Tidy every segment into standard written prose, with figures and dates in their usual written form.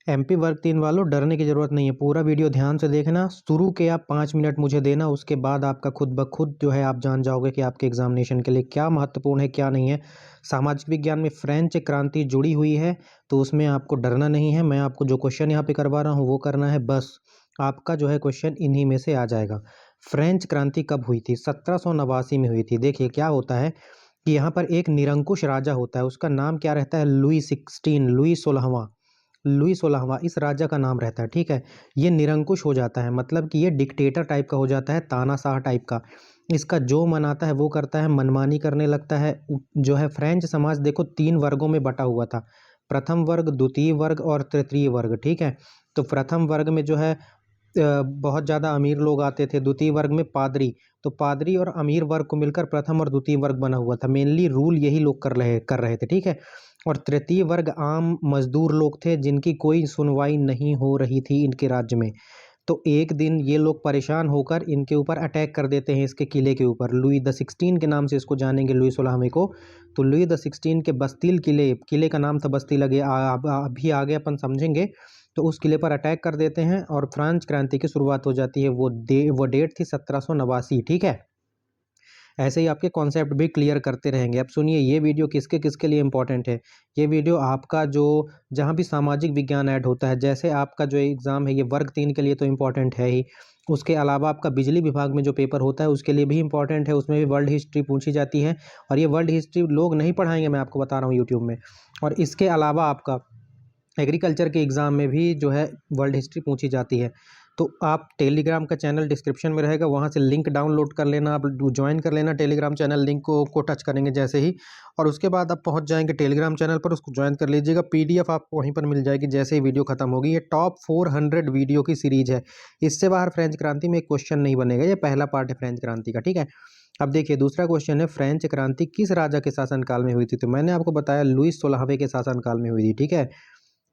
MP वर्ग 3 वालों, डरने की ज़रूरत नहीं है। पूरा वीडियो ध्यान से देखना, शुरू के आप 5 मिनट मुझे देना, उसके बाद आपका खुद ब खुद जो है आप जान जाओगे कि आपके एग्जामिनेशन के लिए क्या महत्वपूर्ण है क्या नहीं है। सामाजिक विज्ञान में फ्रेंच क्रांति जुड़ी हुई है, तो उसमें आपको डरना नहीं है। मैं आपको जो क्वेश्चन यहाँ पे करवा रहा हूँ वो करना है, बस आपका जो है क्वेश्चन इन्हीं में से आ जाएगा। फ्रेंच क्रांति कब हुई थी? 1789 में हुई थी। देखिए क्या होता है कि यहाँ पर एक निरंकुश राजा होता है, उसका नाम क्या रहता है? लुई 16, लुई 16वां। लुई 16वां इस राजा का नाम रहता है, ठीक है। ये निरंकुश हो जाता है, मतलब कि ये डिक्टेटर टाइप का हो जाता है, तानाशाह टाइप का। इसका जो मन आता है वो करता है, मनमानी करने लगता है। जो है फ्रेंच समाज देखो 3 वर्गों में बटा हुआ था, प्रथम वर्ग, द्वितीय वर्ग और तृतीय वर्ग, ठीक है। तो प्रथम वर्ग में जो है बहुत ज़्यादा अमीर लोग आते थे, द्वितीय वर्ग में पादरी। तो पादरी और अमीर वर्ग को मिलकर प्रथम और द्वितीय वर्ग बना हुआ था, मेनली रूल यही लोग कर रहे थे, ठीक है। और तृतीय वर्ग आम मजदूर लोग थे, जिनकी कोई सुनवाई नहीं हो रही थी इनके राज्य में। तो एक दिन ये लोग परेशान होकर इनके ऊपर अटैक कर देते हैं, इसके किले के ऊपर। लुई द 16 के नाम से इसको जानेंगे, लुई 16वें को। तो लुई द 16 के बस्तील किले, किले का नाम था बस्तील, अभी आगे अपन समझेंगे। तो उस किले पर अटैक कर देते हैं और फ्रांस क्रांति की शुरुआत हो जाती है। वो डेट थी 1789, ठीक है। ऐसे ही आपके कॉन्सेप्ट भी क्लियर करते रहेंगे। अब सुनिए, ये वीडियो किसके किसके लिए इंपॉर्टेंट है? ये वीडियो आपका जो जहाँ भी सामाजिक विज्ञान ऐड होता है, जैसे आपका जो एग्ज़ाम है ये वर्ग 3 के लिए तो इम्पॉर्टेंट है ही, उसके अलावा आपका बिजली विभाग में जो पेपर होता है उसके लिए भी इम्पॉर्टेंट है, उसमें भी वर्ल्ड हिस्ट्री पूछी जाती है। और ये वर्ल्ड हिस्ट्री लोग नहीं पढ़ाएंगे, मैं आपको बता रहा हूँ यूट्यूब में। और इसके अलावा आपका एग्रीकल्चर के एग्ज़ाम में भी जो है वर्ल्ड हिस्ट्री पूछी जाती है। तो आप टेलीग्राम का चैनल डिस्क्रिप्शन में रहेगा, वहाँ से लिंक डाउनलोड कर लेना, आप ज्वाइन कर लेना टेलीग्राम चैनल। लिंक को टच करेंगे जैसे ही, और उसके बाद आप पहुँच जाएंगे टेलीग्राम चैनल पर, उसको ज्वाइन कर लीजिएगा। पीडीएफ आपको वहीं पर मिल जाएगी जैसे ही वीडियो खत्म होगी। ये टॉप 400 वीडियो की सीरीज है, इससे बाहर फ्रेंच क्रांति में एक क्वेश्चन नहीं बनेगा। ये पहला पार्ट है फ्रेंच क्रांति का, ठीक है। अब देखिए दूसरा क्वेश्चन है, फ्रेंच क्रांति किस राजा के शासनकाल में हुई थी? तो मैंने आपको बताया लुई 16वें के शासनकाल में हुई थी, ठीक है।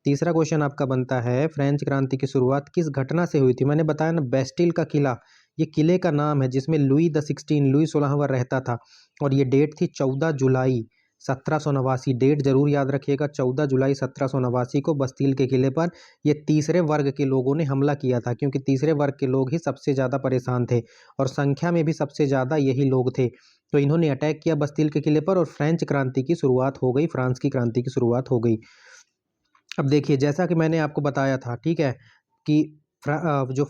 तीसरा क्वेश्चन आपका बनता है, फ्रेंच क्रांति की शुरुआत किस घटना से हुई थी? मैंने बताया ना, बेस्टिल का किला। ये किले का नाम है जिसमें लुई द 16, लुई 16वां रहता था। और ये डेट थी 14 जुलाई 1789। डेट जरूर याद रखिएगा, 14 जुलाई 1789 को बस्तील के किले पर ये तीसरे वर्ग के लोगों ने हमला किया था, क्योंकि तीसरे वर्ग के लोग ही सबसे ज़्यादा परेशान थे और संख्या में भी सबसे ज़्यादा यही लोग थे। तो इन्होंने अटैक किया बस्तील के किले पर और फ्रेंच क्रांति की शुरुआत हो गई, फ्रांस की क्रांति की शुरुआत हो गई। अब देखिए जैसा कि मैंने आपको बताया था, ठीक है, कि जो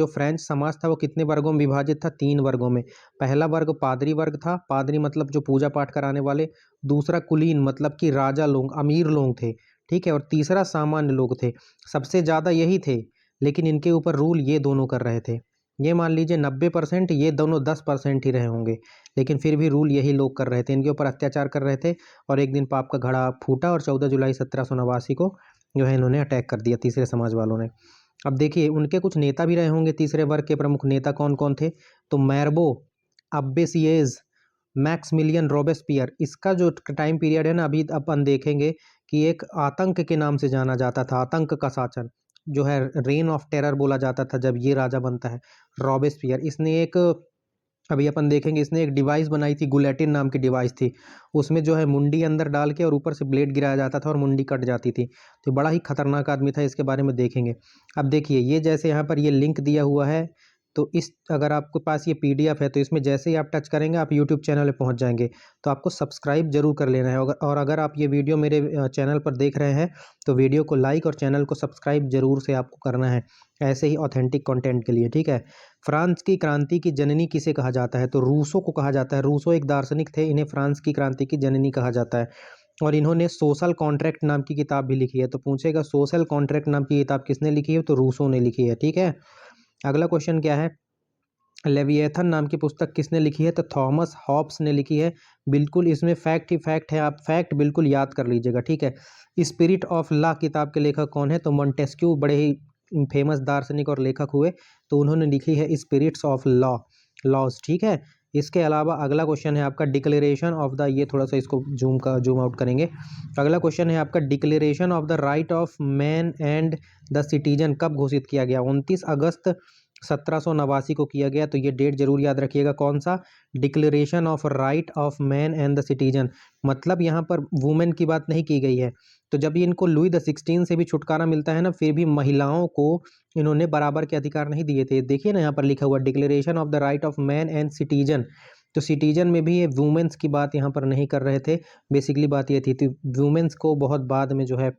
फ्रेंच समाज था वो कितने वर्गों में विभाजित था? 3 वर्गों में। पहला वर्ग पादरी वर्ग था, पादरी मतलब जो पूजा पाठ कराने वाले। दूसरा कुलीन मतलब कि राजा लोग, अमीर लोग थे, ठीक है। और तीसरा सामान्य लोग थे, सबसे ज़्यादा यही थे, लेकिन इनके ऊपर रूल ये दोनों कर रहे थे। ये मान लीजिए 90%, ये दोनों 10% ही रहे होंगे, लेकिन फिर भी रूल यही लोग कर रहे थे, इनके ऊपर अत्याचार कर रहे थे। और एक दिन पाप का घड़ा फूटा और 14 जुलाई 1789 को जो है इन्होंने अटैक कर दिया तीसरे समाज वालों ने। अब देखिए उनके कुछ नेता भी रहे होंगे, तीसरे वर्ग के प्रमुख नेता कौन कौन थे? तो मैरबो, अब्बेसिएज, मैक्समिलियन रॉबेस्पियर। इसका जो टाइम पीरियड है ना, अभी अपन देखेंगे कि एक आतंक के नाम से जाना जाता था, आतंक का शासन जो है, रेन ऑफ टेरर बोला जाता था जब ये राजा बनता है रॉबेस्पियर। इसने एक, अभी अपन देखेंगे, इसने एक डिवाइस बनाई थी, गुलेटिन नाम की डिवाइस थी। उसमें जो है मुंडी अंदर डाल के और ऊपर से ब्लेड गिराया जाता था और मुंडी कट जाती थी। तो बड़ा ही खतरनाक आदमी था, इसके बारे में देखेंगे। अब देखिए ये जैसे यहाँ पर ये लिंक दिया हुआ है, तो इस अगर आपके पास ये पीडीएफ है तो इसमें जैसे ही आप टच करेंगे आप यूट्यूब चैनल पे पहुंच जाएंगे। तो आपको सब्सक्राइब जरूर कर लेना है, और अगर आप ये वीडियो मेरे चैनल पर देख रहे हैं तो वीडियो को लाइक और चैनल को सब्सक्राइब जरूर से आपको करना है, ऐसे ही ऑथेंटिक कंटेंट के लिए, ठीक है। फ्रांस की क्रांति की जननी किसे कहा जाता है? तो रूसो को कहा जाता है। रूसो एक दार्शनिक थे, इन्हें फ्रांस की क्रांति की जननी कहा जाता है। और इन्होंने सोशल कॉन्ट्रैक्ट नाम की किताब भी लिखी है। तो पूछेगा सोशल कॉन्ट्रैक्ट नाम की किताब किसने लिखी है? तो रूसो ने लिखी है, ठीक है। अगला क्वेश्चन क्या है, लेविएथन नाम की पुस्तक किसने लिखी है? तो थॉमस हॉब्स ने लिखी है। बिल्कुल इसमें फैक्ट ही फैक्ट है, आप फैक्ट बिल्कुल याद कर लीजिएगा, ठीक है। स्पिरिट ऑफ लॉ किताब के लेखक कौन है? तो मोंटेस्क्यू, बड़े ही फेमस दार्शनिक और लेखक हुए, तो उन्होंने लिखी है स्पिरिट्स ऑफ लॉज, ठीक है। इसके अलावा अगला क्वेश्चन है आपका डिक्लेरेशन ऑफ द, ये थोड़ा सा इसको जूम आउट करेंगे। अगला क्वेश्चन है आपका, declaration of the right of man and the citizen कब घोषित किया गया? 29 अगस्त 1789 को किया गया। तो ये डेट जरूर याद रखिएगा, कौन सा? Declaration of right of man and the citizen. मतलब यहाँ पर वुमेन की बात नहीं की गई है, तो जब इनको लुई द 16 से भी छुटकारा मिलता है ना, फिर भी महिलाओं को इन्होंने बराबर के अधिकार नहीं दिए थे। देखिए ना यहाँ पर लिखा हुआ declaration of the right of man and citizen, तो सिटीजन में भी ये वुमेन्स की बात यहाँ पर नहीं कर रहे थे। बेसिकली बात ये थी तो वुमेन्स को बहुत बाद में जो है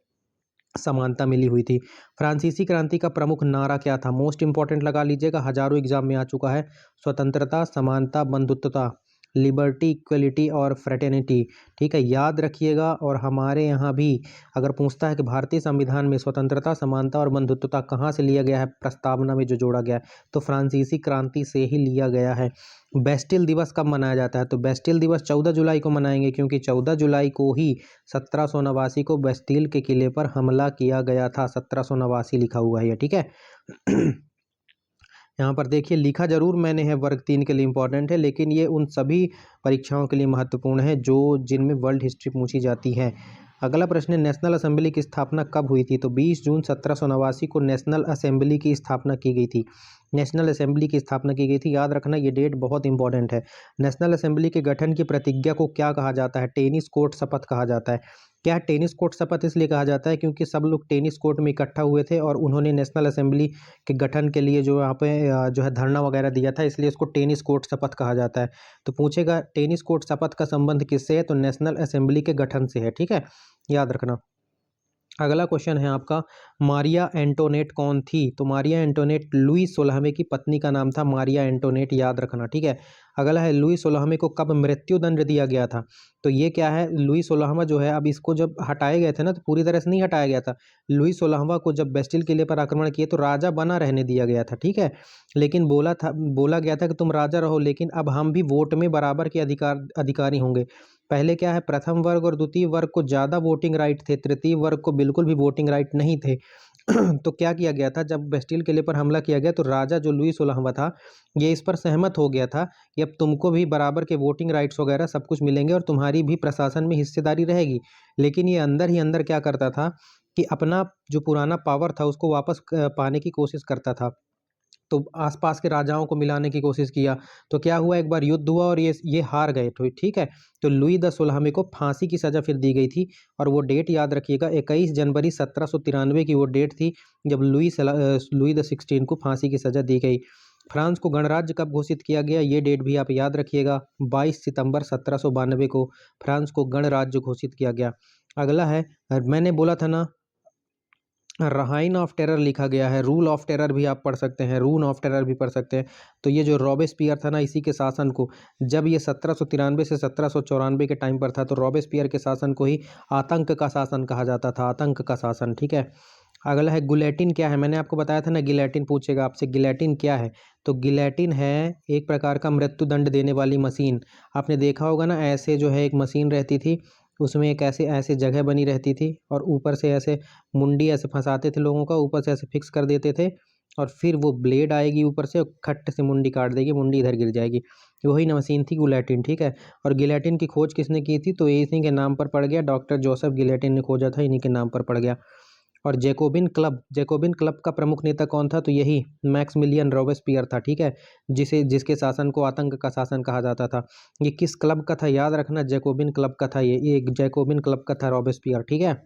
समानता मिली हुई थी। फ्रांसीसी क्रांति का प्रमुख नारा क्या था? मोस्ट इंपॉर्टेंट लगा लीजिएगा, हजारों एग्जाम में आ चुका है। स्वतंत्रता, समानता, बंधुत्वता, लिबर्टी, इक्वलिटी और फ्रेटर्निटी। ठीक है, याद रखिएगा। और हमारे यहाँ भी अगर पूछता है कि भारतीय संविधान में स्वतंत्रता, समानता और बंधुत्वता कहाँ से लिया गया है, प्रस्तावना में जो जोड़ा गया है, तो फ्रांसीसी क्रांति से ही लिया गया है। बेस्टिल दिवस कब मनाया जाता है? तो बेस्टिल दिवस 14 जुलाई को मनाएंगे, क्योंकि 14 जुलाई को ही 1789 को बेस्टिल के किले पर हमला किया गया था। 1789 लिखा हुआ है ये, ठीक है। यहाँ पर देखिए लिखा जरूर मैंने है, वर्ग 3 के लिए इंपॉर्टेंट है, लेकिन ये उन सभी परीक्षाओं के लिए महत्वपूर्ण है जो जिनमें वर्ल्ड हिस्ट्री पूछी जाती है। अगला प्रश्न है, नेशनल असेंबली की स्थापना कब हुई थी? तो 20 जून 1789 को नेशनल असेंबली की स्थापना की गई थी। नेशनल असेंबली की स्थापना की गई थी, याद रखना ये डेट बहुत इंपॉर्टेंट है। नेशनल असेंबली के गठन की प्रतिज्ञा को क्या कहा जाता है? टेनिस कोर्ट शपथ कहा जाता है। क्या टेनिस कोर्ट शपथ इसलिए कहा जाता है क्योंकि सब लोग टेनिस कोर्ट में इकट्ठा हुए थे और उन्होंने नेशनल असेंबली के गठन के लिए जो यहाँ पे जो है धरना वगैरह दिया था, इसलिए इसको टेनिस कोर्ट शपथ कहा जाता है। तो पूछेगा टेनिस कोर्ट शपथ का संबंध किससे है? तो नेशनल असेंबली के गठन से है, ठीक है, याद रखना। अगला क्वेश्चन है आपका, मारिया एंटोनेट कौन थी? तो मारिया एंटोनेट लुई 16वें की पत्नी का नाम था मारिया एंटोनेट, याद रखना, ठीक है। अगला है, लुई 16वें को कब मृत्युदंड दिया गया था? तो ये क्या है, लुई 16वां जो है, अब इसको जब हटाए गए थे ना, तो पूरी तरह से नहीं हटाया गया था। लुई 16वां को जब बेस्टिल किले पर आक्रमण किए तो राजा बना रहने दिया गया था, ठीक है। लेकिन बोला गया था कि तुम राजा रहो, लेकिन अब हम भी वोट में बराबर के अधिकारी होंगे। पहले क्या है, प्रथम वर्ग और द्वितीय वर्ग को ज़्यादा वोटिंग राइट थे, तृतीय वर्ग को बिल्कुल भी वोटिंग राइट नहीं थे। तो क्या किया गया था, जब बेस्टिल किले पर हमला किया गया तो राजा जो लुई 16वां था, ये इस पर सहमत हो गया था कि अब तुमको भी बराबर के वोटिंग राइट्स वगैरह सब कुछ मिलेंगे और तुम्हारी भी प्रशासन में हिस्सेदारी रहेगी। लेकिन ये अंदर ही अंदर क्या करता था कि अपना जो पुराना पावर था उसको वापस पाने की कोशिश करता था। तो आसपास के राजाओं को मिलाने की कोशिश किया, तो क्या हुआ, एक बार युद्ध हुआ और ये हार गए, तो ठीक है। तो लुई द 16वें को फांसी की सज़ा फिर दी गई थी, और वो डेट याद रखिएगा, 21 जनवरी 1793 की वो डेट थी जब लुई द 16 को फांसी की सज़ा दी गई। फ्रांस को गणराज्य कब घोषित किया गया? ये डेट भी आप याद रखिएगा, 22 सितंबर 1792 को फ्रांस को गणराज्य घोषित किया गया। अगला है, मैंने बोला था ना, राइन ऑफ टेरर लिखा गया है, रूल ऑफ टेरर भी आप पढ़ सकते हैं, रूल ऑफ टेरर भी पढ़ सकते हैं। तो ये जो रॉबेस्पियर था ना, इसी के शासन को, जब ये 1793 से 1794 के टाइम पर था, तो रॉबेस्पियर के शासन को ही आतंक का शासन कहा जाता था, आतंक का शासन, ठीक है। अगला है, गुलेटिन क्या है? मैंने आपको बताया था ना, गिलेटिन पूछेगा आपसे, गिलेटिन क्या है? तो गिलेटिन है एक प्रकार का मृत्युदंड देने वाली मशीन। आपने देखा होगा ना, ऐसे जो है एक मशीन रहती थी, उसमें एक ऐसे ऐसे जगह बनी रहती थी, और ऊपर से ऐसे मुंडी ऐसे फंसाते थे लोगों का, ऊपर से ऐसे फिक्स कर देते थे, और फिर वो ब्लेड आएगी ऊपर से और खट्ट से मुंडी काट देगी, मुंडी इधर गिर जाएगी। वही ना मशीन थी गुलेटिन, ठीक है। और गिलेटिन की खोज किसने की थी? तो ये इन्हीं के नाम पर पड़ गया, डॉक्टर जोसेफ गिलेटिन ने खोजा था, इन्हीं के नाम पर पड़ गया। और जैकोबिन क्लब का प्रमुख नेता कौन था? तो यही मैक्समिलियन रॉबेस्पियर था, ठीक है, जिसके शासन को आतंक का शासन कहा जाता था। ये किस क्लब का था? याद रखना, जैकोबिन क्लब का था, ये जैकोबिन क्लब का था रॉबेस्पियर, ठीक है।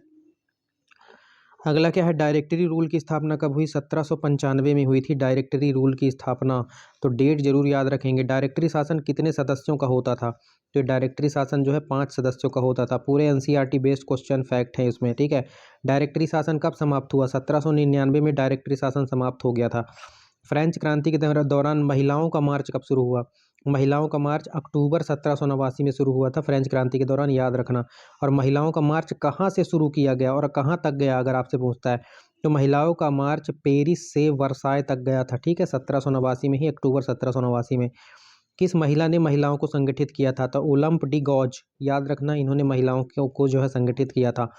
अगला क्या है, डायरेक्टरी रूल की स्थापना कब हुई? 1795 में हुई थी डायरेक्टरी रूल की स्थापना। तो डेट जरूर याद रखेंगे। डायरेक्टरी शासन कितने सदस्यों का होता था? तो डायरेक्टरी शासन जो है 5 सदस्यों का होता था। पूरे एनसीईआरटी बेस्ड क्वेश्चन फैक्ट है इसमें, ठीक है। डायरेक्टरी शासन कब समाप्त हुआ? 1799 में डायरेक्टरी शासन समाप्त हो गया था। फ्रेंच क्रांति के दौरान महिलाओं का मार्च कब शुरू हुआ? महिलाओं का मार्च अक्टूबर 1789 में शुरू हुआ था, फ्रेंच क्रांति के दौरान, याद रखना। और महिलाओं का मार्च कहाँ से शुरू किया गया और कहाँ तक गया, अगर आपसे पूछता है, तो महिलाओं का मार्च पेरिस से वर्साय तक गया था, ठीक है, 1789 में ही, अक्टूबर 1789 में। किस महिला ने महिलाओं को संगठित किया था? तो ओलंप डी गॉज, याद रखना, इन्होंने महिलाओं को जो है संगठित किया था।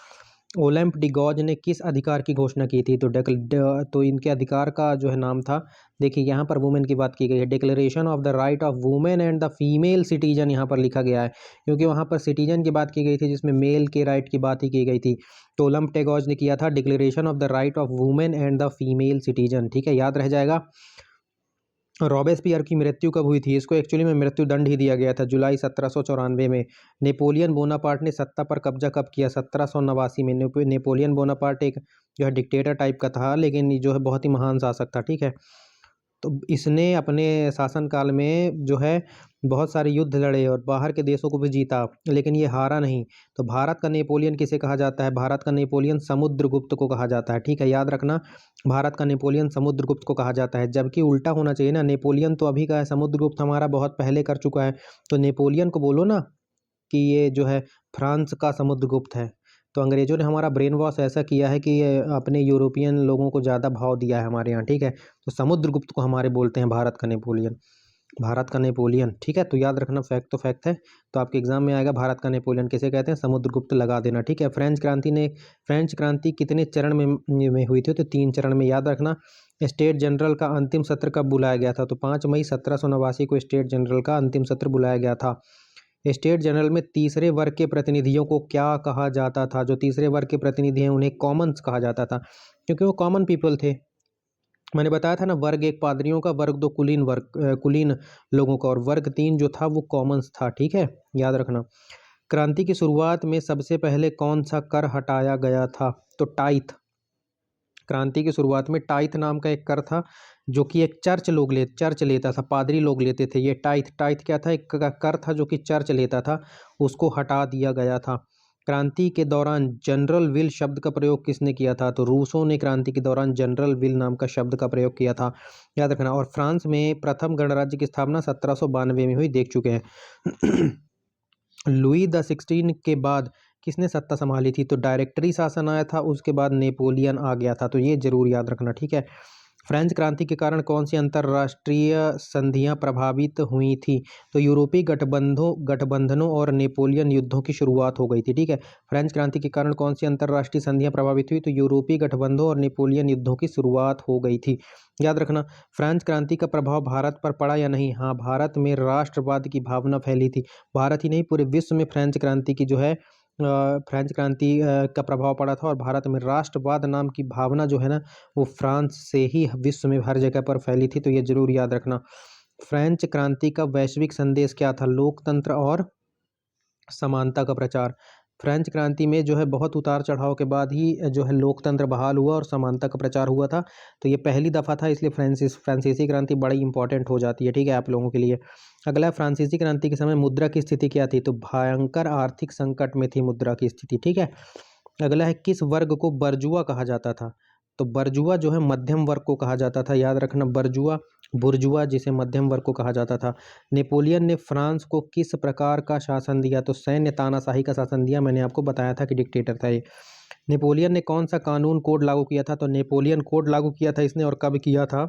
ओलंप डी गॉज ने किस अधिकार की घोषणा की थी? तो इनके अधिकार का जो है नाम था, देखिए यहाँ पर वुमेन की बात की गई है, declaration of the right of women and the female citizen यहाँ पर लिखा गया है, क्योंकि वहाँ पर सिटीजन की बात की गई थी जिसमें मेल के राइट की बात ही की गई थी। तो ओलंप डी गॉज ने किया था declaration of the right of women and the female citizen, ठीक है, याद रह जाएगा। रॉबेस्पियर की मृत्यु कब हुई थी? इसको एक्चुअली में मृत्यु दंड ही दिया गया था जुलाई 1794 में। नेपोलियन बोनापार्ट ने सत्ता पर कब्जा कब किया? 1789 में। नेपोलियन बोनापार्ट एक जो है डिक्टेटर टाइप का था, लेकिन ये जो है बहुत ही महान शासक था, ठीक है। तो इसने अपने शासनकाल में जो है बहुत सारे युद्ध लड़े और बाहर के देशों को भी जीता, लेकिन ये हारा नहीं। तो भारत का नेपोलियन किसे कहा जाता है? भारत का नेपोलियन समुद्रगुप्त को कहा जाता है, ठीक है, याद रखना। भारत का नेपोलियन समुद्रगुप्त को कहा जाता है, जबकि उल्टा होना चाहिए ना, नेपोलियन तो अभी का है, समुद्रगुप्त हमारा बहुत पहले कर चुका है। तो नेपोलियन को बोलो ना कि ये जो है फ्रांस का समुद्रगुप्त है। तो अंग्रेज़ों ने हमारा ब्रेन वॉश ऐसा किया है कि ये अपने यूरोपियन लोगों को ज़्यादा भाव दिया है हमारे यहाँ, ठीक है। तो समुद्रगुप्त को हमारे बोलते हैं भारत का नेपोलियन, भारत का नेपोलियन, ठीक है। तो याद रखना, फैक्ट तो फैक्ट है। तो आपके एग्जाम में आएगा भारत का नेपोलियन किसे कहते हैं? समुद्रगुप्त लगा देना, ठीक है। फ्रेंच क्रांति कितने चरण में हुई थी? तो 3 चरण में, याद रखना। स्टेट जनरल का अंतिम सत्र कब बुलाया गया था? तो 5 मई 1789 को स्टेट जनरल का अंतिम सत्र बुलाया गया था। स्टेट जनरल में तीसरे वर्ग के प्रतिनिधियों को क्या कहा जाता था? जो तीसरे वर्ग के प्रतिनिधि हैं उन्हें कॉमन्स कहा जाता था, क्योंकि वो कॉमन पीपल थे। मैंने बताया था ना, वर्ग 1 पादरियों का, वर्ग 2 कुलीन लोगों का, और वर्ग 3 जो था वो कॉमन्स था, ठीक है, याद रखना। क्रांति की शुरुआत में सबसे पहले कौन सा कर हटाया गया था? तो टाइथ। क्रांति की शुरुआत में टाइथ नाम का एक कर था, जो कि एक चर्च लेता था, पादरी लोग लेते थे। ये टाइथ क्या था? एक कर था जो कि चर्च लेता था, उसको हटा दिया गया था। क्रांति के दौरान जनरल विल शब्द का प्रयोग किसने किया था? तो रूसों ने क्रांति के दौरान जनरल विल नाम का शब्द का प्रयोग किया था, याद रखना। और फ्रांस में प्रथम गणराज्य की स्थापना 1792 में हुई, देख चुके हैं। लुई द 16 के बाद किसने सत्ता संभाली थी? तो डायरेक्टरी शासन आया था, उसके बाद नेपोलियन आ गया था। तो ये जरूर याद रखना, ठीक है। फ्रेंच क्रांति के कारण कौन सी अंतर्राष्ट्रीय संधियां प्रभावित हुई थी? तो यूरोपीय गठबंधनों और नेपोलियन युद्धों की शुरुआत हो गई थी, ठीक है। फ्रेंच क्रांति के कारण कौन सी अंतर्राष्ट्रीय संधियां प्रभावित हुई? तो यूरोपीय गठबंधनों और नेपोलियन युद्धों की शुरुआत हो गई थी, याद रखना। फ्रेंच क्रांति का प्रभाव भारत पर पड़ा या नहीं? हाँ, भारत में राष्ट्रवाद की भावना फैली थी। भारत ही नहीं, पूरे विश्व में फ्रेंच क्रांति की जो है फ्रेंच क्रांति का प्रभाव पड़ा था, और भारत में राष्ट्रवाद नाम की भावना जो है ना, वो फ्रांस से ही विश्व में हर जगह पर फैली थी। तो ये जरूर याद रखना। फ्रेंच क्रांति का वैश्विक संदेश क्या था? लोकतंत्र और समानता का प्रचार। फ्रेंच क्रांति में जो है बहुत उतार चढ़ाव के बाद ही जो है लोकतंत्र बहाल हुआ और समानता का प्रचार हुआ था। तो ये पहली दफ़ा था, इसलिए फ्रांसीसी क्रांति बड़ी इंपॉर्टेंट हो जाती है, ठीक है, आप लोगों के लिए। अगला, फ्रांसीसी क्रांति के समय मुद्रा की स्थिति क्या थी? तो भयंकर आर्थिक संकट में थी मुद्रा की स्थिति, ठीक है। अगला है, किस वर्ग को बर्जुआ कहा जाता था? तो बर्जुआ जो है मध्यम वर्ग को कहा जाता था, याद रखना। बुर्जुआ जिसे मध्यम वर्ग को कहा जाता था। नेपोलियन ने फ्रांस को किस प्रकार का शासन दिया? तो सैन्य तानाशाही का शासन दिया। मैंने आपको बताया था कि डिक्टेटर था ये। नेपोलियन ने कौन सा कानून कोड लागू किया था? तो नेपोलियन कोड लागू किया था इसने, और कब किया था?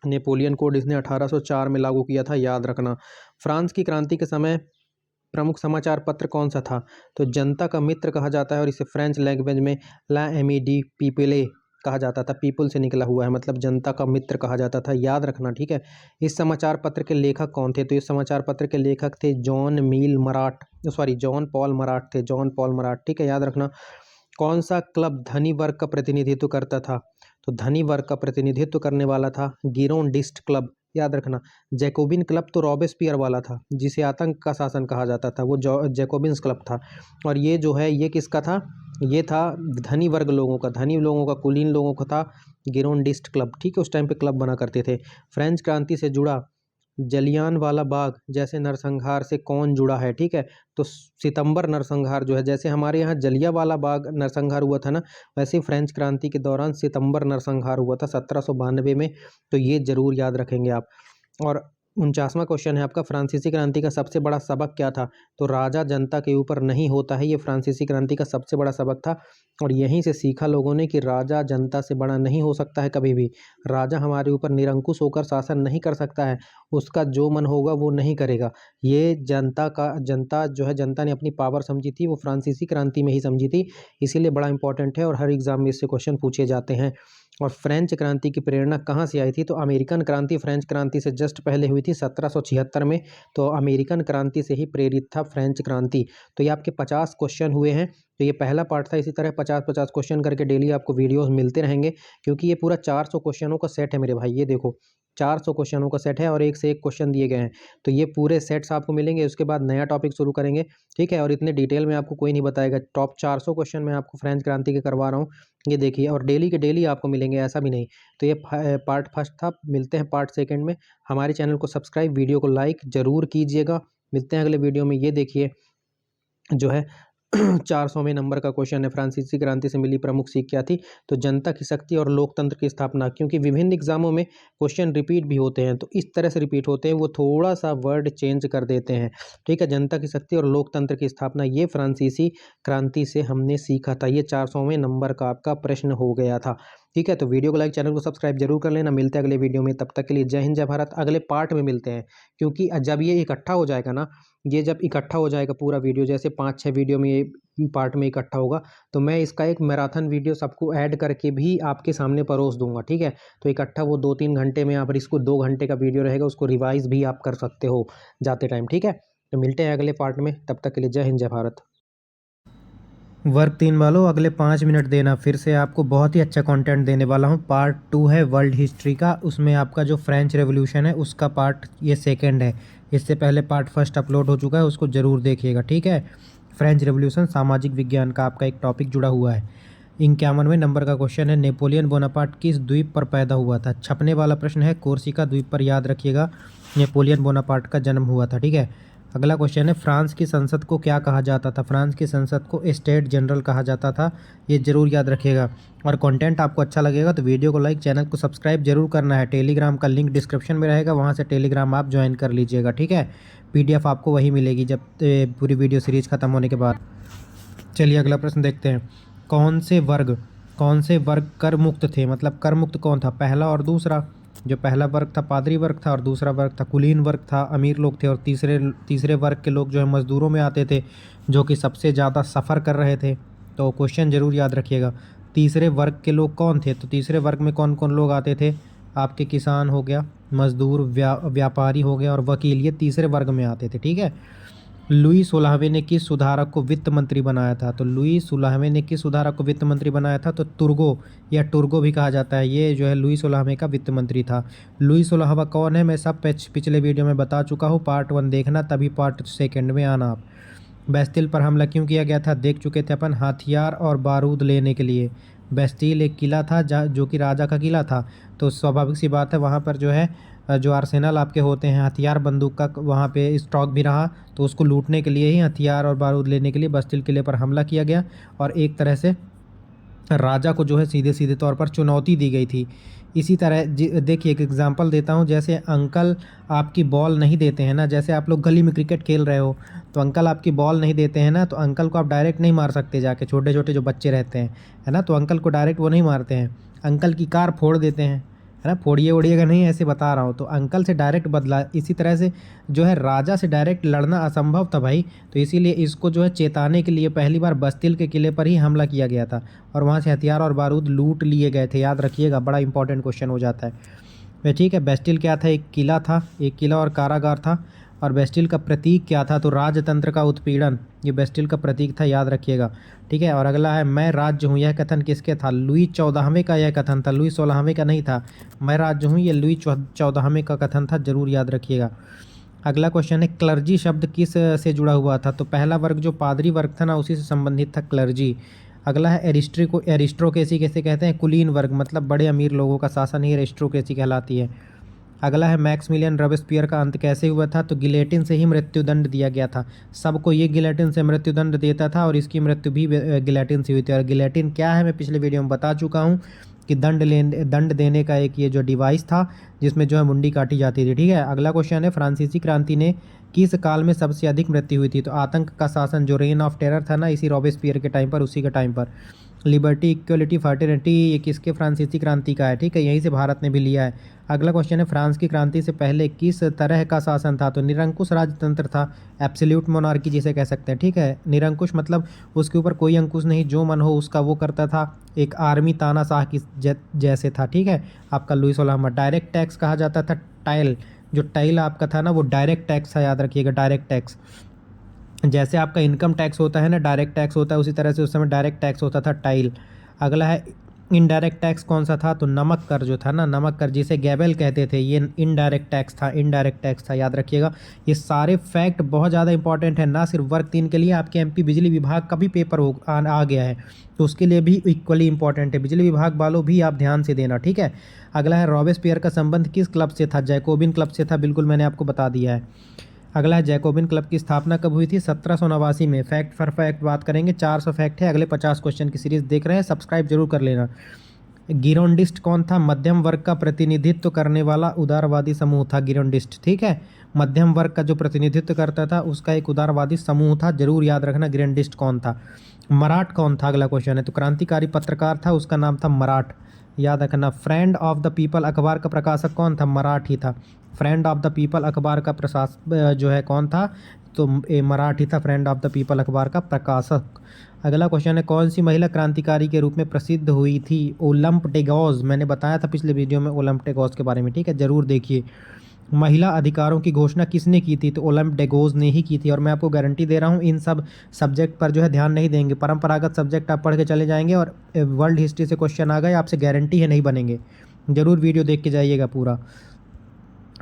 नेपोलियन कोड इसने 1804 में लागू किया था, याद रखना। फ्रांस की क्रांति के समय प्रमुख समाचार पत्र कौन सा था? तो जनता का मित्र कहा जाता है, और इसे फ्रेंच लैंग्वेज में ला एमी डी पीपले कहा जाता था। पीपल से निकला हुआ है, मतलब जनता का मित्र कहा जाता था, याद रखना, ठीक है। इस समाचार पत्र के लेखक कौन थे? तो इस समाचार पत्र के लेखक थे जॉन पॉल मराट थे, जॉन पॉल मराट, ठीक है, याद रखना। कौन सा क्लब धनी वर्ग का प्रतिनिधित्व करता था? तो धनी वर्ग का प्रतिनिधित्व करने वाला था गिरोंडिस्ट क्लब, याद रखना। जैकोबिन क्लब तो रॉबेस्पियर वाला था, जिसे आतंक का शासन कहा जाता था, वो जैकोबिन्स क्लब था। और ये जो है ये किसका था? ये था धनी वर्ग लोगों का, धनी लोगों का, कुलीन लोगों का था गिरोंडिस्ट क्लब, ठीक है। उस टाइम पे क्लब बना करते थे। फ्रेंच क्रांति से जुड़ा जलियांवाला बाग जैसे नरसंहार से कौन जुड़ा है? ठीक है, तो सितंबर नरसंहार जो है, जैसे हमारे यहाँ जलियांवाला बाग नरसंहार हुआ था ना, वैसे ही फ्रेंच क्रांति के दौरान सितंबर नरसंहार हुआ था 1792 में। तो ये जरूर याद रखेंगे आप। और 49वां क्वेश्चन है आपका, फ्रांसीसी क्रांति का सबसे बड़ा सबक क्या था? तो राजा जनता के ऊपर नहीं होता है, ये फ्रांसीसी क्रांति का सबसे बड़ा सबक था। और यहीं से सीखा लोगों ने कि राजा जनता से बड़ा नहीं हो सकता है कभी भी। राजा हमारे ऊपर निरंकुश होकर शासन नहीं कर सकता है, उसका जो मन होगा वो नहीं करेगा। ये जनता जो है, जनता ने अपनी पावर समझी थी, वो फ्रांसीसी क्रांति में ही समझी थी। इसीलिए बड़ा इंपॉर्टेंट है और हर एग्जाम में इससे क्वेश्चन पूछे जाते हैं। और फ्रेंच क्रांति की प्रेरणा कहाँ से आई थी? तो अमेरिकन क्रांति फ्रेंच क्रांति से जस्ट पहले हुई थी 1776 में। तो अमेरिकन क्रांति से ही प्रेरित था फ्रेंच क्रांति। तो ये आपके 50 क्वेश्चन हुए हैं। तो ये पहला पार्ट था। इसी तरह 50-50 क्वेश्चन करके डेली आपको वीडियोस मिलते रहेंगे, क्योंकि ये पूरा 400 क्वेश्चनों का सेट है मेरे भाई। ये देखो 400 क्वेश्चनों का सेट है और एक से एक क्वेश्चन दिए गए हैं। तो ये पूरे सेट्स आपको मिलेंगे, उसके बाद नया टॉपिक शुरू करेंगे, ठीक है। और इतने डिटेल में आपको कोई नहीं बताएगा। टॉप 400 क्वेश्चन मैं आपको फ्रेंच क्रांति के करवा रहा हूँ, ये देखिए, और डेली के डेली आपको मिलेंगे, ऐसा भी नहीं। तो ये पार्ट फर्स्ट था, मिलते हैं पार्ट सेकेंड में। हमारे चैनल को सब्सक्राइब, वीडियो को लाइक ज़रूर कीजिएगा। मिलते हैं अगले वीडियो में। ये देखिए जो है 400वें नंबर का क्वेश्चन है, फ्रांसीसी क्रांति से मिली प्रमुख सीख क्या थी? तो जनता की शक्ति और लोकतंत्र की स्थापना। क्योंकि विभिन्न एग्जामों में क्वेश्चन रिपीट भी होते हैं, तो इस तरह से रिपीट होते हैं, वो थोड़ा सा वर्ड चेंज कर देते हैं, ठीक है। जनता की शक्ति और लोकतंत्र की स्थापना, ये फ्रांसीसी क्रांति से हमने सीखा था। ये 400वें नंबर का आपका प्रश्न हो गया था, ठीक है। तो वीडियो को लाइक, चैनल को सब्सक्राइब जरूर कर लेना। मिलते हैं अगले वीडियो में, तब तक के लिए जय हिंद, जय भारत। अगले पार्ट में मिलते हैं, क्योंकि जब ये इकट्ठा हो जाएगा ना, ये जब इकट्ठा हो जाएगा पूरा वीडियो, जैसे 5-6 वीडियो में ये पार्ट में इकट्ठा होगा, तो मैं इसका एक मैराथन वीडियो सबको ऐड करके भी आपके सामने परोस दूंगा, ठीक है। तो इकट्ठा वो 2-3 घंटे में, आप इसको 2 घंटे का वीडियो रहेगा, उसको रिवाइज भी आप कर सकते हो जाते टाइम, ठीक है। तो मिलते हैं अगले पार्ट में, तब तक के लिए जय हिंद, जय भारत। वर्ग 3 वालों, अगले 5 मिनट देना, फिर से आपको बहुत ही अच्छा कंटेंट देने वाला हूँ। पार्ट 2 है वर्ल्ड हिस्ट्री का, उसमें आपका जो फ्रेंच रेवोल्यूशन है उसका पार्ट ये सेकंड है। इससे पहले पार्ट फर्स्ट अपलोड हो चुका है, उसको ज़रूर देखिएगा, ठीक है। फ्रेंच रेवोल्यूशन सामाजिक विज्ञान का आपका एक टॉपिक जुड़ा हुआ है। 51वें नंबर का क्वेश्चन है, नेपोलियन बोनापार्ट किस द्वीप पर पैदा हुआ था? छपने वाला प्रश्न है, कोर्सिका द्वीप पर, याद रखिएगा, नेपोलियन बोनापार्ट का जन्म हुआ था, ठीक है। अगला क्वेश्चन है, फ्रांस की संसद को क्या कहा जाता था? फ्रांस की संसद को स्टेट जनरल कहा जाता था, ये जरूर याद रखिएगा। और कंटेंट आपको अच्छा लगेगा तो वीडियो को लाइक, चैनल को सब्सक्राइब जरूर करना है। टेलीग्राम का लिंक डिस्क्रिप्शन में रहेगा, वहाँ से टेलीग्राम आप ज्वाइन कर लीजिएगा, ठीक है। PDF आपको वही मिलेगी जब पूरी वीडियो सीरीज खत्म होने के बाद। चलिए अगला प्रश्न देखते हैं, कौन से वर्ग कर मुक्त थे? मतलब कर मुक्त कौन था? पहला और दूसरा। जो पहला वर्ग था पादरी वर्ग था, और दूसरा वर्ग था कुलीन वर्ग था, अमीर लोग थे। और तीसरे वर्ग के लोग जो है मजदूरों में आते थे, जो कि सबसे ज़्यादा सफ़र कर रहे थे। तो क्वेश्चन जरूर याद रखिएगा, तीसरे वर्ग के लोग कौन थे? तो तीसरे वर्ग में कौन कौन लोग आते थे? आपके किसान हो गया, मजदूर, व्यापारी हो गया और वकील, ये तीसरे वर्ग में आते थे, ठीक है। लुई 16वें ने किस सुधारक को वित्त मंत्री बनाया था? तो लुई 16वें ने किस सुधारक को वित्त मंत्री बनाया था? तो तुर्गो, या टुर्गो भी कहा जाता है, ये जो है लुई 16वें का वित्त मंत्री था। लुई 16वां कौन है? मैं सब पिछले वीडियो में बता चुका हूँ, पार्ट 1 देखना, तभी पार्ट सेकेंड में आना आप। बेस्टिल पर हमला क्यों किया गया था? देख चुके थे अपन, हथियार और बारूद लेने के लिए। बेस्टिल एक किला था जो कि राजा का किला था, तो स्वाभाविक सी बात है वहाँ पर जो है जो आर्सेनल आपके होते हैं हथियार बंदूक का, वहाँ पे स्टॉक भी रहा, तो उसको लूटने के लिए ही, हथियार और बारूद लेने के लिए बस्तिल किले पर हमला किया गया। और एक तरह से राजा को जो है सीधे सीधे तौर पर चुनौती दी गई थी। इसी तरह देखिए एक एग्जांपल देता हूँ, जैसे अंकल आपकी बॉल नहीं देते हैं ना, जैसे आप लोग गली में क्रिकेट खेल रहे हो, तो अंकल आपकी बॉल नहीं देते हैं ना, तो अंकल को आप डायरेक्ट नहीं मार सकते जाके, छोटे छोटे जो बच्चे रहते हैं, है ना, तो अंकल को डायरेक्ट वो नहीं मारते हैं, अंकल की कार फोड़ देते हैं, है ना, फोड़िए ओड़िएगा नहीं, ऐसे बता रहा हूँ। तो अंकल से डायरेक्ट बदला। इसी तरह से जो है राजा से डायरेक्ट लड़ना असंभव था भाई, तो इसीलिए इसको जो है चेताने के लिए पहली बार बस्तिल के किले पर ही हमला किया गया था, और वहाँ से हथियार और बारूद लूट लिए गए थे, याद रखिएगा, बड़ा इंपॉर्टेंट क्वेश्चन हो जाता है। ठीक है, बेस्टिल क्या था? एक किला था, एक किला और कारागार था। और बेस्टिल का प्रतीक क्या था? तो राजतंत्र का उत्पीड़न, ये बेस्टिल का प्रतीक था, याद रखिएगा, ठीक है। और अगला है, मैं राज्य हूँ, यह कथन किसके था? लुई 14वें का यह कथन था, लुई 16वें का नहीं था। मैं राज्य हूँ ये लुई 14वें का कथन था, जरूर याद रखिएगा। अगला क्वेश्चन है, क्लर्जी शब्द किस से जुड़ा हुआ था? तो पहला वर्ग जो पादरी वर्ग था ना, उसी से संबंधित था क्लर्जी। अगला है, एरिस्ट्रोक्रेसी कैसे कहते हैं? कुलीन वर्ग, मतलब बड़े अमीर लोगों का शासन ही एरिस्ट्रोक्रेसी कहलाती है। अगला है, मैक्सिमिलियन रॉबेस्पियर का अंत कैसे हुआ था? तो गिलेटिन से ही मृत्युदंड दिया गया था, सबको ये गिलेटिन से मृत्युदंड देता था, और इसकी मृत्यु भी गिलेटिन से हुई थी। और गिलेटिन क्या है मैं पिछले वीडियो में बता चुका हूँ कि दंड देने का एक ये जो डिवाइस था, जिसमें जो है मुंडी काटी जाती थी, ठीक है। अगला क्वेश्चन है, फ्रांसीसी क्रांति ने किस काल में सबसे अधिक मृत्यु हुई थी? तो आतंक का शासन, जो रेन ऑफ टेरर था ना, इसी रॉबेस्पियर के टाइम पर, उसी के टाइम पर। लिबर्टी, इक्वलिटी, फर्टिलिटी, ये किसके? फ्रांसीसी क्रांति का है, ठीक है, यहीं से भारत ने भी लिया है। अगला क्वेश्चन है, फ्रांस की क्रांति से पहले किस तरह का शासन था? तो निरंकुश राजतंत्र था, एब्सोल्यूट मोनार्की जिसे कह सकते हैं, ठीक है। निरंकुश मतलब उसके ऊपर कोई अंकुश नहीं, जो मन हो उसका वो करता था, एक आर्मी तानाशाह की जैसे था, ठीक है। आपका लुई 16वां। डायरेक्ट टैक्स कहा जाता था टाइल, जो टाइल आपका था ना, वो डायरेक्ट टैक्स था, याद रखिएगा, डायरेक्ट टैक्स। जैसे आपका इनकम टैक्स होता है ना, डायरेक्ट टैक्स होता है, उसी तरह से उस समय डायरेक्ट टैक्स होता था, टाइल। अगला है, इनडायरेक्ट टैक्स कौन सा था? तो नमक कर जो था ना, नमक कर जिसे गैबेल कहते थे, ये इनडायरेक्ट टैक्स था, इनडायरेक्ट टैक्स था, याद रखिएगा। ये सारे फैक्ट बहुत ज़्यादा इंपॉर्टेंट है, ना सिर्फ वर्ग 3 के लिए, आपके एमपी बिजली विभाग का भी पेपर आ गया है, तो उसके लिए भी इक्वली इंपॉर्टेंट है। बिजली विभाग वालों भी आप ध्यान से देना, ठीक है। अगला है रॉबेस्पियर का संबंध किस क्लब से था? जैकोबिन क्लब से था, बिल्कुल मैंने आपको बता दिया है। अगला है जैकोबिन क्लब की स्थापना कब हुई थी? 1789 में। फैक्ट फॉर फैक्ट बात करेंगे, 400 फैक्ट है। अगले 50 क्वेश्चन की सीरीज देख रहे हैं, सब्सक्राइब जरूर कर लेना। गिरोंडिस्ट कौन था? मध्यम वर्ग का प्रतिनिधित्व करने वाला उदारवादी समूह था गिरोंडिस्ट, ठीक है। मध्यम वर्ग का जो प्रतिनिधित्व करता था उसका एक उदारवादी समूह था, जरूर याद रखना गिरोंडिस्ट कौन था। मराठ कौन था? अगला क्वेश्चन है, तो क्रांतिकारी पत्रकार था, उसका नाम था मराठ, याद रखना। फ्रेंड ऑफ द पीपल अखबार का प्रकाशक कौन था? मराठ ही था। फ्रेंड ऑफ द पीपल अखबार का प्रशासक जो है कौन था? तो मराठी था, फ्रेंड ऑफ द पीपल अखबार का प्रकाशक। अगला क्वेश्चन है, कौन सी महिला क्रांतिकारी के रूप में प्रसिद्ध हुई थी? ओलंप टेगोस, मैंने बताया था पिछले वीडियो में ओलंप टेगोस के बारे में, ठीक है, जरूर देखिए। महिला अधिकारों की घोषणा किसने की थी? तो ओलंप टेगोस ने ही की थी। और मैं आपको गारंटी दे रहा हूँ, इन सब सब्जेक्ट पर जो है ध्यान नहीं देंगे, परंपरागत सब्जेक्ट आप पढ़ के चले जाएंगे और वर्ल्ड हिस्ट्री से क्वेश्चन आ गए, आपसे गारंटी है नहीं बनेंगे। जरूर वीडियो देख के जाइएगा पूरा।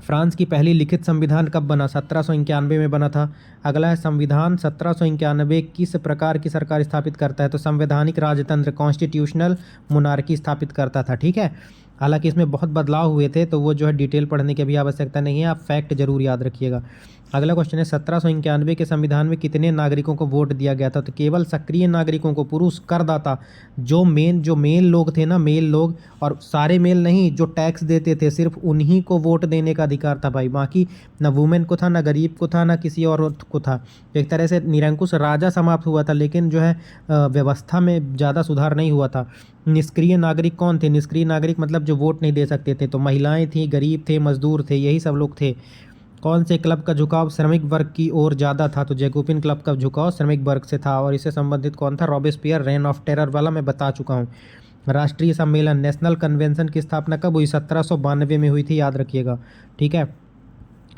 फ्रांस की पहली लिखित संविधान कब बना? 1791 में बना था। अगला है, संविधान 1791 किस प्रकार की सरकार स्थापित करता है? तो संवैधानिक राजतंत्र, कॉन्स्टिट्यूशनल मोनार्की स्थापित करता था, ठीक है। हालांकि इसमें बहुत बदलाव हुए थे, तो वो जो है डिटेल पढ़ने की अभी आवश्यकता नहीं है, आप फैक्ट जरूर याद रखिएगा। अगला क्वेश्चन है, 1791 के संविधान में कितने नागरिकों को वोट दिया गया था? तो केवल सक्रिय नागरिकों को, पुरुष करदाता, जो मेल लोग थे ना, मेल लोग, और सारे मेल नहीं, जो टैक्स देते थे सिर्फ उन्हीं को वोट देने का अधिकार था भाई। बाकी ना वुमेन को था, ना गरीब को था, ना किसी और को था। एक तरह से निरंकुश राजा समाप्त हुआ था, लेकिन जो है व्यवस्था में ज़्यादा सुधार नहीं हुआ था। निष्क्रिय नागरिक कौन थे? निष्क्रिय नागरिक मतलब जो वोट नहीं दे सकते थे, तो महिलाएं थी, गरीब थे, मजदूर थे, यही सब लोग थे। कौन से क्लब का झुकाव श्रमिक वर्ग की ओर ज़्यादा था? तो जैकोबिन क्लब का झुकाव श्रमिक वर्ग से था, और इससे संबंधित कौन था? रॉबेस्पियर, रेन ऑफ टेरर वाला मैं बता चुका हूँ। राष्ट्रीय सम्मेलन, नेशनल कन्वेंशन की स्थापना कब हुई? 1792 में हुई थी, याद रखिएगा, ठीक है।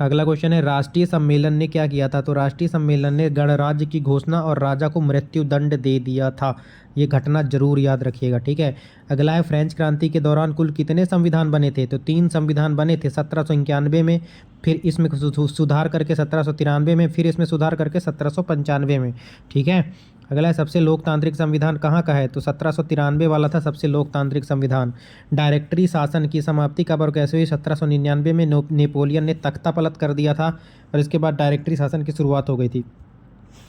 अगला क्वेश्चन है, राष्ट्रीय सम्मेलन ने क्या किया था? तो राष्ट्रीय सम्मेलन ने गणराज्य की घोषणा और राजा को मृत्यु दंड दे दिया था। ये घटना जरूर याद रखिएगा, ठीक है। अगला है, फ्रेंच क्रांति के दौरान कुल कितने संविधान बने थे? तो 3 संविधान बने थे, 1791 में, फिर इसमें सुधार करके 1793 में, फिर इसमें सुधार करके 1795 में, ठीक है। अगला है, सबसे लोकतांत्रिक संविधान कहाँ का है? तो 1793 वाला था सबसे लोकतांत्रिक संविधान। डायरेक्टरी शासन की समाप्ति कब और कैसे हुई? 1799 में नेपोलियन ने तख्ता पलट कर दिया था, और इसके बाद डायरेक्टरी शासन की शुरुआत हो गई थी।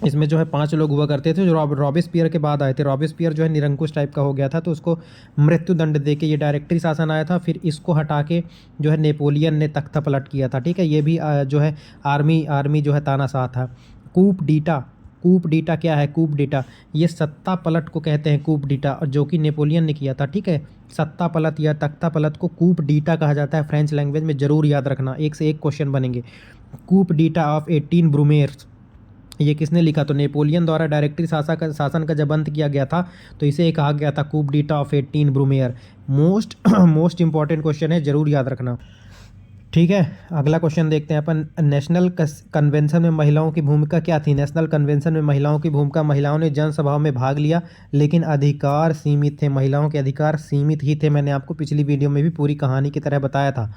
इसमें जो है 5 लोग हुआ करते थे, जो रॉबेस्पियर के बाद आए थे। रॉबेस्पियर जो है निरंकुश टाइप का हो गया था, तो उसको मृत्यु दंड दे के ये डायरेक्टरी शासन आया था, फिर इसको हटा के जो है नेपोलियन ने तख्ता पलट किया था, ठीक है। ये भी जो है आर्मी जो है तानाशाह था। कूप डीटा, कूप डीटा क्या है? कूप डीटा ये सत्ता पलट को कहते हैं, कूप डीटा, और जो कि नेपोलियन ने किया था, ठीक है। सत्ता पलट या तख्ता पलट को कूप डीटा कहा जाता है फ्रेंच लैंग्वेज में, जरूर याद रखना, एक से एक क्वेश्चन बनेंगे। कूप डीटा ऑफ 18 ब्रूमेर्स, ये किसने लिखा? तो नेपोलियन द्वारा डायरेक्टरी शासन का जब अंत किया गया था, तो इसे कहा गया था कूप डीटा ऑफ 18 ब्रूमेयर। मोस्ट इंपॉर्टेंट क्वेश्चन है, जरूर याद रखना, ठीक है। अगला क्वेश्चन देखते हैं अपन, नेशनल कन्वेंशन में महिलाओं की भूमिका क्या थी? नेशनल कन्वेंशन में महिलाओं की भूमिका, महिलाओं ने जनसभाओं में भाग लिया, लेकिन अधिकार सीमित थे, महिलाओं के अधिकार सीमित ही थे। मैंने आपको पिछली वीडियो में भी पूरी कहानी की तरह बताया था।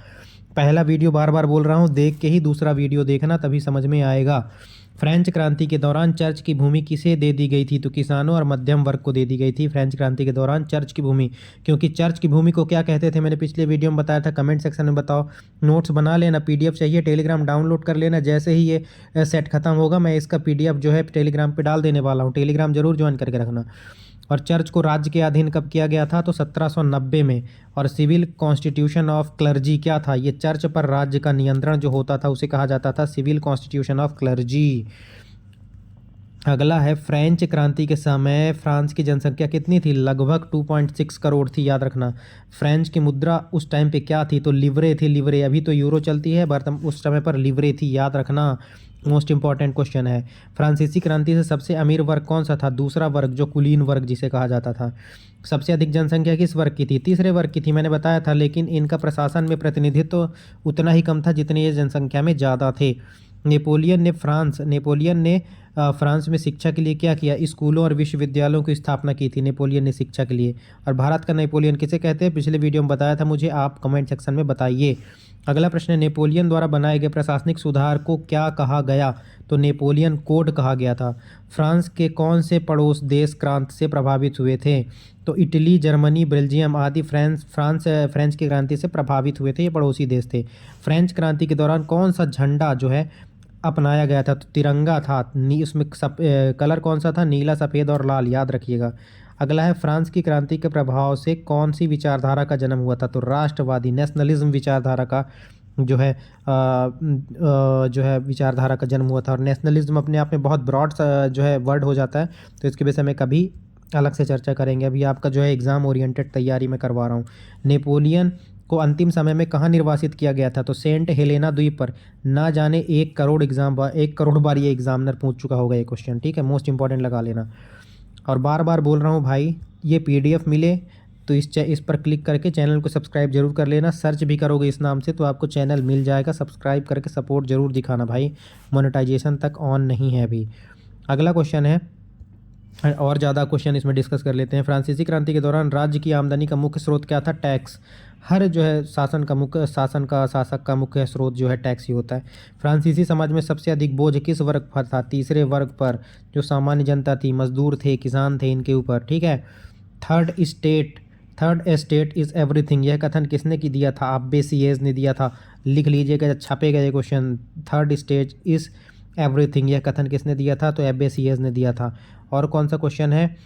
पहला वीडियो बार बार बोल रहा हूँ, देख के ही दूसरा वीडियो देखना, तभी समझ में आएगा। फ्रेंच क्रांति के दौरान चर्च की भूमि किसे दे दी गई थी? तो किसानों और मध्यम वर्ग को दे दी गई थी फ्रेंच क्रांति के दौरान चर्च की भूमि। क्योंकि चर्च की भूमि को क्या कहते थे, मैंने पिछले वीडियो में बताया था, कमेंट सेक्शन में बताओ। नोट्स बना लेना, पीडीएफ चाहिए टेलीग्राम डाउनलोड कर लेना, जैसे ही ये सेट खत्म होगा मैं इसका पीडीएफ जो है टेलीग्राम पे डाल देने वाला हूँ, टेलीग्राम जरूर ज्वाइन करके रखना। और चर्च को राज्य के अधीन कब किया गया था? तो 1790 में। और सिविल कॉन्स्टिट्यूशन ऑफ क्लर्जी क्या था? ये चर्च पर राज्य का नियंत्रण जो होता था उसे कहा जाता था सिविल कॉन्स्टिट्यूशन ऑफ क्लर्जी। अगला है, फ्रेंच क्रांति के समय फ्रांस की जनसंख्या कितनी थी? लगभग 2.6 करोड़ थी, याद रखना। फ्रेंच की मुद्रा उस टाइम पे क्या थी? तो लिवरे थी, लिवरे। अभी तो यूरो चलती है, बर्तमान उस समय पर लिवरे थी, याद रखना। मोस्ट इंपॉर्टेंट क्वेश्चन है। फ्रांसीसी क्रांति से सबसे अमीर वर्ग कौन सा था? दूसरा वर्ग, जो कुलीन वर्ग जिसे कहा जाता था। सबसे अधिक जनसंख्या किस वर्ग की थी? तीसरे वर्ग की थी, मैंने बताया था, लेकिन इनका प्रशासन में प्रतिनिधित्व उतना ही कम था जितने ये जनसंख्या में ज़्यादा थे। नेपोलियन ने फ्रांस में शिक्षा के लिए क्या किया? स्कूलों और विश्वविद्यालयों की स्थापना की थी नेपोलियन ने शिक्षा के लिए। और भारत का नेपोलियन किसे कहते हैं? पिछले वीडियो में बताया था मुझे, आप कमेंट सेक्शन में बताइए। अगला प्रश्न है, नेपोलियन द्वारा बनाए गए प्रशासनिक सुधार को क्या कहा गया? तो नेपोलियन कोड कहा गया था। फ्रांस के कौन से पड़ोस देश क्रांति से प्रभावित हुए थे? तो इटली, जर्मनी, बेल्जियम आदि फ्रेंच की क्रांति से प्रभावित हुए थे, ये पड़ोसी देश थे। फ्रेंच क्रांति के दौरान कौन सा झंडा जो है अपनाया गया था? तो तिरंगा था। उसमें कलर कौन सा था? नीला, सफ़ेद और लाल, याद रखिएगा। अगला है, फ्रांस की क्रांति के प्रभाव से कौन सी विचारधारा का जन्म हुआ था? तो राष्ट्रवादी नेशनलिज्म विचारधारा का जो है विचारधारा का जन्म हुआ था। और नेशनलिज्म अपने आप में बहुत ब्रॉड जो है वर्ड हो जाता है, तो इसके विषय में कभी अलग से चर्चा करेंगे। अभी आपका जो है एग्ज़ाम ओरिएंटेड तैयारी में करवा रहा हूँ। नेपोलियन को अंतिम समय में कहाँ निर्वासित किया गया था? तो सेंट हेलेना द्वीप पर। ना जाने 1 करोड़ बार ये एग्जामिनर पूछ चुका होगा ये क्वेश्चन, ठीक है, मोस्ट इंपॉर्टेंट लगा लेना। और बार बार बोल रहा हूँ भाई, ये PDF मिले तो इस पर क्लिक करके चैनल को सब्सक्राइब जरूर कर लेना। सर्च भी करोगे इस नाम से तो आपको चैनल मिल जाएगा। सब्सक्राइब करके सपोर्ट जरूर दिखाना भाई, मोनेटाइजेशन तक ऑन नहीं है अभी। अगला क्वेश्चन है, और ज़्यादा क्वेश्चन इसमें डिस्कस कर लेते हैं। फ्रांसीसी क्रांति के दौरान राज्य की आमदनी का मुख्य स्रोत क्या था? टैक्स। हर जो है शासक का मुख्य स्रोत जो है टैक्स ही होता है। फ्रांसीसी समाज में सबसे अधिक बोझ किस वर्ग पर था? तीसरे वर्ग पर, जो सामान्य जनता थी, मजदूर थे, किसान थे, इनके ऊपर, ठीक है। थर्ड एस्टेट इज़ एवरीथिंग, यह कथन किसने की दिया था? अब्बे सियेज ने दिया था। लिख लीजिएगा, छपेगा ये question. Third state is everything, यह कथन किसने दिया था? तो अब्बे सियेज ने दिया था। और कौन सा क्वेश्चन है,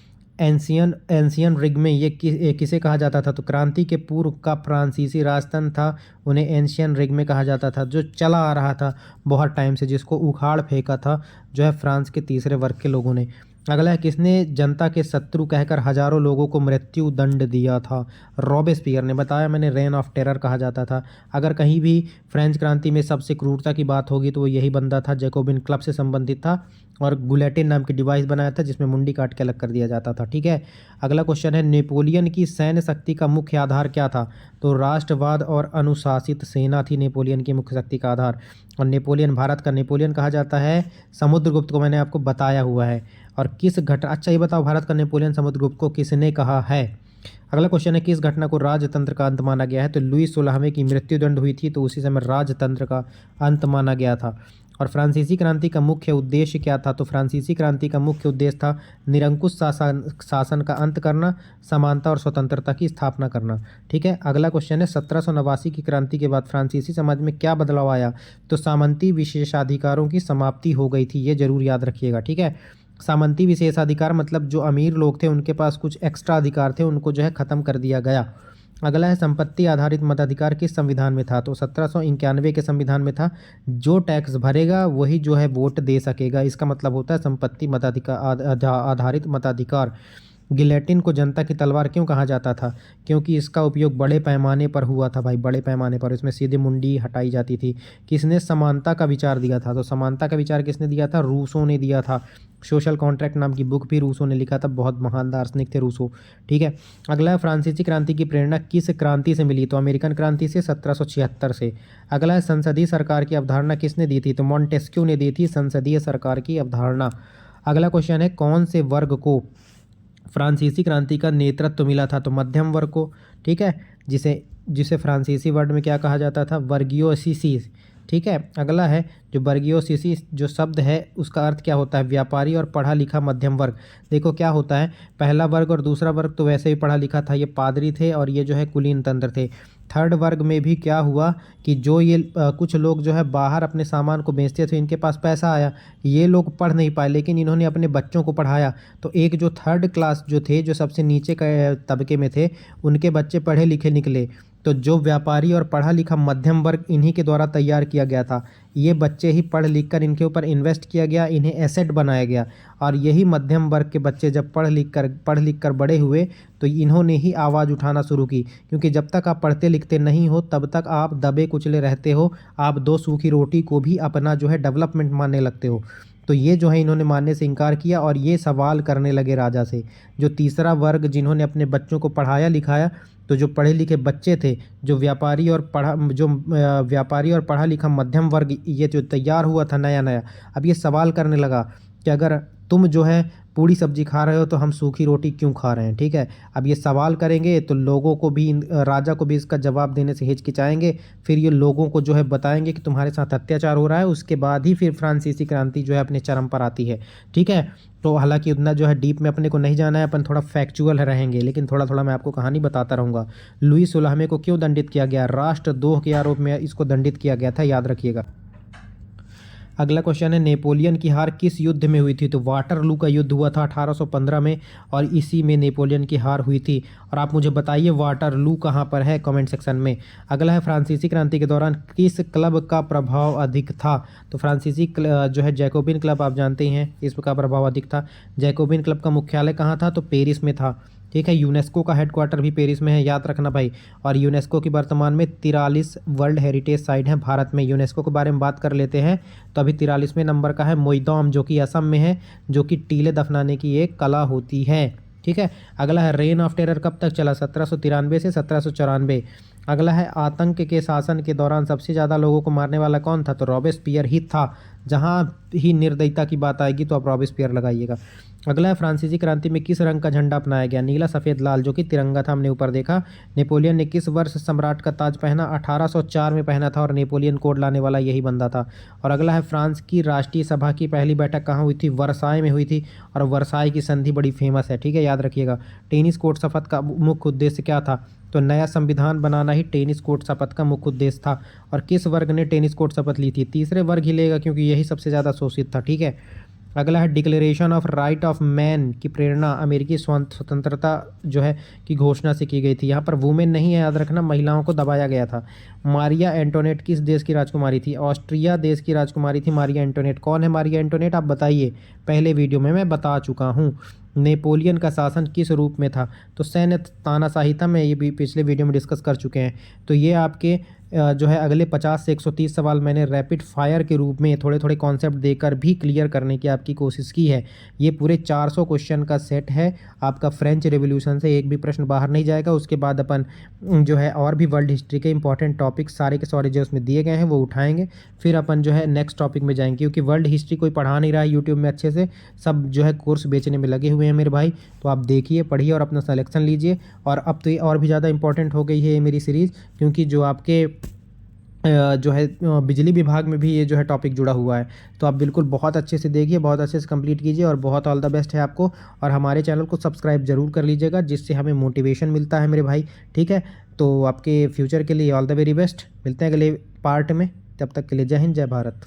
एंशियन रिग में ये किसे कहा जाता था? तो क्रांति के पूर्व का फ्रांसीसी राजतंत्र था, उन्हें एंशियन रिग में कहा जाता था, जो चला आ रहा था बहुत टाइम से, जिसको उखाड़ फेंका था जो है फ्रांस के तीसरे वर्ग के लोगों ने। अगला है, किसने जनता के शत्रु कहकर हजारों लोगों को मृत्यु दंड दिया था? रॉबेस्पियर ने। बताया मैंने, रेन ऑफ टेरर कहा जाता था। अगर कहीं भी फ्रेंच क्रांति में सबसे क्रूरता की बात होगी तो वो यही बंदा था, जैकोबिन क्लब से संबंधित था और गुलेटिन नाम की डिवाइस बनाया था जिसमें मुंडी काट के अलग कर दिया जाता था, ठीक है। अगला क्वेश्चन है, नेपोलियन की सैन्य शक्ति का मुख्य आधार क्या था? तो राष्ट्रवाद और अनुशासित सेना थी नेपोलियन की मुख्य शक्ति का आधार। और नेपोलियन, भारत का नेपोलियन कहा जाता है समुद्रगुप्त को, मैंने आपको बताया हुआ है। और किस घटना, अच्छा ये बताओ, भारत का नेपोलियन समुद्रगुप्त को किसने कहा है? अगला क्वेश्चन है, किस घटना को राजतंत्र का अंत माना गया है? तो लुई 16वें की मृत्युदंड हुई थी, तो उसी समय राजतंत्र का अंत माना गया था। और फ्रांसीसी क्रांति का मुख्य उद्देश्य क्या था? तो फ्रांसीसी क्रांति का मुख्य उद्देश्य था निरंकुश शासन का अंत करना, समानता और स्वतंत्रता की स्थापना करना, ठीक है। अगला क्वेश्चन है, 1789 की क्रांति के बाद फ्रांसीसी समाज में क्या बदलाव आया? तो सामंती विशेषाधिकारों की समाप्ति हो गई थी, ये जरूर याद रखिएगा, ठीक है। सामंती विशेषाधिकार मतलब जो अमीर लोग थे उनके पास कुछ एक्स्ट्रा अधिकार थे, उनको जो है ख़त्म कर दिया गया। अगला है, संपत्ति आधारित मताधिकार किस संविधान में था? तो 1791 के संविधान में था। जो टैक्स भरेगा वही जो है वोट दे सकेगा, इसका मतलब होता है संपत्ति मताधिकार आधारित मताधिकार। गिलेटिन को जनता की तलवार क्यों कहा जाता था? क्योंकि इसका उपयोग बड़े पैमाने पर हुआ था भाई, बड़े पैमाने पर। इसमें सीधे मुंडी हटाई जाती थी। किसने समानता का विचार दिया था? तो समानता का विचार किसने दिया था? रूसो ने दिया था। सोशल कॉन्ट्रैक्ट नाम की बुक भी रूसो ने लिखा था, बहुत महान दार्शनिक थे रूसो, ठीक है। अगला है, फ्रांसीसी क्रांति की प्रेरणा किस क्रांति से मिली? तो अमेरिकन क्रांति से, 1776 से। अगला है, संसदीय सरकार की अवधारणा किसने दी थी? तो मॉन्टेस्क्यू ने दी थी संसदीय सरकार की अवधारणा। अगला क्वेश्चन है, कौन से वर्ग को फ्रांसीसी क्रांति का नेतृत्व मिला था? तो मध्यम वर्ग को, ठीक है, जिसे फ्रांसीसी वर्ड में क्या कहा जाता था? वर्गियोसिसी, ठीक है। अगला है, जो वर्गियोसिसी जो शब्द है उसका अर्थ क्या होता है? व्यापारी और पढ़ा लिखा मध्यम वर्ग। देखो क्या होता है, पहला वर्ग और दूसरा वर्ग तो वैसे ही पढ़ा लिखा था, ये पादरी थे और ये जो है कुलीन तंत्र थे। थर्ड वर्ग में भी क्या हुआ कि जो ये कुछ लोग जो है बाहर अपने सामान को बेचते थे, इनके पास पैसा आया, ये लोग पढ़ नहीं पाए लेकिन इन्होंने अपने बच्चों को पढ़ाया। तो एक जो थर्ड क्लास जो थे, जो सबसे नीचे के तबके में थे, उनके बच्चे पढ़े लिखे निकले। तो जो व्यापारी और पढ़ा लिखा मध्यम वर्ग, इन्हीं के द्वारा तैयार किया गया था। ये बच्चे ही पढ़ लिख कर इनके ऊपर इन्वेस्ट किया गया, इन्हें एसेट बनाया गया। और यही मध्यम वर्ग के बच्चे जब पढ़ लिख कर बड़े हुए तो इन्होंने ही आवाज़ उठाना शुरू की, क्योंकि जब तक आप पढ़ते लिखते नहीं हो तब तक आप दबे कुचले रहते हो, आप दो सूखी रोटी को भी अपना जो है डेवलपमेंट मानने लगते हो। तो ये जो है इन्होंने मानने से इनकार किया और ये सवाल करने लगे राजा से। जो तीसरा वर्ग जिन्होंने अपने बच्चों को पढ़ाया लिखाया, तो जो पढ़े लिखे बच्चे थे, जो व्यापारी और पढ़ा लिखा मध्यम वर्ग, ये जो तैयार हुआ था नया नया, अब ये सवाल करने लगा कि अगर तुम जो है पूड़ी सब्जी खा रहे हो तो हम सूखी रोटी क्यों खा रहे हैं। ठीक है, अब ये सवाल करेंगे तो लोगों को भी राजा को भी इसका जवाब देने से हिचकिचाएंगे। फिर ये लोगों को जो है बताएंगे कि तुम्हारे साथ अत्याचार हो रहा है। उसके बाद ही फिर फ्रांसीसी क्रांति जो है अपने चरम पर आती है। ठीक है, तो हालांकि उतना जो है डीप में अपने को नहीं जाना है, अपन थोड़ा फैक्चुअल रहेंगे, लेकिन थोड़ा थोड़ा मैं आपको कहानी बताता रहूँगा। लुई 16वें को क्यों दंडित किया गया? राष्ट्रद्रोह के आरोप में इसको दंडित किया गया था, याद रखिएगा। अगला क्वेश्चन है, नेपोलियन की हार किस युद्ध में हुई थी? तो वाटरलू का युद्ध हुआ था 1815 में और इसी में नेपोलियन की हार हुई थी। और आप मुझे बताइए वाटरलू कहाँ पर है, कमेंट सेक्शन में। अगला है, फ्रांसीसी क्रांति के दौरान किस क्लब का प्रभाव अधिक था? तो फ्रांसीसी जो है जैकोबिन क्लब, आप जानते ही हैं, इसका प्रभाव अधिक था। जैकोबिन क्लब का मुख्यालय कहाँ था? तो पेरिस में था। ठीक है, यूनेस्को का हेडक्वार्टर भी पेरिस में है, याद रखना भाई। और यूनेस्को की वर्तमान में 43 वर्ल्ड हेरिटेज साइट हैं भारत में। यूनेस्को के बारे में बात कर लेते हैं तो अभी 43वें नंबर का है मोइदोम, जो कि असम में है, जो कि टीले दफनाने की एक कला होती है। ठीक है, अगला है, रेन ऑफ टेरर कब तक चला? 1793 से 1794। अगला है, आतंक के शासन के दौरान सबसे ज़्यादा लोगों को मारने वाला कौन था? तो रॉबेस्पियर ही था। जहाँ ही निर्दयता की बात आएगी तो आप रॉबेस्पियर लगाइएगा। अगला है, फ्रांसीसी क्रांति में किस रंग का झंडा अपनाया गया? नीला, सफ़ेद, लाल, जो कि तिरंगा था, हमने ऊपर देखा। नेपोलियन ने किस वर्ष सम्राट का ताज पहना? 1804 में पहना था और नेपोलियन कोड लाने वाला यही बंदा था। और अगला है, फ्रांस की राष्ट्रीय सभा की पहली बैठक कहाँ हुई थी? वर्साई में हुई थी और वर्साई की संधि बड़ी फेमस है। ठीक है, याद रखिएगा। टेनिस कोर्ट शपथ का मुख्य उद्देश्य क्या था? तो नया संविधान बनाना ही टेनिस कोर्ट शपथ का मुख्य उद्देश्य था। और किस वर्ग ने टेनिस कोर्ट शपथ ली थी? तीसरे वर्ग ही लेगा, क्योंकि यही सबसे ज़्यादा शोषित था। ठीक है, अगला है, declaration of right of man की प्रेरणा अमेरिकी स्वतंत्रता जो है की घोषणा से की गई थी। यहाँ पर वुमेन नहीं है, याद रखना, महिलाओं को दबाया गया था। मारिया एंटोनेट किस देश की राजकुमारी थी? ऑस्ट्रिया देश की राजकुमारी थी मारिया एंटोनेट। कौन है मारिया एंटोनेट, आप बताइए? पहले वीडियो में मैं बता चुका हूँ। नेपोलियन का शासन किस रूप में था? तो सैन्य तानाशाही था, मैं ये भी पिछले वीडियो में डिस्कस कर चुके हैं। तो ये आपके जो है अगले 50 से 130 सवाल मैंने रैपिड फायर के रूप में थोड़े थोड़े कॉन्सेप्ट देकर भी क्लियर करने की आपकी कोशिश की है। ये पूरे 400 क्वेश्चन का सेट है आपका। फ्रेंच रेवोल्यूशन से एक भी प्रश्न बाहर नहीं जाएगा। उसके बाद अपन जो है और भी वर्ल्ड हिस्ट्री के इंपॉर्टेंट टॉपिक सारे के सारे जो उसमें दिए गए हैं वो उठाएंगे। फिर अपन जो है नेक्स्ट टॉपिक में जाएंगे, क्योंकि वर्ल्ड हिस्ट्री कोई पढ़ा नहीं रहा है यूट्यूब में अच्छे से। सब जो है कोर्स बेचने में लगे हुए हैं मेरे भाई। तो आप देखिए, पढ़िए और अपना सिलेक्शन लीजिए। और अब तो ये और भी ज़्यादा इंपॉर्टेंट हो गई है ये मेरी सीरीज़, क्योंकि जो आपके जो है बिजली विभाग में भी ये जो है टॉपिक जुड़ा हुआ है। तो आप बिल्कुल बहुत अच्छे से देखिए, बहुत अच्छे से कंप्लीट कीजिए और बहुत ऑल द बेस्ट है आपको। और हमारे चैनल को सब्सक्राइब जरूर कर लीजिएगा, जिससे हमें मोटिवेशन मिलता है मेरे भाई। ठीक है, तो आपके फ्यूचर के लिए ऑल द वेरी बेस्ट। मिलते हैं अगले पार्ट में, तब तक के लिए जय हिंद, जय भारत।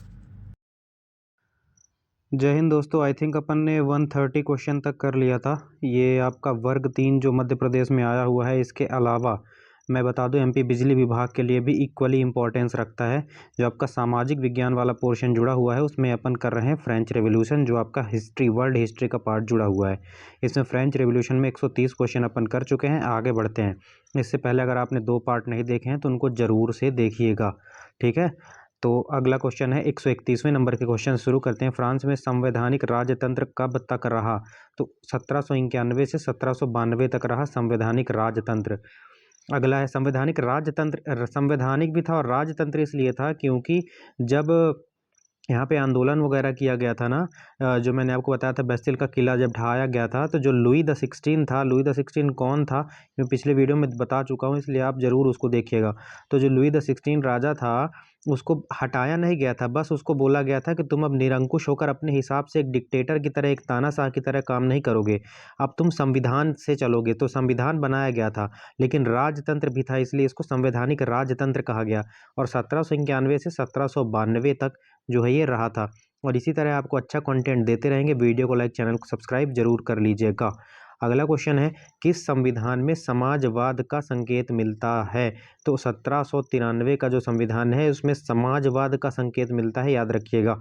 जय हिंद दोस्तों, आई थिंक अपन ने 130 क्वेश्चन तक कर लिया था। ये आपका वर्ग 3 जो मध्य प्रदेश में आया हुआ है, इसके अलावा मैं बता दूं एमपी बिजली विभाग के लिए भी इक्वली इंपॉर्टेंस रखता है। जो आपका सामाजिक विज्ञान वाला पोर्शन जुड़ा हुआ है, उसमें अपन कर रहे हैं फ्रेंच रेवोल्यूशन, जो आपका हिस्ट्री, वर्ल्ड हिस्ट्री का पार्ट जुड़ा हुआ है। इसमें फ्रेंच रेवोल्यूशन में 130 क्वेश्चन अपन कर चुके हैं। आगे बढ़ते हैं। इससे पहले अगर आपने 2 पार्ट नहीं देखे हैं तो उनको ज़रूर से देखिएगा। ठीक है, तो अगला क्वेश्चन है 131वें नंबर के क्वेश्चन शुरू करते हैं। फ्रांस में संवैधानिक राजतंत्र कब तक रहा? तो 1791 से 1792 तक रहा संवैधानिक राजतंत्र। अगला है, संवैधानिक राजतंत्र, संवैधानिक भी था और राजतंत्र इसलिए था क्योंकि जब यहाँ पे आंदोलन वगैरह किया गया था ना, जो मैंने आपको बताया था बेस्टिल का किला जब ढाया गया था, तो जो लुई द 16 था, लुई द 16 कौन था मैं पिछले वीडियो में बता चुका हूँ, इसलिए आप ज़रूर उसको देखिएगा। तो जो लुई द 16 राजा था, उसको हटाया नहीं गया था, बस उसको बोला गया था कि तुम अब निरंकुश होकर अपने हिसाब से एक डिक्टेटर की तरह, एक तानाशाह की तरह काम नहीं करोगे, अब तुम संविधान से चलोगे। तो संविधान बनाया गया था, लेकिन राजतंत्र भी था, इसलिए इसको संवैधानिक राजतंत्र कहा गया। और 1791 से 1792 तक जो है ये रहा था। और इसी तरह आपको अच्छा कंटेंट देते रहेंगे। वीडियो को लाइक, चैनल को सब्सक्राइब जरूर कर लीजिएगा। अगला क्वेश्चन है, किस संविधान में समाजवाद का संकेत मिलता है? तो 1793 का जो संविधान है उसमें समाजवाद का संकेत मिलता है, याद रखिएगा।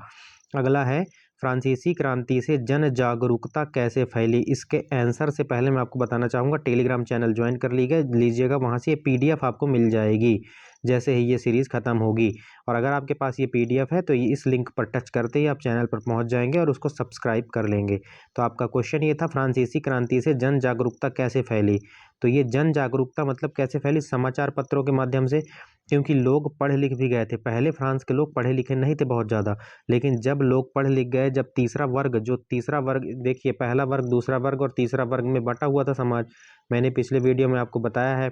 अगला है, फ्रांसीसी क्रांति से जन जागरूकता कैसे फैली? इसके आंसर से पहले मैं आपको बताना चाहूँगा, टेलीग्राम चैनल ज्वाइन कर लीजिएगा, वहाँ से ये PDF आपको मिल जाएगी। जैसे ही ये सीरीज़ ख़त्म होगी। और अगर आपके पास ये PDF है तो ये इस लिंक पर टच करते ही आप चैनल पर पहुंच जाएंगे और उसको सब्सक्राइब कर लेंगे। तो आपका क्वेश्चन ये था, फ्रांसीसी क्रांति से जन जागरूकता कैसे फैली। तो ये जन जागरूकता मतलब कैसे फैली, समाचार पत्रों के माध्यम से, क्योंकि लोग पढ़ लिख भी गए थे। पहले फ्रांस के लोग पढ़े लिखे नहीं थे बहुत ज़्यादा, लेकिन जब लोग पढ़ लिख गए, जब तीसरा वर्ग, जो तीसरा वर्ग देखिए, पहला वर्ग, दूसरा वर्ग और तीसरा वर्ग में बटा हुआ था समाज, मैंने पिछले वीडियो में आपको बताया है,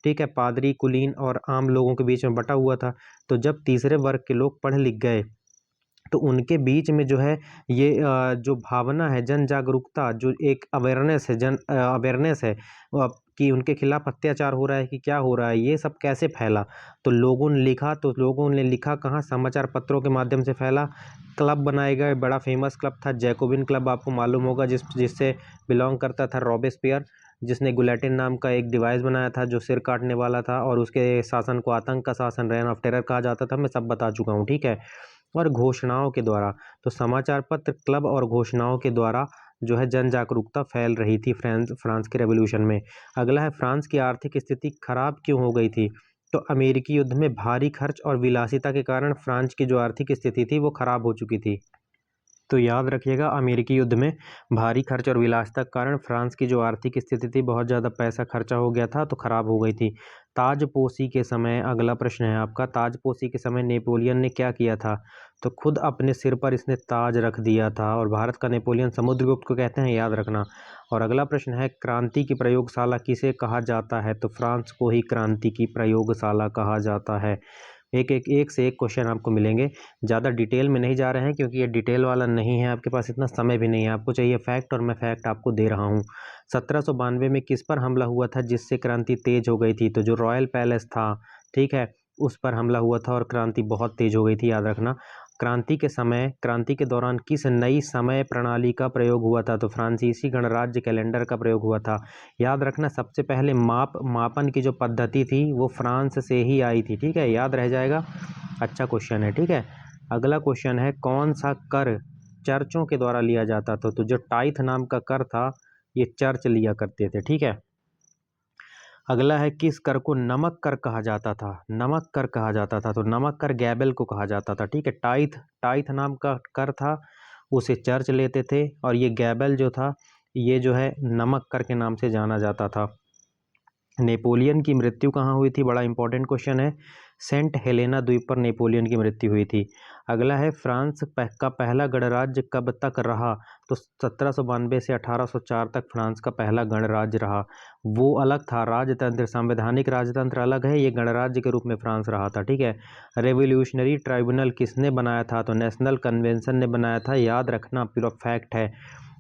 ठीक है, पादरी, कुलीन और आम लोगों के बीच में बटा हुआ था। तो जब तीसरे वर्ग के लोग पढ़ लिख गए तो उनके बीच में जो है ये जो भावना है, जन जागरूकता, जो एक अवेयरनेस है, अवेयरनेस है कि उनके खिलाफ अत्याचार हो रहा है कि क्या हो रहा है, ये सब कैसे फैला। तो लोगों ने लिखा, तो लोगों ने लिखा कहाँ, समाचार पत्रों के माध्यम से फैला। क्लब बनाए गए, बड़ा फेमस क्लब था जैकोबिन क्लब, आपको मालूम होगा, जिससे बिलोंग करता था रॉबेस्पियर, जिसने गुलेटिन नाम का एक डिवाइस बनाया था जो सिर काटने वाला था, और उसके शासन को आतंक का शासन, रेन ऑफ टेरर कहा जाता था। मैं सब बता चुका हूँ, ठीक है। और घोषणाओं के द्वारा, तो समाचार पत्र, क्लब और घोषणाओं के द्वारा जो है जन जागरूकता फैल रही थी फ्रांस के रेवोल्यूशन में। अगला है, फ्रांस की आर्थिक स्थिति खराब क्यों हो गई थी। तो अमेरिकी युद्ध में भारी खर्च और विलासिता के कारण फ्रांस की जो आर्थिक स्थिति थी वो खराब हो चुकी थी। तो याद रखिएगा, अमेरिकी युद्ध में भारी खर्च और विलासिता के कारण फ्रांस की जो आर्थिक स्थिति थी, बहुत ज़्यादा पैसा खर्चा हो गया था, तो खराब हो गई थी। ताजपोशी के समय, अगला प्रश्न है आपका, ताजपोशी के समय नेपोलियन ने क्या किया था। तो खुद अपने सिर पर इसने ताज रख दिया था, और भारत का नेपोलियन समुद्रगुप्त को कहते हैं, याद रखना। और अगला प्रश्न है, क्रांति की प्रयोगशाला किसे कहा जाता है। तो फ्रांस को ही क्रांति की प्रयोगशाला कहा जाता है। एक से एक क्वेश्चन आपको मिलेंगे। ज़्यादा डिटेल में नहीं जा रहे हैं क्योंकि ये डिटेल वाला नहीं है, आपके पास इतना समय भी नहीं है, आपको चाहिए फैक्ट, और मैं फैक्ट आपको दे रहा हूँ। 1792 में किस पर हमला हुआ था जिससे क्रांति तेज हो गई थी। तो जो रॉयल पैलेस था, ठीक है, उस पर हमला हुआ था और क्रांति बहुत तेज हो गई थी, याद रखना। क्रांति के दौरान किस नई समय प्रणाली का प्रयोग हुआ था। तो फ्रांसीसी गणराज्य कैलेंडर का प्रयोग हुआ था। याद रखना, सबसे पहले मापन की जो पद्धति थी वो फ्रांस से ही आई थी, ठीक है, याद रह जाएगा। अच्छा क्वेश्चन है, ठीक है। अगला क्वेश्चन है, कौन सा कर चर्चों के द्वारा लिया जाता था। तो जो टाइथ नाम का कर था, ये चर्च लिया करते थे, ठीक है। अगला है, किस कर को नमक कर कहा जाता था। नमक कर कहा जाता था, तो नमक कर गैबल को कहा जाता था, ठीक है। टाइथ नाम का कर था, उसे चर्च लेते थे, और ये गैबल जो था, ये जो है नमक कर के नाम से जाना जाता था। नेपोलियन की मृत्यु कहाँ हुई थी, बड़ा इंपॉर्टेंट क्वेश्चन है। सेंट हेलेना द्वीप पर नेपोलियन की मृत्यु हुई थी। अगला है, फ्रांस का पहला गणराज्य कब तक रहा। तो 1792 से 1804 तक फ्रांस का पहला गणराज्य रहा। वो अलग था, राजतंत्र, संवैधानिक राजतंत्र अलग है, ये गणराज्य के रूप में फ्रांस रहा था, ठीक है। रेवोल्यूशनरी ट्राइब्यूनल किसने बनाया था। तो नेशनल कन्वेंशन ने बनाया था, याद रखना, पूरा फैक्ट है।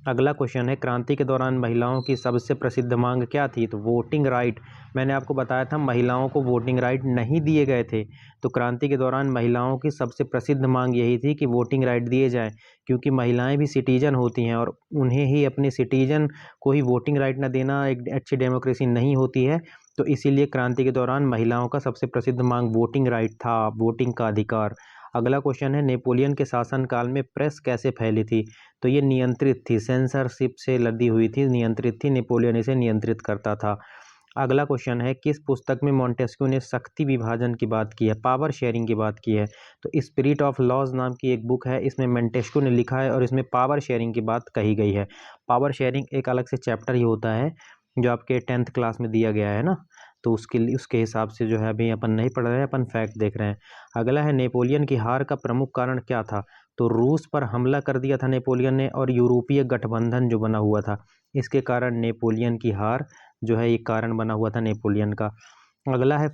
अगला क्वेश्चन है, क्रांति के दौरान महिलाओं की सबसे प्रसिद्ध मांग क्या थी। तो वोटिंग राइट। मैंने आपको बताया था महिलाओं को वोटिंग राइट नहीं दिए गए थे, तो क्रांति के दौरान महिलाओं की सबसे प्रसिद्ध मांग यही थी कि वोटिंग राइट दिए जाए, क्योंकि महिलाएं भी सिटीजन होती हैं और उन्हें ही, अपने सिटीजन को ही वोटिंग राइट न देना एक अच्छी डेमोक्रेसी नहीं होती है। तो इसीलिए क्रांति के दौरान महिलाओं का सबसे प्रसिद्ध मांग वोटिंग राइट था, वोटिंग का अधिकार। अगला क्वेश्चन है, नेपोलियन के शासनकाल में प्रेस कैसे फैली थी। तो ये नियंत्रित थी, सेंसरशिप से लदी हुई थी, नियंत्रित थी, नेपोलियन इसे नियंत्रित करता था। अगला क्वेश्चन है, किस पुस्तक में मॉन्टेस्क्यू ने शक्ति विभाजन की बात की है, पावर शेयरिंग की बात की है। तो स्पिरिट ऑफ लॉज नाम की एक बुक है, इसमें मॉन्टेस्क्यू ने लिखा है और इसमें पावर शेयरिंग की बात कही गई है। पावर शेयरिंग एक अलग से चैप्टर ही होता है जो आपके 10th क्लास में दिया गया है ना, तो उसके हिसाब से जो है अभी अपन नहीं पढ़ रहे हैं, अपन फैक्ट देख रहे हैं। अगला है, नेपोलियन की हार का प्रमुख कारण क्या था। तो रूस पर हमला कर दिया था नेपोलियन ने, और यूरोपीय गठबंधन जो बना हुआ था, इसके कारण नेपोलियन की हार जो है ये कारण बना हुआ था नेपोलियन का। अगला है,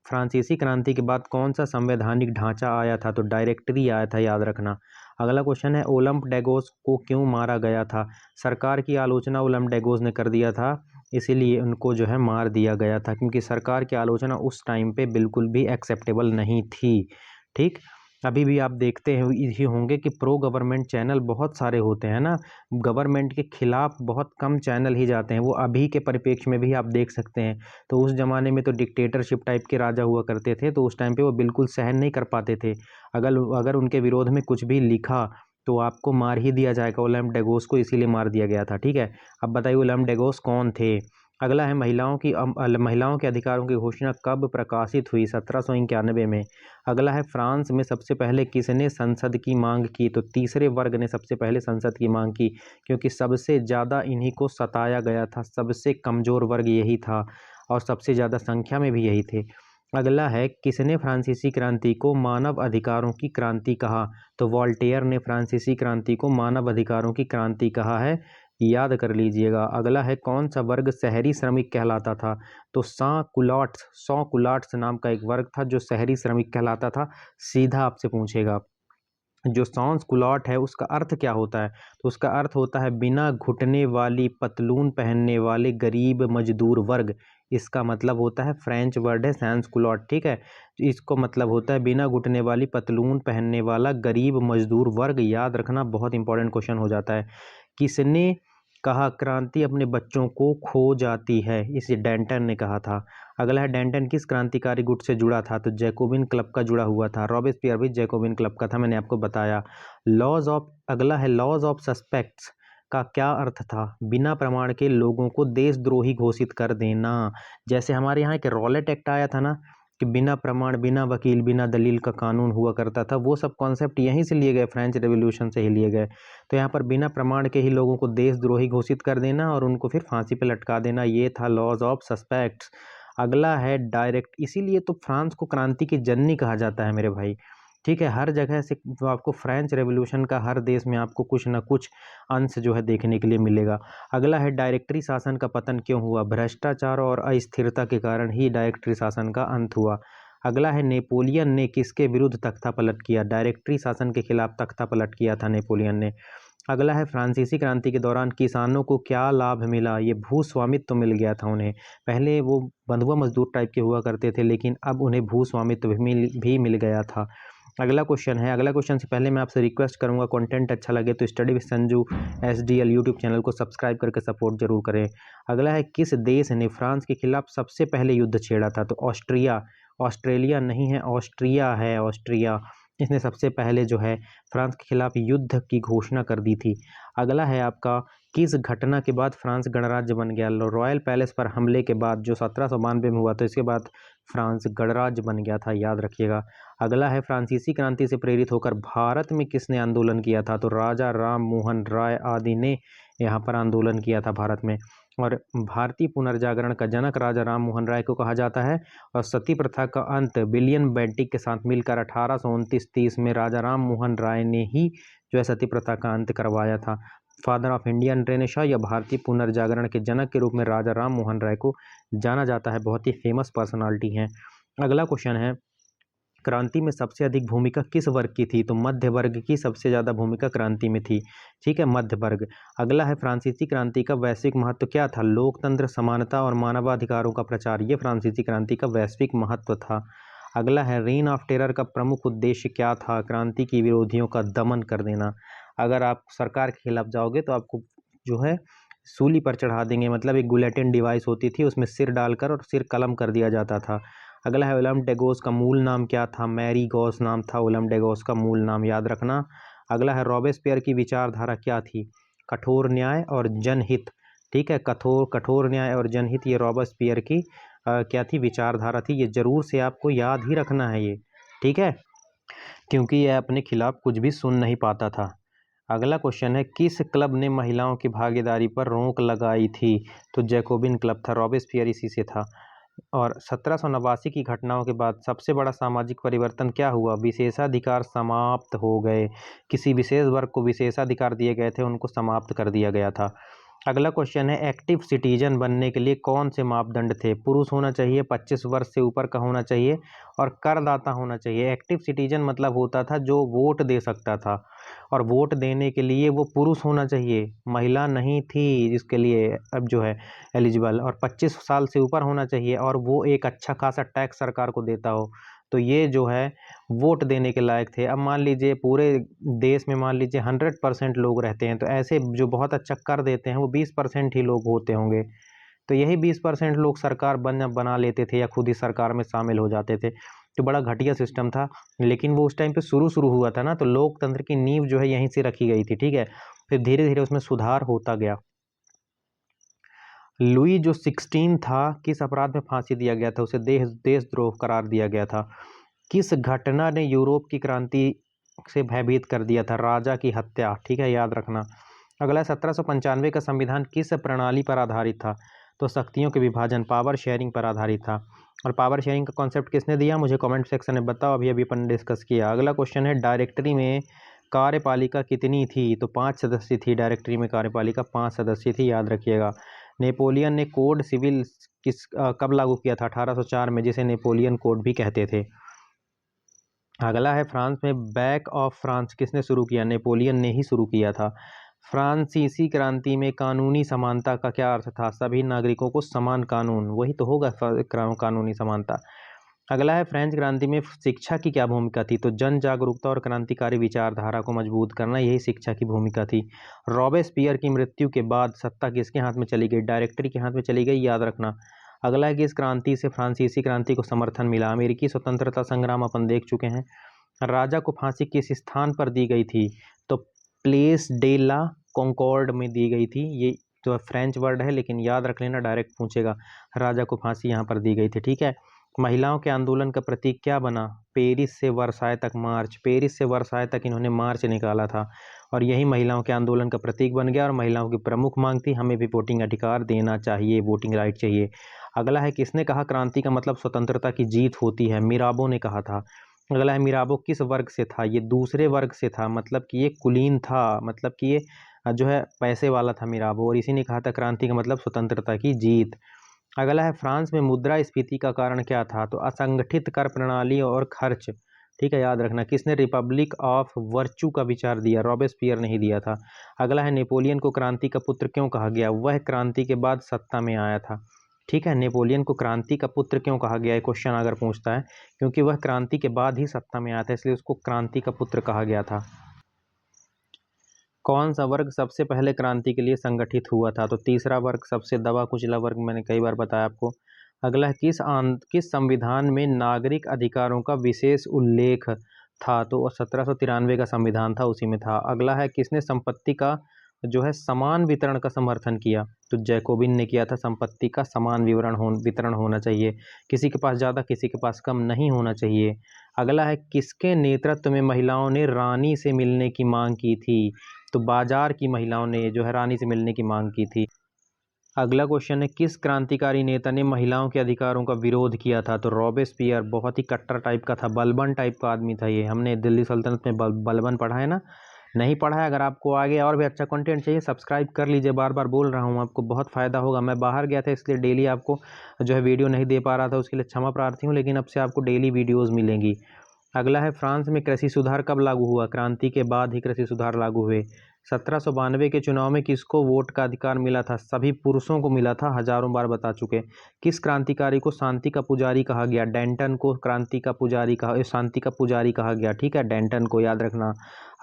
फ्रांसीसी क्रांति के बाद कौन सा संवैधानिक ढांचा आया था। तो डायरेक्टरी आया था, याद रखना। अगला क्वेश्चन है, ओलंप डेगोस को क्यों मारा गया था। सरकार की आलोचना ओलंप डेगोस ने कर दिया था, इसीलिए उनको जो है मार दिया गया था, क्योंकि सरकार की आलोचना उस टाइम पे बिल्कुल भी एक्सेप्टेबल नहीं थी, ठीक। अभी भी आप देखते हैं ही होंगे कि प्रो गवर्नमेंट चैनल बहुत सारे होते हैं ना, गवर्नमेंट के खिलाफ बहुत कम चैनल ही जाते हैं, वो अभी के परिप्रेक्ष्य में भी आप देख सकते हैं। तो उस ज़माने में तो डिक्टेटरशिप टाइप के राजा हुआ करते थे, तो उस टाइम पे वो बिल्कुल सहन नहीं कर पाते थे। अगर उनके विरोध में कुछ भी लिखा तो आपको मार ही दिया जाएगा। ओलंप डेगोस को इसीलिए मार दिया गया था, ठीक है। अब बताइए ओलंप डेगोस कौन थे। अगला है महिलाओं के अधिकारों की घोषणा कब प्रकाशित हुई? 1791 में। अगला है फ्रांस में सबसे पहले किसने संसद की मांग की? तो तीसरे वर्ग ने सबसे पहले संसद की मांग की, क्योंकि सबसे ज़्यादा इन्हीं को सताया गया था, सबसे कमज़ोर वर्ग यही था और सबसे ज़्यादा संख्या में भी यही थे। अगला है किसने फ्रांसीसी क्रांति को मानव अधिकारों की क्रांति कहा? तो वॉल्टेयर ने फ्रांसीसी क्रांति को मानव अधिकारों की क्रांति कहा है, याद कर लीजिएगा। अगला है कौन सा वर्ग शहरी श्रमिक कहलाता था? तो सॉ कुलाट्स नाम का एक वर्ग था जो शहरी श्रमिक कहलाता था। सीधा आपसे पूछेगा जो सॉन्स कुलॉट है उसका अर्थ क्या होता है? तो उसका अर्थ होता है बिना घुटने वाली पतलून पहनने वाले गरीब मजदूर वर्ग। इसका मतलब होता है, फ्रेंच वर्ड है सैंस कुलॉट, ठीक है। तो इसको मतलब होता है बिना घुटने वाली पतलून पहनने वाला गरीब मजदूर वर्ग। याद रखना, बहुत इंपॉर्टेंट क्वेश्चन हो जाता है। किसने कहा क्रांति अपने बच्चों को खो जाती है? इसे डेंटन ने कहा था। अगला है डेंटन किस क्रांतिकारी गुट से जुड़ा था? तो जैकोबिन क्लब का जुड़ा हुआ था। रॉबेस्पियर भी जैकोबिन क्लब का था, मैंने आपको बताया। अगला है लॉज ऑफ सस्पेक्ट्स का क्या अर्थ था? बिना प्रमाण के लोगों को देशद्रोही घोषित कर देना। जैसे हमारे यहाँ एक रॉलेट एक्ट आया था ना, कि बिना प्रमाण, बिना वकील, बिना दलील का कानून हुआ करता था, वो सब कॉन्सेप्ट यहीं से लिए गए, फ्रेंच रेवोल्यूशन से ही लिए गए। तो यहाँ पर बिना प्रमाण के ही लोगों को देशद्रोही घोषित कर देना और उनको फिर फांसी पे लटका देना, ये था लॉज ऑफ सस्पेक्ट्स। अगला है डायरेक्ट, इसीलिए तो फ्रांस को क्रांति की जननी कहा जाता है मेरे भाई, ठीक है। हर जगह से जो आपको फ्रेंच रेवोल्यूशन का हर देश में आपको कुछ ना कुछ अंश जो है देखने के लिए मिलेगा। अगला है डायरेक्टरी शासन का पतन क्यों हुआ? भ्रष्टाचार और अस्थिरता के कारण ही डायरेक्टरी शासन का अंत हुआ। अगला है नेपोलियन ने किसके विरुद्ध तख्ता पलट किया? डायरेक्टरी शासन के खिलाफ तख्ता पलट किया था नेपोलियन ने। अगला है फ्रांसीसी क्रांति के दौरान किसानों को क्या लाभ मिला? ये भू स्वामित्व तो मिल गया था उन्हें। पहले वो बंधुआ मजदूर टाइप के हुआ करते थे, लेकिन अब उन्हें भू स्वामित्व भी मिल गया था। अगला क्वेश्चन है, अगला क्वेश्चन से पहले मैं आपसे रिक्वेस्ट करूंगा, कंटेंट अच्छा लगे तो study with Sanju SDL YouTube channel को सब्सक्राइब करके सपोर्ट जरूर करें। अगला है किस देश ने फ्रांस के खिलाफ सबसे पहले युद्ध छेड़ा था? तो ऑस्ट्रिया, ऑस्ट्रेलिया नहीं है, ऑस्ट्रिया है, ऑस्ट्रिया। इसने सबसे पहले जो है फ्रांस के खिलाफ युद्ध की घोषणा कर दी थी। अगला है आपका किस घटना के बाद फ्रांस गणराज्य बन गया? रॉयल पैलेस पर हमले के बाद, जो 1792 में हुआ, तो इसके बाद फ्रांस गणराज्य बन गया था, याद रखिएगा। अगला है फ्रांसीसी क्रांति से प्रेरित होकर भारत में किसने आंदोलन किया था? तो राजा राम मोहन राय आदि ने यहाँ पर आंदोलन किया था भारत में। और भारतीय पुनर्जागरण का जनक राजा राम मोहन राय को कहा जाता है। और सती प्रथा का अंत विलियम बेंटिक के साथ मिलकर 1829-30 में राजा राम मोहन राय ने ही जो है सती प्रथा का अंत करवाया था। फादर ऑफ इंडियन रेनेसां या भारतीय पुनर्जागरण के जनक के रूप में राजा राम मोहन राय को जाना जाता है, बहुत ही फेमस पर्सनालिटी हैं। अगला क्वेश्चन है क्रांति में सबसे अधिक भूमिका किस वर्ग की थी? तो मध्य वर्ग की सबसे ज़्यादा भूमिका क्रांति में थी, ठीक है, मध्य वर्ग। अगला है फ्रांसीसी क्रांति का वैश्विक महत्व क्या था? लोकतंत्र, समानता और मानवाधिकारों का प्रचार, ये फ्रांसीसी क्रांति का वैश्विक महत्व था। अगला है रेन ऑफ टेरर का प्रमुख उद्देश्य क्या था? क्रांति की विरोधियों का दमन कर देना। अगर आप सरकार के खिलाफ जाओगे तो आपको जो है सूली पर चढ़ा देंगे, मतलब एक गुलेटिन डिवाइस होती थी, उसमें सिर डालकर और सिर कलम कर दिया जाता था। अगला है ओलम डेगोस का मूल नाम क्या था? मैरी गॉस नाम था ओलम डेगोस का मूल नाम, याद रखना। अगला है रॉबेस्पियर की विचारधारा क्या थी? कठोर न्याय और जनहित, ठीक है, कठोर न्याय और जनहित, ये रॉबेस्पियर की क्या थी? विचारधारा थी। ये जरूर से आपको याद ही रखना है ये, ठीक है, क्योंकि यह अपने खिलाफ कुछ भी सुन नहीं पाता था। अगला क्वेश्चन है किस क्लब ने महिलाओं की भागीदारी पर रोक लगाई थी? तो जैकोबिन क्लब था, रॉबेस्पियर इसी से था। और 1789 की घटनाओं के बाद सबसे बड़ा सामाजिक परिवर्तन क्या हुआ? विशेषाधिकार समाप्त हो गए। किसी विशेष वर्ग को विशेषाधिकार दिए गए थे, उनको समाप्त कर दिया गया था। अगला क्वेश्चन है एक्टिव सिटीजन बनने के लिए कौन से मापदंड थे? पुरुष होना चाहिए, 25 वर्ष से ऊपर का होना चाहिए और करदाता होना चाहिए। एक्टिव सिटीजन मतलब होता था जो वोट दे सकता था, और वोट देने के लिए वो पुरुष होना चाहिए, महिला नहीं थी जिसके लिए अब जो है एलिजिबल, और 25 साल से ऊपर होना चाहिए और वो एक अच्छा खासा टैक्स सरकार को देता हो, तो ये जो है वोट देने के लायक थे। अब मान लीजिए पूरे देश में मान लीजिए 100% लोग रहते हैं, तो ऐसे जो बहुत अच्छा कर देते हैं वो 20% ही लोग होते होंगे, तो यही 20% लोग सरकार बना लेते थे या खुद ही सरकार में शामिल हो जाते थे। तो बड़ा घटिया सिस्टम था, लेकिन वो उस टाइम पे शुरू हुआ था ना, तो लोकतंत्र की नींव जो है यहीं से रखी गई थी, ठीक है। फिर धीरे धीरे उसमें सुधार होता गया। लुई जो 16 था किस अपराध में फांसी दिया गया था, उसे देशद्रोह करार दिया गया था। किस घटना ने यूरोप की क्रांति से भयभीत कर दिया था, राजा की हत्या, ठीक है, याद रखना। अगला 1795 का संविधान किस प्रणाली पर आधारित था, तो शक्तियों के विभाजन, पावर शेयरिंग पर आधारित था। और पावर शेयरिंग का कॉन्सेप्ट किसने दिया, मुझे कमेंट सेक्शन में बताओ, अभी अभी अपन डिस्कस किया। अगला क्वेश्चन है, डायरेक्टरी में कार्यपालिका कितनी थी, तो 5 सदस्य थी। डायरेक्टरी में कार्यपालिका 5 सदस्य थी, याद रखिएगा। नेपोलियन ने कोड सिविल कब लागू किया था, 1804 में, जिसे नेपोलियन कोड भी कहते थे। अगला है, फ्रांस में बैक ऑफ फ्रांस किसने शुरू किया, नेपोलियन ने ही शुरू किया था। फ्रांसीसी क्रांति में कानूनी समानता का क्या अर्थ था, सभी नागरिकों को समान कानून, वही तो होगा कानूनी समानता। अगला है, फ्रेंच क्रांति में शिक्षा की क्या भूमिका थी, तो जन जागरूकता और क्रांतिकारी विचारधारा को मजबूत करना, यही शिक्षा की भूमिका थी। रॉबेस्पियर की मृत्यु के बाद सत्ता किसके हाथ में चली गई, डायरेक्टरी के हाथ में चली गई, याद रखना। अगला है कि इस क्रांति से फ्रांसीसी क्रांति को समर्थन मिला, अमेरिकी स्वतंत्रता संग्राम अपन देख चुके हैं। राजा को फांसी किस स्थान पर दी गई थी, तो प्लेस डे ला कॉन्कॉर्ड में दी गई थी। ये तो फ्रेंच वर्ड है, लेकिन याद रख लेना, डायरेक्ट पूछेगा। राजा को फांसी यहाँ पर दी गई थी, ठीक है। महिलाओं के आंदोलन का प्रतीक क्या बना, पेरिस से वर्साय तक मार्च, पेरिस से वर्साय तक इन्होंने मार्च निकाला था और यही महिलाओं के आंदोलन का प्रतीक बन गया। और महिलाओं की प्रमुख मांग थी, हमें भी वोटिंग अधिकार देना चाहिए, वोटिंग राइट चाहिए। अगला है, किसने कहा क्रांति का मतलब स्वतंत्रता की जीत होती है, मिराबो ने कहा था। अगला है, मिराबो किस वर्ग से था, ये दूसरे वर्ग से था, मतलब कि ये कुलीन था, मतलब कि ये जो है पैसे वाला था मिराबो, और इसी ने कहा था क्रांति का मतलब स्वतंत्रता की जीत। अगला है, फ्रांस में मुद्रास्फीति का कारण क्या था, तो असंगठित कर प्रणाली और खर्च, ठीक है, याद रखना। किसने रिपब्लिक ऑफ वर्चू का विचार दिया, रॉबेस्पियर ने ही दिया था। अगला है, नेपोलियन को क्रांति का पुत्र क्यों कहा गया, वह क्रांति के बाद सत्ता में आया था, ठीक है। नेपोलियन को क्रांति का पुत्र क्यों कहा गया है, क्वेश्चन अगर पूछता है, क्योंकि वह क्रांति के बाद ही सत्ता में आया था, इसलिए उसको क्रांति का पुत्र कहा गया था। कौन सा वर्ग सबसे पहले क्रांति के लिए संगठित हुआ था, तो तीसरा वर्ग, सबसे दबा कुचला वर्ग, मैंने कई बार बताया आपको। अगला है, किस संविधान में नागरिक अधिकारों का विशेष उल्लेख था, तो 1793 का संविधान था, उसी में था। अगला है, किसने संपत्ति का जो है समान वितरण का समर्थन किया, तो जैकोबिन ने किया था। संपत्ति का समान वितरण होना चाहिए, किसी के पास ज़्यादा किसी के पास कम नहीं होना चाहिए। अगला है, किसके नेतृत्व में महिलाओं ने रानी से मिलने की मांग की थी, तो बाजार की महिलाओं ने जो है रानी से मिलने की मांग की थी। अगला क्वेश्चन है, किस क्रांतिकारी नेता ने महिलाओं के अधिकारों का विरोध किया था, तो रॉबेस्पियर, बहुत ही कट्टर टाइप का था, बलबन टाइप का आदमी था ये। हमने दिल्ली सल्तनत में बलबन पढ़ा है ना, नहीं पढ़ा है, अगर आपको आगे और भी अच्छा कंटेंट चाहिए सब्सक्राइब कर लीजिए, बार बार बोल रहा हूँ, आपको बहुत फ़ायदा होगा। मैं बाहर गया था इसलिए डेली आपको जो है वीडियो नहीं दे पा रहा था, उसके लिए क्षमा प्रार्थी हूँ, लेकिन अब से आपको डेली वीडियोज़ मिलेंगी। अगला है, फ्रांस में कृषि सुधार कब लागू हुआ, क्रांति के बाद ही कृषि सुधार लागू हुए। 1792 के चुनाव में किसको वोट का अधिकार मिला था, सभी पुरुषों को मिला था, हजारों बार बता चुके। किस क्रांतिकारी को शांति का पुजारी कहा गया, डेंटन को क्रांति का पुजारी कहा, शांति का पुजारी कहा गया, ठीक है, डेंटन को, याद रखना।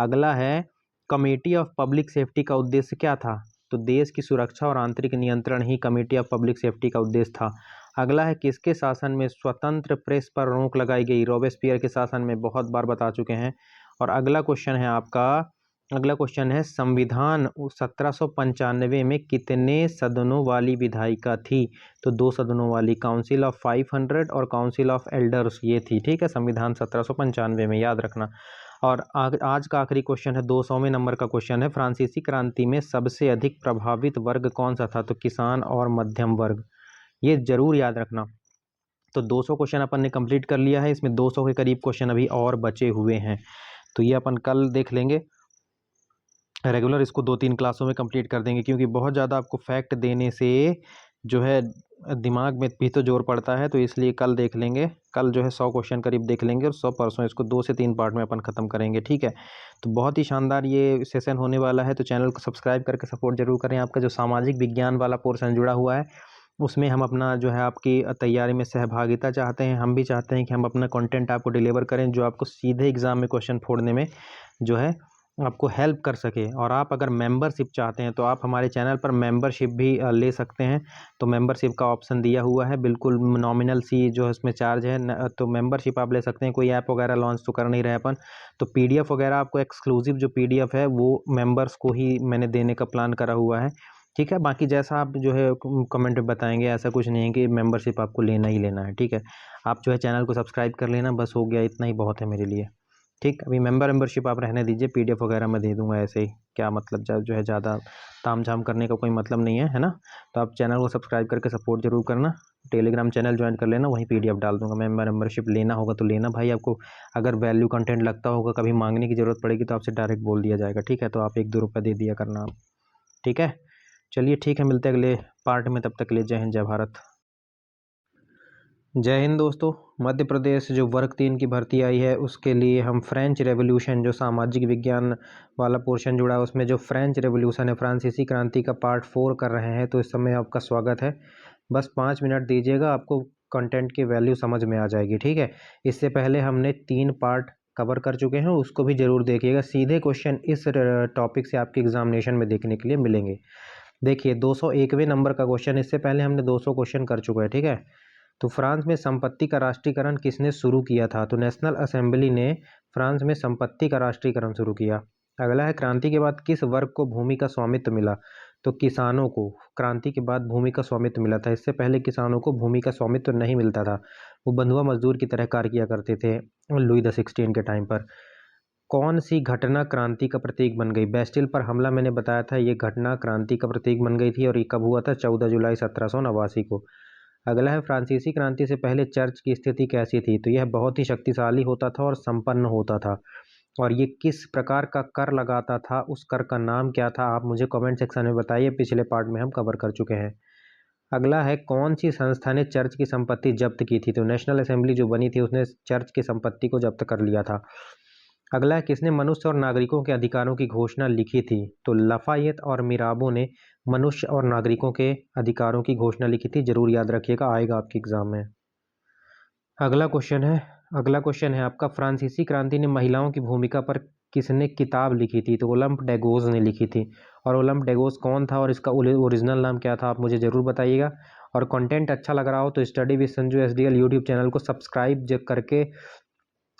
अगला है, कमेटी ऑफ पब्लिक सेफ्टी का उद्देश्य क्या था, तो देश की सुरक्षा और आंतरिक नियंत्रण ही कमेटी ऑफ पब्लिक सेफ्टी का उद्देश्य था। अगला है, किसके शासन में स्वतंत्र प्रेस पर रोक लगाई गई, रॉबेस्पियर के शासन में, बहुत बार बता चुके हैं। और अगला क्वेश्चन है आपका, अगला क्वेश्चन है, संविधान 1795 में कितने सदनों वाली विधायिका थी, तो 2 सदनों वाली, काउंसिल ऑफ 500 और काउंसिल ऑफ एल्डर्स, ये थी, ठीक है, संविधान 1795 में, याद रखना। और आज का आखिरी क्वेश्चन है, 200वें नंबर का क्वेश्चन है, फ्रांसीसी क्रांति में सबसे अधिक प्रभावित वर्ग कौन सा था, तो किसान और मध्यम वर्ग, ये जरूर याद रखना। तो 200 क्वेश्चन अपन ने कंप्लीट कर लिया है, इसमें 200 के करीब क्वेश्चन अभी और बचे हुए हैं, तो ये अपन कल देख लेंगे। रेगुलर इसको 2-3 क्लासों में कंप्लीट कर देंगे, क्योंकि बहुत ज़्यादा आपको फैक्ट देने से जो है दिमाग में भी तो जोर पड़ता है, तो इसलिए कल देख लेंगे। कल जो है 100 क्वेश्चन करीब देख लेंगे और 100 परसों, इसको 2 से 3 पार्ट में अपन ख़त्म करेंगे, ठीक है। तो बहुत ही शानदार ये सेशन होने वाला है, तो चैनल को सब्सक्राइब करके सपोर्ट जरूर करें। आपका जो सामाजिक विज्ञान वाला पोर्शन जुड़ा हुआ है, उसमें हम अपना जो है आपकी तैयारी में सहभागिता चाहते हैं। हम भी चाहते हैं कि हम अपना कंटेंट आपको डिलीवर करें, जो आपको सीधे एग्ज़ाम में क्वेश्चन फोड़ने में जो है आपको हेल्प कर सके। और आप अगर मेंबरशिप चाहते हैं तो आप हमारे चैनल पर मेंबरशिप भी ले सकते हैं। तो मेंबरशिप का ऑप्शन दिया हुआ है, बिल्कुल नॉमिनल सी जो है उसमें चार्ज है, तो मेंबरशिप आप ले सकते हैं। कोई ऐप वगैरह लॉन्च तो कर नहीं रहे अपन, तो पीडीएफ वगैरह आपको एक्सक्लूसिव जो पीडीएफ है वो मेंबर्स को ही मैंने देने का प्लान करा हुआ है। ठीक है। बाकी जैसा आप जो है कमेंट में बताएंगे, ऐसा कुछ नहीं है कि मेंबरशिप आपको लेना ही लेना है। ठीक है, आप जो है चैनल को सब्सक्राइब कर लेना, बस हो गया, इतना ही बहुत है मेरे लिए। ठीक, अभी मेंबरशिप आप रहने दीजिए, पीडीएफ वगैरह मैं दे दूंगा ऐसे ही, क्या मतलब जो है ज़्यादा तामझाम करने का कोई मतलब नहीं है ना। तो आप चैनल को सब्सक्राइब करके सपोर्ट जरूर करना, टेलीग्राम चैनल ज्वाइन कर लेना, वहीं पीडीएफ डाल दूंगा। मेंबरशिप लेना होगा तो लेना भाई, आपको अगर वैल्यू कंटेंट लगता होगा, कभी मांगने की ज़रूरत पड़ेगी तो आपसे डायरेक्ट बोल दिया जाएगा। ठीक है, तो आप 1-2 रुपये दे दिया करना आप। ठीक है, चलिए ठीक है, मिलते हैं अगले पार्ट में, तब तक के लिए जय हिंद जय भारत। जय हिंद दोस्तों। मध्य प्रदेश जो वर्ग 3 की भर्ती आई है, उसके लिए हम फ्रेंच रेवोल्यूशन, जो सामाजिक विज्ञान वाला पोर्शन जुड़ा है, उसमें जो फ्रेंच रेवोल्यूशन है, फ्रांसीसी क्रांति का पार्ट 4 कर रहे हैं। तो इस समय आपका स्वागत है, बस 5 मिनट दीजिएगा, आपको कंटेंट की वैल्यू समझ में आ जाएगी। ठीक है, इससे पहले हमने 3 पार्ट कवर कर चुके हैं, उसको भी ज़रूर देखिएगा। सीधे क्वेश्चन इस टॉपिक से आपके एग्जामिनेशन में देखने के लिए मिलेंगे। देखिए 201वें नंबर का क्वेश्चन, इससे पहले हमने 200 क्वेश्चन कर चुके हैं। ठीक है, तो फ्रांस में संपत्ति का राष्ट्रीयकरण किसने शुरू किया था? तो नेशनल असेंबली ने फ्रांस में संपत्ति का राष्ट्रीयकरण शुरू किया। अगला है, क्रांति के बाद किस वर्ग को भूमि का स्वामित्व मिला? तो किसानों को क्रांति के बाद भूमि का स्वामित्व मिला था। इससे पहले किसानों को भूमि का स्वामित्व नहीं मिलता था, वो बंधुआ मजदूर की तरह कार्य किया करते थे लुई द 16 के टाइम पर। कौन सी घटना क्रांति का प्रतीक बन गई? बेस्टिल पर हमला मैंने बताया था, ये घटना क्रांति का प्रतीक बन गई थी, और ये कब हुआ था? 14 जुलाई 1789 को। अगला है, फ्रांसीसी क्रांति से पहले चर्च की स्थिति कैसी थी? तो यह बहुत ही शक्तिशाली होता था और संपन्न होता था। और ये किस प्रकार का कर लगाता था? उस कर का नाम क्या था? आप मुझे कमेंट सेक्शन में बताइए, पिछले पार्ट में हम कवर कर चुके हैं। अगला है, कौन सी संस्था ने चर्च की संपत्ति जब्त की थी? तो नेशनल असेंबली जो बनी थी, उसने चर्च की संपत्ति को जब्त कर लिया था। अगला है, किसने मनुष्य और नागरिकों के अधिकारों की घोषणा लिखी थी? तो लफायेत और मिराबो ने मनुष्य और नागरिकों के अधिकारों की घोषणा लिखी थी। जरूर याद रखिएगा, आएगा आपके एग्जाम में। अगला क्वेश्चन है आपका, फ्रांसीसी क्रांति ने महिलाओं की भूमिका पर किसने किताब लिखी थी? तो ओलंप डेगोज ने लिखी थी। और ओलंप डेगोज कौन था और इसका ओरिजिनल नाम क्या था? आप मुझे ज़रूर बताइएगा। और कंटेंट अच्छा लग रहा हो तो study with Sanju SDL YouTube channel को सब्सक्राइब करके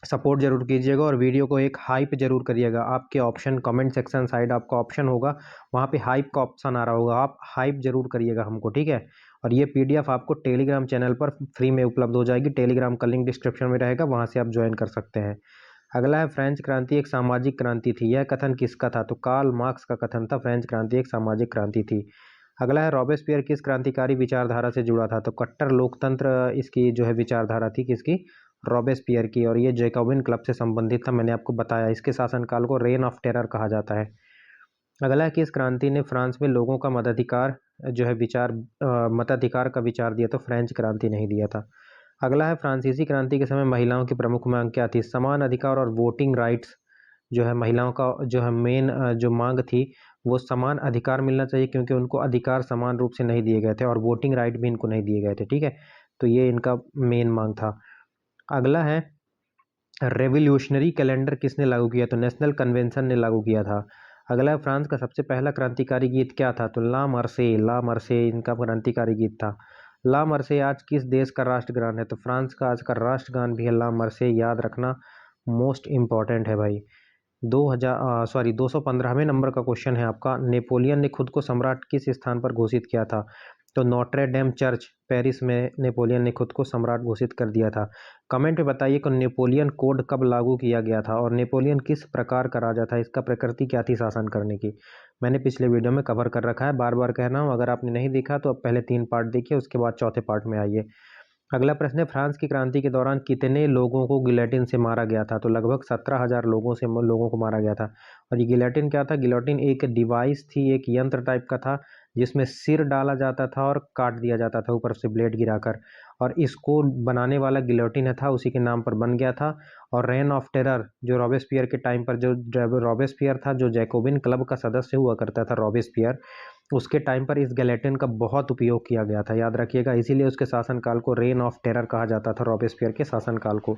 सपोर्ट जरूर कीजिएगा, और वीडियो को एक हाइप जरूर करिएगा। आपके ऑप्शन कमेंट सेक्शन साइड आपका ऑप्शन होगा, वहाँ पे हाइप का ऑप्शन आ रहा होगा, आप हाइप जरूर करिएगा हमको। ठीक है, और ये पीडीएफ आपको टेलीग्राम चैनल पर फ्री में उपलब्ध हो जाएगी, टेलीग्राम का लिंक डिस्क्रिप्शन में रहेगा, वहाँ से आप ज्वाइन कर सकते हैं। अगला है, फ्रेंच क्रांति एक सामाजिक क्रांति थी, यह कथन किसका था? तो कार्ल मार्क्स का कथन था, फ्रेंच क्रांति एक सामाजिक क्रांति थी। अगला है, रॉबेस्पियर किस क्रांतिकारी विचारधारा से जुड़ा था? तो कट्टर लोकतंत्र इसकी जो है विचारधारा थी, किसकी? रॉबेस्पियर की, और ये जैकोबिन क्लब से संबंधित था, मैंने आपको बताया। इसके शासनकाल को रेन ऑफ टेरर कहा जाता है। अगला है, किस क्रांति ने फ्रांस में लोगों का मताधिकार जो है मताधिकार का विचार दिया? तो फ्रेंच क्रांति नहीं दिया था। अगला है, फ्रांसीसी क्रांति के समय महिलाओं की प्रमुख मांग क्या थी? समान अधिकार और वोटिंग राइट्स जो है महिलाओं का जो है मेन जो मांग थी, वो समान अधिकार मिलना चाहिए, क्योंकि उनको अधिकार समान रूप से नहीं दिए गए थे, और वोटिंग राइट भी इनको नहीं दिए गए थे। ठीक है, तो ये इनका मेन मांग था। अगला है, रेवोल्यूशनरी कैलेंडर किसने लागू किया? तो नेशनल कन्वेंशन ने लागू किया था। अगला है, फ्रांस का सबसे पहला क्रांतिकारी गीत क्या था? तो ला मर्से इनका क्रांतिकारी गीत था। ला मर्से आज किस देश का राष्ट्रगान है? तो फ्रांस का आज का राष्ट्रगान भी है ला मर्से, याद रखना, मोस्ट इम्पॉर्टेंट है भाई। 215वें नंबर का क्वेश्चन है आपका, नेपोलियन ने खुद को सम्राट किस स्थान पर घोषित किया था? तो नोट्रे डेम चर्च पेरिस में नेपोलियन ने खुद को सम्राट घोषित कर दिया था। कमेंट में बताइए कि नेपोलियन कोड कब लागू किया गया था, और नेपोलियन किस प्रकार का राजा था, इसका प्रकृति क्या थी शासन करने की? मैंने पिछले वीडियो में कवर कर रखा है, बार बार कह रहा हूँ, अगर आपने नहीं देखा तो अब पहले 3 पार्ट देखिए, उसके बाद चौथे पार्ट में आइए। अगला प्रश्न है, फ्रांस की क्रांति के दौरान कितने लोगों को गिलेटिन से मारा गया था? तो लगभग 17,000 लोगों को मारा गया था। और ये गिलेटिन क्या था? गिलोटिन एक डिवाइस थी, एक यंत्र टाइप का था, जिसमें सिर डाला जाता था और काट दिया जाता था ऊपर से ब्लेड गिराकर, और इसको बनाने वाला गिलोटिन था, उसी के नाम पर बन गया था। और रेन ऑफ टेरर जो रॉबेस्पियर के टाइम पर, जो रॉबेस्पियर था, जो जैकोबिन क्लब का सदस्य हुआ करता था रॉबेस्पियर, उसके टाइम पर इस गैलेटिन का बहुत उपयोग किया गया था, याद रखिएगा, इसीलिए उसके शासनकाल को रेन ऑफ टेरर कहा जाता था, रॉबेस्पियर के शासनकाल को।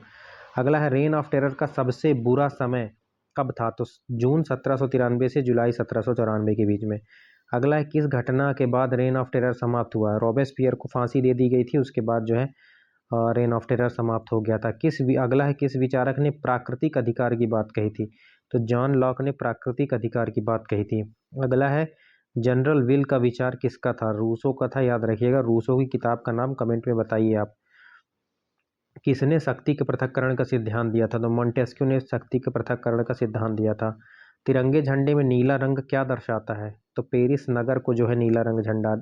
अगला है, रेन ऑफ टेरर का सबसे बुरा समय कब था? तो जून 1793 से जुलाई 1794 के बीच में। अगला है, किस घटना के बाद रेन ऑफ टेरर समाप्त हुआ? रॉबेस्पियर को फांसी दे दी गई थी, उसके बाद जो है रेन ऑफ टेरर समाप्त हो गया था। अगला है, किस विचारक ने प्राकृतिक अधिकार की बात कही थी? तो जॉन लॉक ने प्राकृतिक अधिकार की बात कही थी। अगला है, जनरल विल का विचार किसका था? रूसो का था, याद रखिएगा। रूसो की किताब का नाम कमेंट में बताइए आप। किसने शक्ति के पृथक्करण का सिद्धांत दिया था? तो मोंटेस्क्यू ने शक्ति के पृथक्करण का सिद्धांत दिया था। तिरंगे झंडे में नीला रंग क्या दर्शाता है? तो पेरिस नगर को जो है नीला रंग झंडा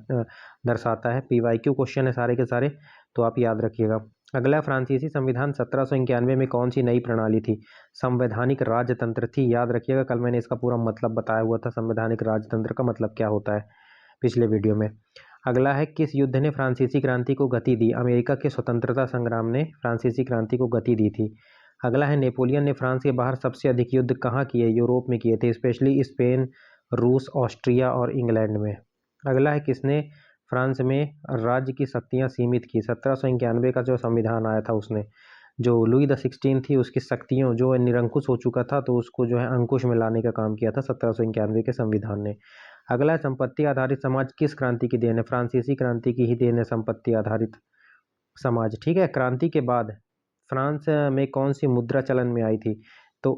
दर्शाता है। पीवाईक्यू क्वेश्चन है सारे के सारे, तो आप याद रखिएगा। अगला, फ्रांसीसी संविधान 1791 में कौन सी नई प्रणाली थी? संवैधानिक राजतंत्र थी, याद रखिएगा। कल मैंने इसका पूरा मतलब बताया हुआ था, संवैधानिक राजतंत्र का मतलब क्या होता है, पिछले वीडियो में। अगला है, किस युद्ध ने फ्रांसीसी क्रांति को गति दी? अमेरिका के स्वतंत्रता संग्राम ने फ्रांसीसी क्रांति को गति दी थी। अगला है, नेपोलियन ने फ्रांस के बाहर सबसे अधिक युद्ध कहाँ किए? यूरोप में किए थे, स्पेशली स्पेन, रूस, ऑस्ट्रिया और इंग्लैंड में। अगला है, किसने फ्रांस में राज्य की शक्तियाँ सीमित की? 1791 का जो संविधान आया था उसने, जो लुई द 16 थी उसकी शक्तियों जो निरंकुश हो चुका था, तो उसको जो है अंकुश में लाने का काम किया था 1791 के संविधान ने। अगला, संपत्ति आधारित समाज किस क्रांति की देन है? फ्रांसीसी क्रांति की ही देन है संपत्ति आधारित समाज। ठीक है। क्रांति के बाद फ्रांस में कौन सी मुद्रा चलन में आई थी? तो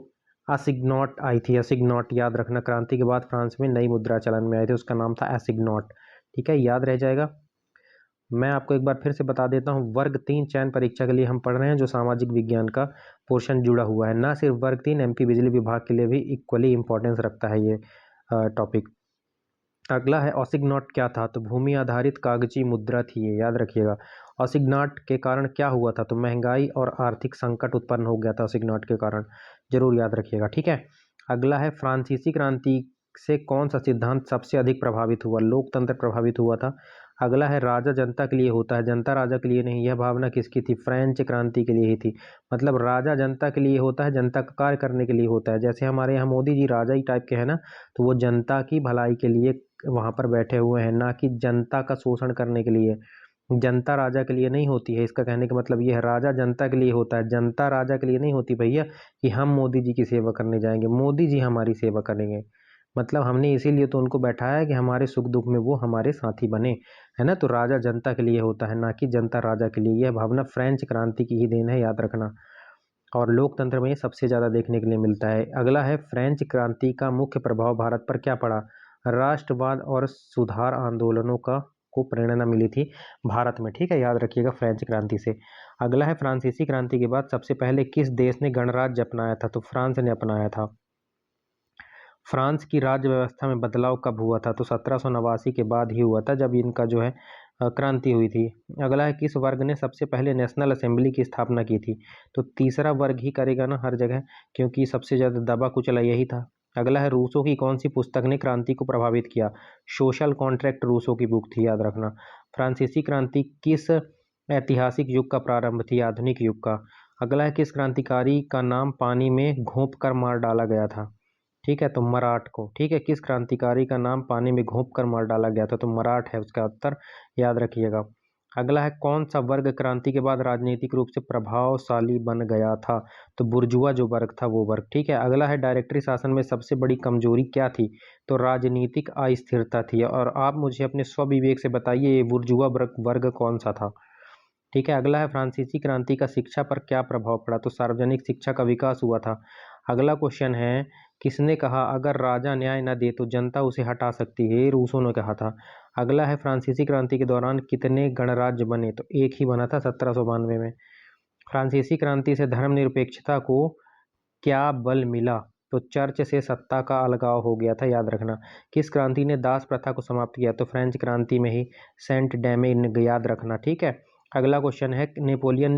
असिग्नॉट आई थी, असिग्नॉट, याद रखना। क्रांति के बाद फ्रांस में नई मुद्रा चलन में आई थी, उसका नाम था एसिग्नॉट। ठीक है, याद रह जाएगा। मैं आपको एक बार फिर से बता देता हूँ, वर्ग 3 चयन परीक्षा के लिए हम पढ़ रहे हैं, जो सामाजिक विज्ञान का पोर्शन जुड़ा हुआ है। ना सिर्फ वर्ग 3, एमपी बिजली विभाग के लिए भी इक्वली इंपॉर्टेंस रखता है ये टॉपिक। अगला है, ऑसिग्नॉट क्या था? तो भूमि आधारित कागजी मुद्रा थी ये, याद रखिएगा। ऑसिग्नॉट के कारण क्या हुआ था? तो महंगाई और आर्थिक संकट उत्पन्न हो गया था ऑसिग्नॉट के कारण, जरूर याद रखिएगा। ठीक है। अगला है, फ्रांसीसी क्रांति से कौन सा सिद्धांत सबसे अधिक प्रभावित हुआ? लोकतंत्र प्रभावित हुआ था। अगला है, राजा जनता के लिए होता है, जनता राजा के लिए नहीं। यह भावना किसकी थी? फ्रेंच क्रांति के लिए ही थी। मतलब राजा जनता के लिए होता है, जनता का कार्य करने के लिए होता है। जैसे हमारे यहाँ मोदी जी राजा ही टाइप के हैं ना, तो वो जनता की भलाई के लिए वहाँ पर बैठे हुए हैं, ना कि जनता का शोषण करने के लिए। जनता राजा के लिए नहीं होती है, इसका कहने का मतलब ये है, राजा जनता के लिए होता है, जनता राजा के लिए नहीं होती भैया, कि हम मोदी जी की सेवा करने जाएंगे, मोदी जी हमारी सेवा करेंगे। मतलब हमने इसीलिए तो उनको बैठाया है कि हमारे सुख दुख में वो हमारे साथी बने, है ना। तो राजा जनता के लिए होता है, ना कि जनता राजा के लिए। यह भावना फ्रेंच क्रांति की ही देन है, याद रखना। और लोकतंत्र में ये सबसे ज़्यादा देखने के लिए मिलता है। अगला है, फ्रेंच क्रांति का मुख्य प्रभाव भारत पर क्या पड़ा? राष्ट्रवाद और सुधार आंदोलनों का को प्रेरणा मिली थी भारत में। ठीक है, याद रखिएगा, फ्रेंच क्रांति से। अगला है, फ्रांसीसी क्रांति के बाद सबसे पहले किस देश ने गणराज्य अपनाया था? तो फ्रांस ने अपनाया था। फ्रांस की राज्य व्यवस्था में बदलाव कब हुआ था? तो 1789 के बाद ही हुआ था, जब इनका जो है क्रांति हुई थी। अगला है, किस वर्ग ने सबसे पहले नेशनल असेंबली की स्थापना की थी? तो तीसरा वर्ग ही करेगा ना हर जगह, क्योंकि सबसे ज़्यादा दबा कुचला यही था। अगला है, रूसो की कौन सी पुस्तक ने क्रांति को प्रभावित किया? सोशल कॉन्ट्रैक्ट रूसो की बुक थी, याद रखना। फ्रांसीसी क्रांति किस ऐतिहासिक युग का प्रारंभ थी? आधुनिक युग का। अगला है, किस क्रांतिकारी का नाम पानी में घोंप कर मार डाला गया था? ठीक है, तो मराठ को। ठीक है, किस क्रांतिकारी का नाम पानी में घोंप कर मार डाला गया था? तो मराठ है उसका उत्तर, याद रखिएगा। अगला है, कौन सा वर्ग क्रांति के बाद राजनीतिक रूप से प्रभावशाली बन गया था? तो बुर्जुआ जो वर्ग था वो वर्ग। ठीक है। अगला है, डायरेक्टरी शासन में सबसे बड़ी कमजोरी क्या थी? तो राजनीतिक अस्थिरता थी। और आप मुझे अपने स्वविवेक से बताइए, ये बुर्जुआ वर्ग कौन सा था? ठीक है। अगला है, फ्रांसीसी क्रांति का शिक्षा पर क्या प्रभाव पड़ा? तो सार्वजनिक शिक्षा का विकास हुआ था। अगला क्वेश्चन है, किसने कहा अगर राजा न्याय न दे तो जनता उसे हटा सकती है? रूसो ने कहा था। अगला है, फ्रांसीसी क्रांति के दौरान कितने गणराज्य बने? तो एक ही बना था, 1792 में। फ्रांसीसी क्रांति से धर्मनिरपेक्षता को क्या बल मिला? तो चर्च से सत्ता का अलगाव हो गया था, याद रखना। किस क्रांति ने दास प्रथा को समाप्त किया? तो फ्रेंच क्रांति में ही, सेंट डैमेन, याद रखना। ठीक है। अगला क्वेश्चन है, नेपोलियन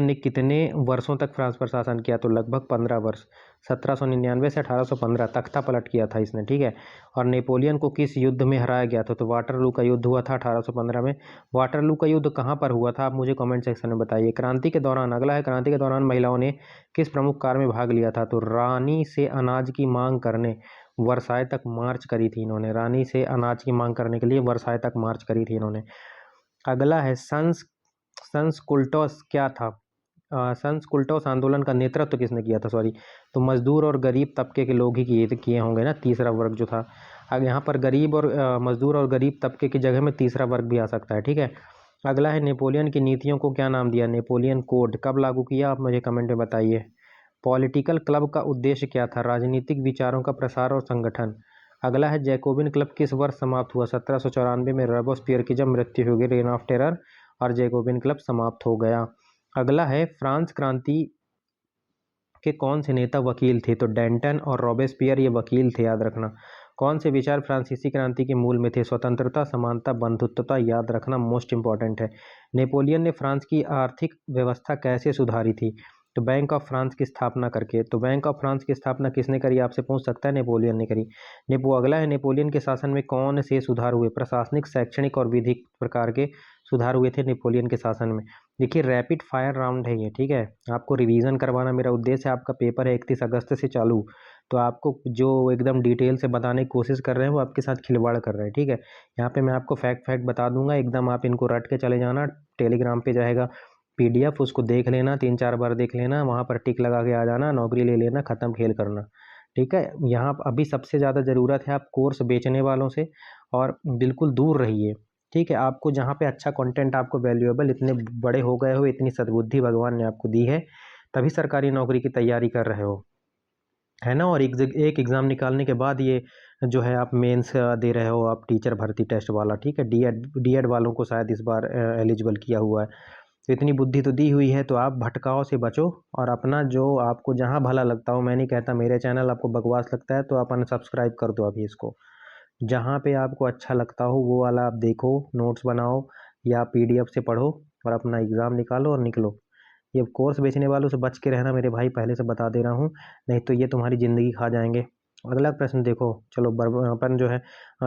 ने कितने वर्षों तक फ्रांस पर शासन किया? तो लगभग 15 वर्ष। 1799 से 1815 तख्ता पलट किया था इसने। ठीक है। और नेपोलियन को किस युद्ध में हराया गया था? तो वाटरलू का युद्ध हुआ था 1815 में। वाटरलू का युद्ध कहाँ पर हुआ था, आप मुझे कमेंट सेक्शन में बताइए। क्रांति के दौरान, अगला है, क्रांति के दौरान महिलाओं ने किस प्रमुख कार्य में भाग लिया था? तो रानी से अनाज की मांग करने वर्साय तक मार्च करी थी इन्होंने। रानी से अनाज की मांग करने के लिए वर्साय तक मार्च करी थी इन्होंने। अगला है, संस्कुल्टोस क्या था? संस्कुल्टोस आंदोलन का नेतृत्व किसने किया था? सॉरी, तो मजदूर और गरीब तबके के लोग ही किए होंगे ना, तीसरा वर्ग जो था। अब यहाँ पर गरीब और मजदूर और गरीब तबके की जगह में तीसरा वर्ग भी आ सकता है। ठीक है। अगला है, नेपोलियन की नीतियों को क्या नाम दिया? नेपोलियन कोड कब लागू किया? आप मुझे कमेंट में बताइए। पॉलिटिकल क्लब का उद्देश्य क्या था? राजनीतिक विचारों का प्रसार और संगठन। अगला है जैकोबिन क्लब किस वर्ष समाप्त हुआ? 1794 में रोबेस्पियर की जब मृत्यु हो गई, रेन ऑफ टेरर, और जैकोबिन क्लब समाप्त हो गया। अगला है फ्रांस क्रांति के कौन से नेता वकील थे? तो डेंटन और रोबेस्पियर ये वकील थे, याद रखना। कौन से विचार फ्रांसीसी क्रांति के मूल में थे? स्वतंत्रता, समानता, बंधुत्वता, याद रखना, मोस्ट इंपॉर्टेंट है। नेपोलियन ने फ्रांस की आर्थिक व्यवस्था कैसे सुधारी थी? तो बैंक ऑफ फ्रांस की स्थापना करके। तो बैंक ऑफ फ्रांस की स्थापना किसने करी आपसे पूछ सकता है, नेपोलियन ने करी। अगला है नेपोलियन के शासन में कौन से सुधार हुए? प्रशासनिक, शैक्षणिक और विधिक प्रकार के सुधार हुए थे नेपोलियन के शासन में। देखिए रैपिड फायर राउंड है ये, ठीक है, आपको रिवीजन करवाना मेरा उद्देश्य है। आपका पेपर है 31 अगस्त से चालू, तो आपको जो एकदम डिटेल से बताने की कोशिश कर रहे हैं वो आपके साथ खिलवाड़ कर रहे हैं, ठीक है। यहाँ पे मैं आपको फैक्ट बता दूंगा, एकदम आप इनको रट के चले जाना। टेलीग्राम पे जाएगा PDF, उसको देख लेना, 3-4 बार देख लेना, वहाँ पर टिक लगा के आ जाना, नौकरी ले लेना, ख़त्म खेल करना, ठीक है। यहाँ अभी सबसे ज़्यादा ज़रूरत है आप कोर्स बेचने वालों से, और बिल्कुल दूर रहिए, ठीक है। आपको जहाँ पे अच्छा कंटेंट, आपको वैल्यूएबल, इतने बड़े हो गए हो, इतनी सद्बुद्धि भगवान ने आपको दी है, तभी सरकारी नौकरी की तैयारी कर रहे हो, है ना। और एक एग्ज़ाम निकालने के बाद ये जो है आप मेंस दे रहे हो, आप टीचर भर्ती टेस्ट वाला, ठीक है। डी एड वालों को शायद इस बार एलिजिबल किया हुआ है। तो इतनी बुद्धि तो दी हुई है, तो आप भटकाव से बचो और अपना जो आपको जहाँ भला लगता हो, मैं नहीं कहता मेरे चैनल आपको बकवास लगता है तो आप अनसब्सक्राइब कर दो अभी इसको। जहाँ पे आपको अच्छा लगता हो वो वाला आप देखो, नोट्स बनाओ या PDF से पढ़ो और अपना एग्ज़ाम निकालो और निकलो। ये कोर्स बेचने वालों से बच के रहना मेरे भाई, पहले से बता दे रहा हूँ, नहीं तो ये तुम्हारी ज़िंदगी खा जाएंगे। अगला प्रश्न देखो, चलो अपन जो है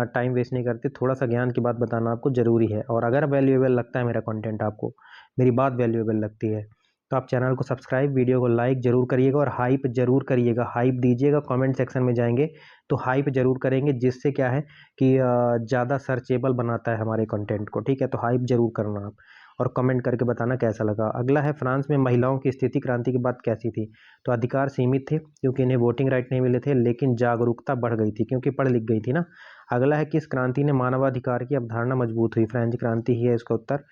टाइम वेस्ट नहीं करते, थोड़ा सा ज्ञान की बात बताना आपको ज़रूरी है। और अगर वैल्यूएबल लगता है मेरा कंटेंट, आपको मेरी बात वैल्यूएबल लगती है, तो आप चैनल को सब्सक्राइब, वीडियो को लाइक ज़रूर करिएगा और हाइप ज़रूर करिएगा, हाइप दीजिएगा। कमेंट सेक्शन में जाएंगे तो हाइप ज़रूर करेंगे, जिससे क्या है कि ज़्यादा सर्चेबल बनाता है हमारे कंटेंट को, ठीक है। तो हाइप ज़रूर करना आप, और कमेंट करके बताना कैसा लगा। अगला है फ्रांस में महिलाओं की स्थिति क्रांति के बाद कैसी थी? तो अधिकार सीमित थे क्योंकि इन्हें वोटिंग राइट नहीं मिले थे, लेकिन जागरूकता बढ़ गई थी क्योंकि पढ़ लिख गई थी ना। अगला है किस क्रांति ने मानवाधिकार की अवधारणा मजबूत हुई? फ्रेंच क्रांति ही है इसका उत्तर।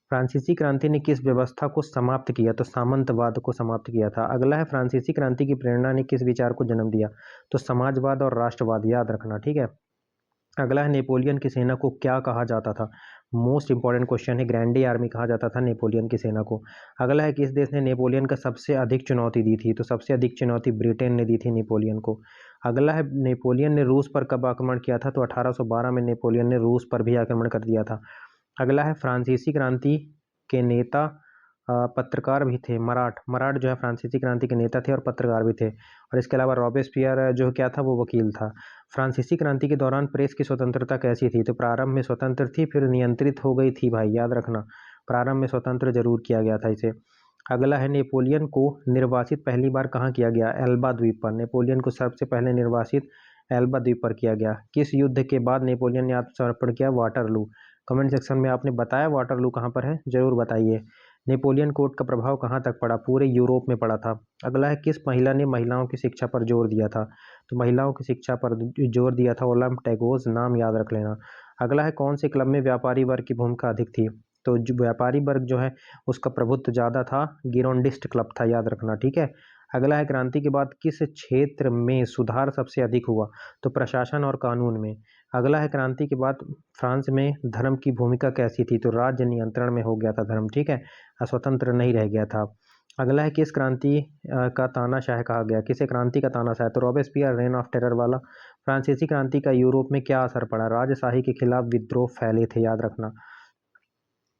फ्रांसीसी क्रांति ने किस व्यवस्था को समाप्त किया? तो सामंतवाद को समाप्त किया था। अगला है फ्रांसीसी क्रांति की प्रेरणा ने किस विचार को जन्म दिया? तो समाजवाद और राष्ट्रवाद, याद रखना, ठीक है। अगला है नेपोलियन की सेना को क्या कहा जाता था? मोस्ट इंपॉर्टेंट क्वेश्चन है, ग्रैंडी आर्मी कहा जाता था नेपोलियन की सेना को। अगला है किस देश ने नेपोलियन का सबसे अधिक चुनौती दी थी? तो सबसे अधिक चुनौती ब्रिटेन ने दी थी नेपोलियन को। अगला है नेपोलियन ने रूस पर कब आक्रमण किया था? तो 1812 में नेपोलियन ने रूस पर भी आक्रमण कर दिया था। अगला है फ्रांसीसी क्रांति के नेता पत्रकार भी थे, मराठ जो है फ्रांसीसी क्रांति के नेता थे और पत्रकार भी थे। और इसके अलावा रॉबेस्पियर जो क्या था, वो वकील था। फ्रांसीसी क्रांति के दौरान प्रेस की स्वतंत्रता कैसी थी? तो प्रारंभ में स्वतंत्र थी, फिर नियंत्रित हो गई थी भाई, याद रखना। प्रारंभ में स्वतंत्र जरूर किया गया था इसे। अगला है नेपोलियन को निर्वासित पहली बार कहाँ किया गया? एल्बा द्वीप पर। नेपोलियन को सबसे पहले निर्वासित एल्बा द्वीप पर किया गया। किस युद्ध के बाद नेपोलियन ने आत्मसमर्पण किया? वाटरलू। कमेंट सेक्शन में आपने बताया वाटरलू कहाँ पर है, जरूर बताइए। नेपोलियन कोड का प्रभाव कहाँ तक पड़ा? पूरे यूरोप में पड़ा था। अगला है किस महिला ने महिलाओं की शिक्षा पर जोर दिया था? तो महिलाओं की शिक्षा पर जोर दिया था ओलम टैगोस, नाम याद रख लेना। अगला है कौन से क्लब में व्यापारी वर्ग की भूमिका अधिक थी? तो जो व्यापारी वर्ग जो है उसका प्रभुत्व ज़्यादा था, गिरोंडिस्ट क्लब था, याद रखना, ठीक है। अगला है क्रांति के बाद किस क्षेत्र में सुधार सबसे अधिक हुआ? तो प्रशासन और कानून में। अगला है क्रांति के बाद फ्रांस में धर्म की भूमिका कैसी थी? तो राज्य नियंत्रण में हो गया था धर्म, ठीक है, स्वतंत्र नहीं रह गया था। अगला है किस क्रांति का तानाशाह कहा गया? किसे क्रांति का तानाशाह? तो रॉबेस्पियर, रेन ऑफ टेरर वाला। फ्रांसीसी क्रांति का यूरोप में क्या असर पड़ा? राजशाही के खिलाफ विद्रोह फैले थे, याद रखना।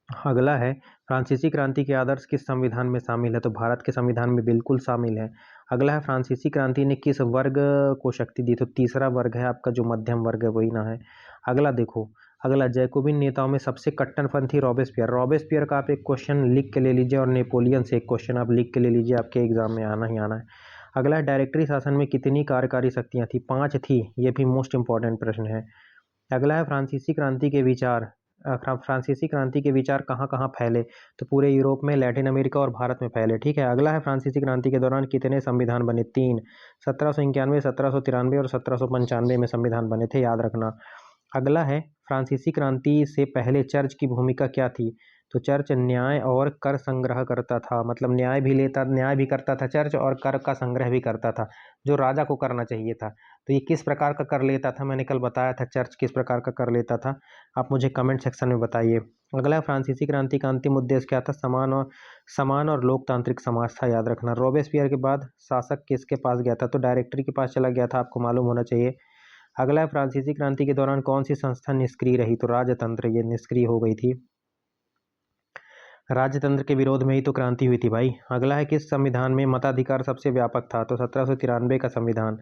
अगला है फ्रांसीसी क्रांति के आदर्श किस संविधान में शामिल है? तो भारत के संविधान में बिल्कुल शामिल है। अगला है फ्रांसीसी क्रांति ने किस वर्ग को शक्ति दी? तो तीसरा वर्ग है आपका, जो मध्यम वर्ग है वही ना है। अगला देखो, अगला जैकोबिन नेताओं में सबसे कट्टरपंथी रॉबेस्पियर। रॉबेस्पियर का आप एक क्वेश्चन लिख के ले लीजिए और नेपोलियन से एक क्वेश्चन आप लिख के ले लीजिए, आपके एग्जाम में आना ही आना है। अगला है डायरेक्टरी शासन में कितनी कार्यकारी शक्तियाँ थी? 5 थी, ये भी मोस्ट इंपॉर्टेंट प्रश्न है। अगला है फ्रांसीसी क्रांति के विचार, फ्रांसीसी क्रांति के विचार कहाँ कहाँ फैले? तो पूरे यूरोप में, लैटिन अमेरिका और भारत में फैले, ठीक है। अगला है फ्रांसीसी क्रांति के दौरान कितने संविधान बने? 3, 1791, 1793 और 1795 में संविधान बने थे, याद रखना। अगला है फ्रांसीसी क्रांति से पहले चर्च की भूमिका क्या थी? तो चर्च न्याय और कर संग्रह करता था, मतलब न्याय भी करता था चर्च, और कर का संग्रह भी करता था, जो राजा को करना चाहिए था। तो ये किस प्रकार का कर लेता था, मैंने कल बताया था चर्च किस प्रकार का कर लेता था। आप मुझे कमेंट सेक्शन में बताइए। अगला फ्रांसीसी क्रांति का अंतिम उद्देश्य क्या था? समान और लोकतांत्रिक समाज था, याद रखना। रॉबेस्पियर के बाद शासक किसके पास गया था? तो डायरेक्टरी के पास चला गया था, आपको मालूम होना चाहिए। अगला है फ्रांसीसी क्रांति के दौरान कौन सी संस्था निष्क्रिय रही? तो राजतंत्र, ये निष्क्रिय हो गई थी। राजतंत्र के विरोध में ही तो क्रांति हुई थी भाई। अगला है किस संविधान में मताधिकार सबसे व्यापक था? तो 1793 का संविधान।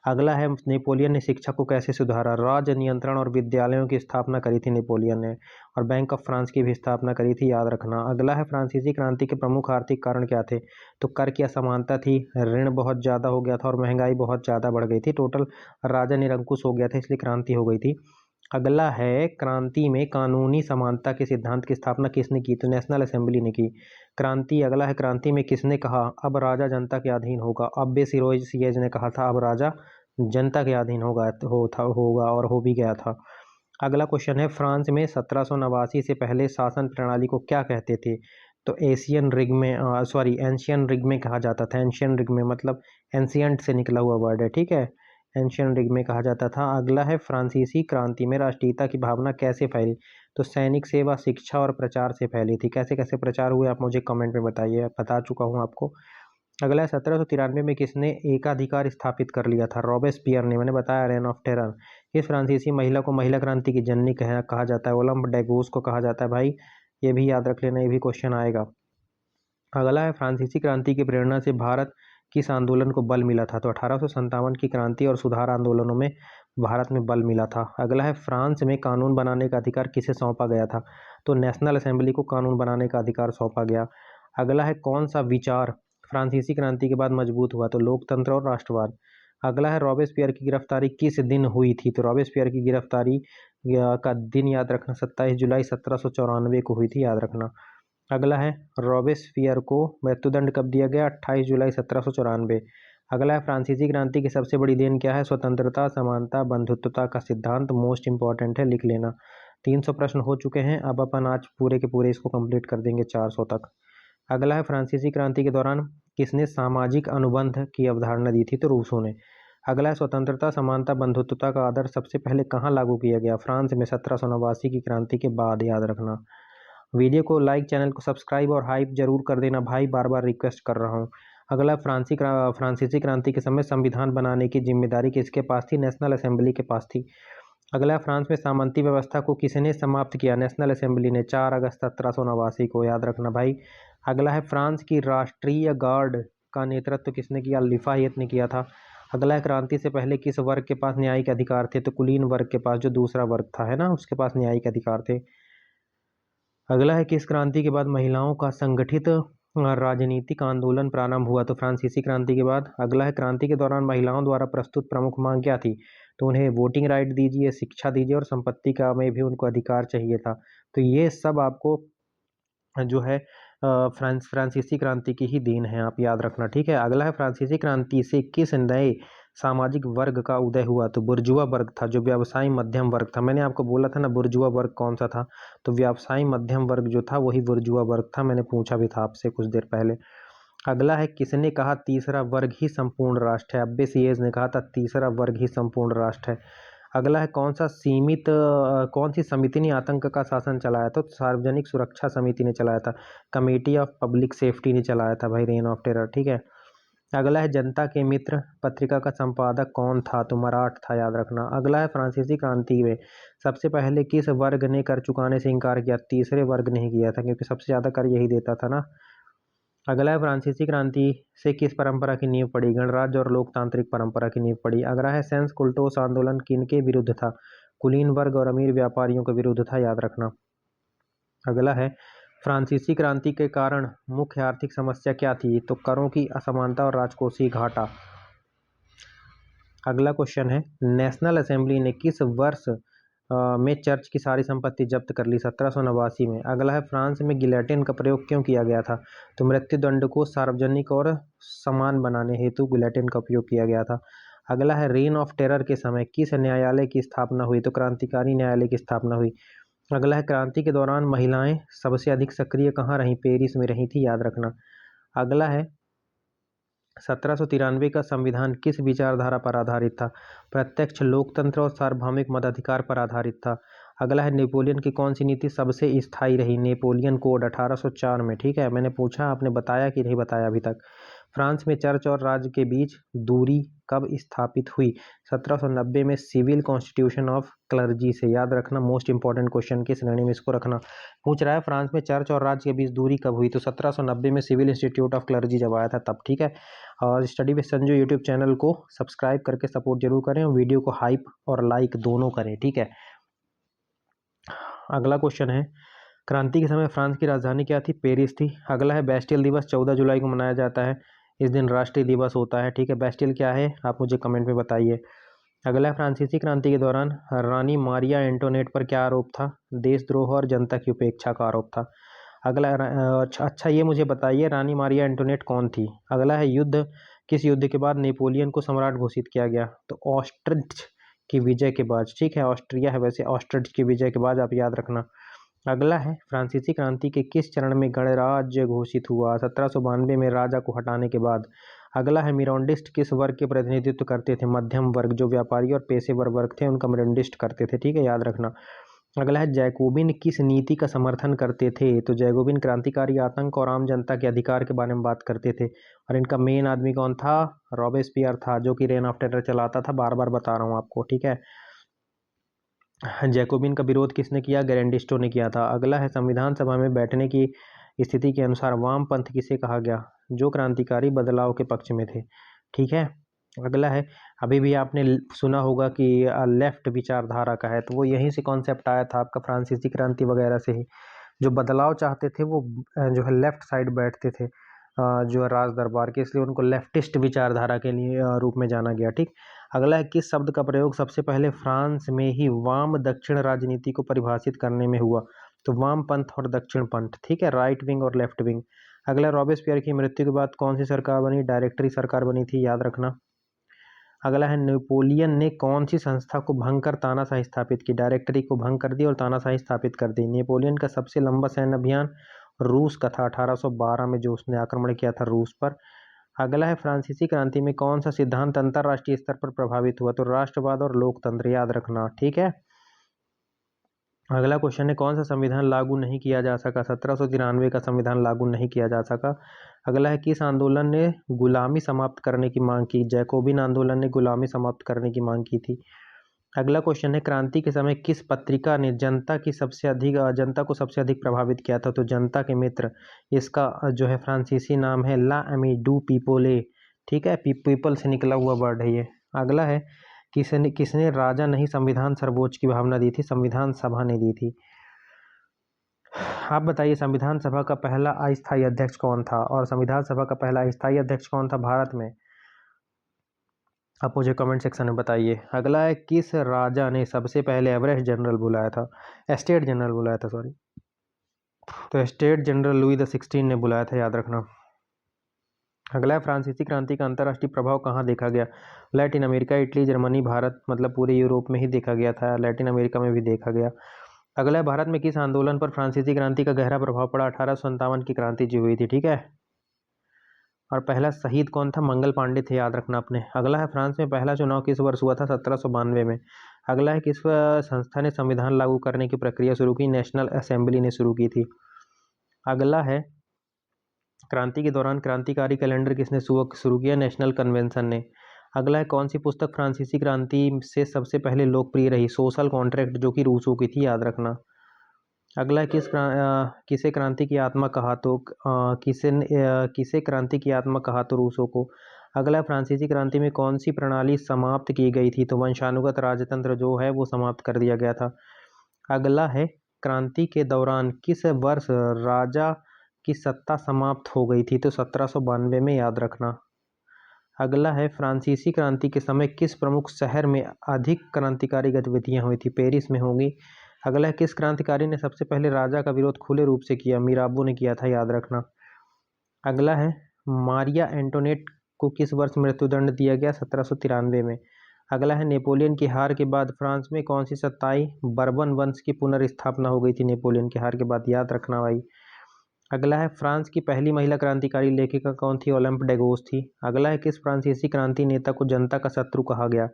अगला है नेपोलियन ने शिक्षा को कैसे सुधारा? राज नियंत्रण और विद्यालयों की स्थापना करी थी नेपोलियन ने, और बैंक ऑफ फ्रांस की भी स्थापना करी थी, याद रखना। अगला है फ्रांसीसी क्रांति के प्रमुख आर्थिक कारण क्या थे? तो कर की असमानता थी, ऋण बहुत ज़्यादा हो गया था, और महंगाई बहुत ज़्यादा बढ़ गई थी। टोटल राजा निरंकुश हो गया था, इसलिए क्रांति हो गई थी। अगला है क्रांति में कानूनी समानता के सिद्धांत की स्थापना किसने की? तो नेशनल असेंबली ने की। क्रांति, अगला है क्रांति में किसने कहा अब राजा जनता के अधीन होगा? अब्बे सिरोज ने कहा था अब राजा जनता के अधीन होगा और हो भी गया था। अगला क्वेश्चन है फ्रांस में 1789 से पहले शासन प्रणाली को क्या कहते थे? तो एंशियन रिग में कहा जाता था। एंशियन रिग में मतलब एंशियंट से निकला हुआ वर्ड है, ठीक है। एंशियन रिग में कहा जाता था। अगला है फ्रांसीसी क्रांति में राष्ट्रीयता की भावना कैसे फैली? तो सैनिक सेवा, शिक्षा और प्रचार से फैली थी। कैसे कैसे प्रचार हुए आप मुझे कमेंट में बताइए, बता चुका हूँ आपको। अगला है 1793 में किसने एकाधिकार स्थापित कर लिया था? रॉबेस्पियर ने, मैंने बताया रेन ऑफ टेरर। किस फ्रांसीसी महिला को महिला क्रांति की जननी कहा जाता है? ओलम्प डेगोस को कहा जाता है भाई, ये भी याद रख लेना, ये भी क्वेश्चन आएगा। अगला है फ्रांसीसी क्रांति की प्रेरणा से भारत किस आंदोलन को बल मिला था? तो 1857 की क्रांति और सुधार आंदोलनों में भारत में बल मिला था। अगला है फ्रांस में कानून बनाने का अधिकार किसे सौंपा गया था? तो नेशनल असेंबली को कानून बनाने का अधिकार सौंपा गया। अगला है कौन सा विचार फ्रांसीसी क्रांति के बाद मजबूत हुआ? तो लोकतंत्र और राष्ट्रवाद। अगला है रॉबेस्पियर की गिरफ्तारी किस दिन हुई थी? तो रॉबेस्पियर की गिरफ्तारी का दिन याद रखना 27 जुलाई 1794 को हुई थी, याद रखना। अगला है रॉबेस्पियर को मृत्युदंड कब दिया गया? 28 जुलाई 1794। अगला है फ्रांसीसी क्रांति की सबसे बड़ी देन क्या है? स्वतंत्रता, समानता, बंधुत्वता का सिद्धांत मोस्ट इंपॉर्टेंट है, लिख लेना। 300 प्रश्न हो चुके हैं, अब अपन आज पूरे के पूरे इसको कंप्लीट कर देंगे 400 तक। अगला है फ्रांसीसी क्रांति के दौरान किसने सामाजिक अनुबंध की अवधारणा दी थी? तो रूसो ने। अगला है स्वतंत्रता, समानता, बंधुत्वता का आदर्श सबसे पहले कहाँ लागू किया गया? फ्रांस में 1789 की क्रांति के बाद, याद रखना। वीडियो को लाइक, चैनल को सब्सक्राइब और हाइप जरूर कर देना भाई, बार बार रिक्वेस्ट कर रहा हूँ। अगला फ्रांसीसी क्रांति के समय संविधान बनाने की जिम्मेदारी किसके पास थी? नेशनल असेंबली के पास थी। अगला फ्रांस में सामंती व्यवस्था को किसने समाप्त किया? नेशनल असेंबली ने, 4 अगस्त 1789 को, याद रखना भाई। अगला है फ्रांस की राष्ट्रीय गार्ड का नेतृत्व किसने किया? लिफायत ने किया था। अगला है क्रांति से पहले किस वर्ग के पास न्यायिक अधिकार थे? तो कुलीन वर्ग के पास, जो दूसरा वर्ग था है ना, उसके पास न्यायिक अधिकार थे। अगला है किस क्रांति के बाद महिलाओं का संगठित राजनीतिक आंदोलन प्रारंभ हुआ? तो फ्रांसीसी क्रांति के बाद। अगला है क्रांति के दौरान महिलाओं द्वारा प्रस्तुत प्रमुख मांग क्या थी? तो उन्हें वोटिंग राइट दीजिए, शिक्षा दीजिए, और संपत्ति का में भी उनको अधिकार चाहिए था। तो ये सब आपको जो है फ्रांसीसी क्रांति की ही देन है, आप याद रखना, ठीक है। अगला है फ्रांसीसी क्रांति से किस नए सामाजिक वर्ग का उदय हुआ? तो बुर्जुआ वर्ग था, जो व्यवसायी मध्यम वर्ग था। मैंने आपको बोला था ना बुर्जुआ वर्ग कौन सा था? तो व्यवसायी मध्यम वर्ग जो था वही बुर्जुआ वर्ग था, मैंने पूछा भी था आपसे कुछ देर पहले। अगला है किसने कहा तीसरा वर्ग ही संपूर्ण राष्ट्र है? अब्बे सिएज ने कहा था तीसरा वर्ग ही संपूर्ण राष्ट्र है। अगला है कौन सी समिति ने आतंक का शासन चलाया था? तो सार्वजनिक सुरक्षा समिति ने चलाया था, कमेटी ऑफ पब्लिक सेफ्टी ने चलाया था भाई, रेन ऑफ टेरर, ठीक है। अगला है जनता के मित्र पत्रिका का संपादक कौन था? तो मराठ था, याद रखना। अगला है फ्रांसीसी क्रांति में सबसे पहले किस वर्ग ने कर चुकाने से इनकार किया? तीसरे वर्ग ने ही किया था, क्योंकि सबसे ज़्यादा कर यही देता था ना। अगला है फ्रांसीसी क्रांति से किस परंपरा की नींव पड़ी? गणराज्य और लोकतांत्रिक परंपरा की नींव पड़ी। अगला है सेंस कुल्टोस आंदोलन किनके विरुद्ध था? कुलीन वर्ग और अमीर व्यापारियों के विरुद्ध था, याद रखना। अगला है फ्रांसीसी क्रांति के कारण मुख्य आर्थिक समस्या क्या थी? तो करों की असमानता और राजकोषीय घाटा। अगला क्वेश्चन है नेशनल असेंबली ने किस वर्ष में चर्च की सारी संपत्ति जब्त कर ली? 1789 में। अगला है फ्रांस में गिलेटिन का प्रयोग क्यों किया गया था? तो मृत्युदंड को सार्वजनिक और समान बनाने हेतु गिलेटिन का उपयोग किया गया था। अगला है रेन ऑफ टेरर के समय किस न्यायालय की स्थापना हुई? तो क्रांतिकारी न्यायालय की स्थापना हुई। अगला है क्रांति के दौरान महिलाएं सबसे अधिक सक्रिय कहाँ रहीं? पेरिस में रही थी, याद रखना। अगला है 1793 का संविधान किस विचारधारा पर आधारित था? प्रत्यक्ष लोकतंत्र और सार्वभौमिक मताधिकार पर आधारित था। अगला है नेपोलियन की कौन सी नीति सबसे स्थायी रही? नेपोलियन कोड 1804 में। ठीक है, मैंने पूछा, आपने बताया कि नहीं बताया अभी तक। फ्रांस में चर्च और राज्य के बीच दूरी कब स्थापित हुई? 1790 में सिविल कॉन्स्टिट्यूशन ऑफ क्लर्जी से, याद रखना। मोस्ट इंपॉर्टेंट क्वेश्चन की श्रेणी में इसको रखना। पूछ रहा है फ्रांस में चर्च और राज्य के बीच दूरी कब हुई? तो 1790 में सिविल इंस्टीट्यूट ऑफ क्लर्जी जब आया था तब। ठीक है, और study with Sanju YouTube channel को सब्सक्राइब करके सपोर्ट जरूर करें और वीडियो को हाइप और लाइक दोनों करें। ठीक है, अगला क्वेश्चन है क्रांति के समय फ्रांस की राजधानी क्या थी? पेरिस थी। अगला है बेस्टियल दिवस 14 जुलाई को मनाया जाता है, इस दिन राष्ट्रीय दिवस होता है। ठीक है, बेस्टियल क्या है आप मुझे कमेंट में बताइए। अगला है फ्रांसीसी क्रांति के दौरान रानी मारिया एंटोनेट पर क्या आरोप था? देशद्रोह और जनता की उपेक्षा का आरोप था। अगला अच्छा ये मुझे बताइए रानी मारिया एंटोनेट कौन थी? अगला है युद्ध किस युद्ध के बाद नेपोलियन को सम्राट घोषित किया गया? तो ऑस्ट्रिच की विजय के बाद। ठीक है, ऑस्ट्रिया है वैसे, ऑस्ट्रिच की विजय के बाद, आप याद रखना। अगला है फ्रांसीसी क्रांति के किस चरण में गणराज्य घोषित हुआ? 1792 में राजा को हटाने के बाद। अगला है मिरोंडिस्ट किस वर्ग के प्रतिनिधित्व करते थे? मध्यम वर्ग, जो व्यापारी और पेशेवर वर्ग थे उनका मिरोंडिस्ट करते थे। ठीक है, याद रखना। अगला है जैकोबिन किस नीति का समर्थन करते थे? तो जैकोबिन क्रांतिकारी आतंक और आम जनता के अधिकार के बारे में बात करते थे, और इनका मेन आदमी कौन था? रॉबेस्पियर था, जो कि रेन ऑफ टेरर चलाता था, बार बार बता रहा हूँ आपको। ठीक है, जैकोबिन का विरोध किसने किया? गैरेंडिस्टो ने किया था। अगला है संविधान सभा में बैठने की स्थिति के अनुसार वामपंथ किसे कहा गया? जो क्रांतिकारी बदलाव के पक्ष में थे। ठीक है, अगला है अभी भी आपने सुना होगा कि लेफ्ट विचारधारा का है, तो वो यहीं से कॉन्सेप्ट आया था आपका फ्रांसीसी क्रांति वगैरह से ही। जो बदलाव चाहते थे वो जो है लेफ्ट साइड बैठते थे, जो राज दरबार के, इसलिए उनको लेफ्टिस्ट विचारधारा के लिए रूप में जाना गया। ठीक, अगला है किस शब्द का प्रयोग सबसे पहले फ्रांस में ही वाम दक्षिण राजनीति को परिभाषित करने में हुआ? तो वाम पंथ और दक्षिण पंथ। ठीक है, राइट विंग और लेफ्ट विंग। अगला रॉबेस्पियर की मृत्यु के बाद कौन सी सरकार बनी? डायरेक्टरी सरकार बनी थी, याद रखना। अगला है नेपोलियन ने कौन सी संस्था को भंग कर तानाशाही स्थापित की? डायरेक्टरी को भंग कर दी और तानाशाही स्थापित कर दी। नेपोलियन का सबसे लंबा सैन्य अभियान रूस का था, 1812 में, जो उसने आक्रमण किया था रूस पर। अगला है फ्रांसीसी क्रांति में कौन सा सिद्धांत अंतरराष्ट्रीय स्तर पर प्रभावित हुआ? तो राष्ट्रवाद और लोकतंत्र, याद रखना। ठीक है, अगला क्वेश्चन है कौन सा संविधान लागू नहीं किया जा सका? 1793 का संविधान लागू नहीं किया जा सका। अगला है किस आंदोलन ने गुलामी समाप्त करने की मांग की? जैकोबिन आंदोलन ने गुलामी समाप्त करने की मांग की थी। अगला क्वेश्चन है क्रांति के समय किस पत्रिका ने जनता को सबसे अधिक प्रभावित किया था? तो जनता के मित्र, इसका जो है फ्रांसीसी नाम है ला एमी डू पीपोले। ठीक है, पीपल से निकला हुआ वर्ड है ये। अगला है किसने राजा नहीं संविधान सर्वोच्च की भावना दी थी? संविधान सभा ने दी थी। आप बताइए संविधान सभा का पहला अस्थायी अध्यक्ष कौन था? और संविधान सभा का पहला अस्थायी अध्यक्ष कौन था भारत में? आप मुझे कमेंट सेक्शन में बताइए। अगला है किस राजा ने सबसे पहले एवरेस्ट जनरल बुलाया था? स्टेट जनरल बुलाया था, सॉरी। तो स्टेट जनरल लुई द 16 ने बुलाया था, याद रखना। अगला है फ्रांसीसी क्रांति का अंतर्राष्ट्रीय प्रभाव कहाँ देखा गया? Latin America, Italy, Germany, Bharat, मतलब पूरे यूरोप में ही देखा गया था, लैटिन अमेरिका में भी देखा गया। अगला है भारत में किस आंदोलन पर फ्रांसीसी क्रांति का गहरा प्रभाव पड़ा? 1857 की क्रांति जो हुई थी। ठीक है, और पहला शहीद कौन था? मंगल पांडे थे, याद रखना आपने। अगला है फ्रांस में पहला चुनाव किस वर्ष हुआ था? 1792 में। अगला है किस संस्था ने संविधान लागू करने की प्रक्रिया शुरू की? नेशनल असेंबली ने शुरू की थी। अगला है क्रांति के दौरान क्रांतिकारी कैलेंडर किसने शुरू किया? नेशनल कन्वेंशन ने। अगला है कौन सी पुस्तक फ्रांसीसी क्रांति से सबसे पहले लोकप्रिय रही? सोशल कॉन्ट्रैक्ट, जो कि रूसो की थी, याद रखना। अगला है किसे क्रांति की आत्मा कहा? तो किसे क्रांति की आत्मा कहा? तो रूसो को। अगला फ्रांसीसी क्रांति में कौन सी प्रणाली समाप्त की गई थी? तो वंशानुगत राजतंत्र जो है वो समाप्त कर दिया गया था। अगला है क्रांति के दौरान किस वर्ष राजा की सत्ता समाप्त हो गई थी? तो 1792 में, याद रखना। अगला है फ्रांसीसी क्रांति के समय किस प्रमुख शहर में अधिक क्रांतिकारी गतिविधियां हुई थी? पेरिस में होंगी। अगला है किस क्रांतिकारी ने सबसे पहले राजा का विरोध खुले रूप से किया? मिराबो ने किया था, याद रखना। अगला है मारिया एंटोनेट को किस वर्ष मृत्युदंड दिया गया? 1793 में। अगला है नेपोलियन की हार के बाद फ्रांस में कौन सी सत्ताई बर्बन वंश की पुनर्स्थापना हो गई थी नेपोलियन की हार के बाद, याद रखना भाई। अगला है फ्रांस की पहली महिला क्रांतिकारी लेखिका कौन थी, ओलंप डेगोस थी। अगला है किस फ्रांसीसी क्रांति नेता को जनता का शत्रु कहा गया,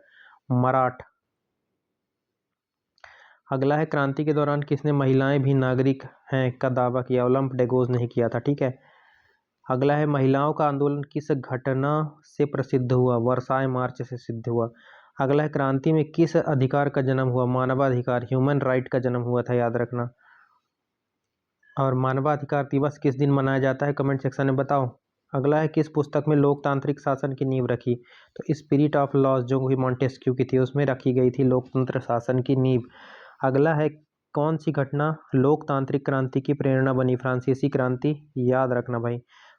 मराठ। अगला है क्रांति के दौरान किसने महिलाएं भी नागरिक हैं का दावा किया, ओलंप डेगोस नहीं किया था, ठीक है। अगला है महिलाओं का आंदोलन किस घटना से प्रसिद्ध हुआ, वर्साय मार्च से सिद्ध हुआ। अगला है क्रांति में किस अधिकार का जन्म हुआ, मानवाधिकार, ह्यूमन राइट का जन्म हुआ था, याद रखना। और मानवाधिकार दिवस किस दिन मनाया जाता है, कमेंट सेक्शन में बताओ। अगला है किस पुस्तक में लोकतांत्रिक शासन की नींव रखी, तो स्पिरिट ऑफ लॉज जो कि मॉन्टेस्क्यू की थी उसमें रखी गई थी लोकतंत्र शासन की नींव। अगला है कौन सी घटना लोकतांत्रिक क्रांति की प्रेरणा बनी, फ्रांसीसी क्रांति, याद रखना भाई।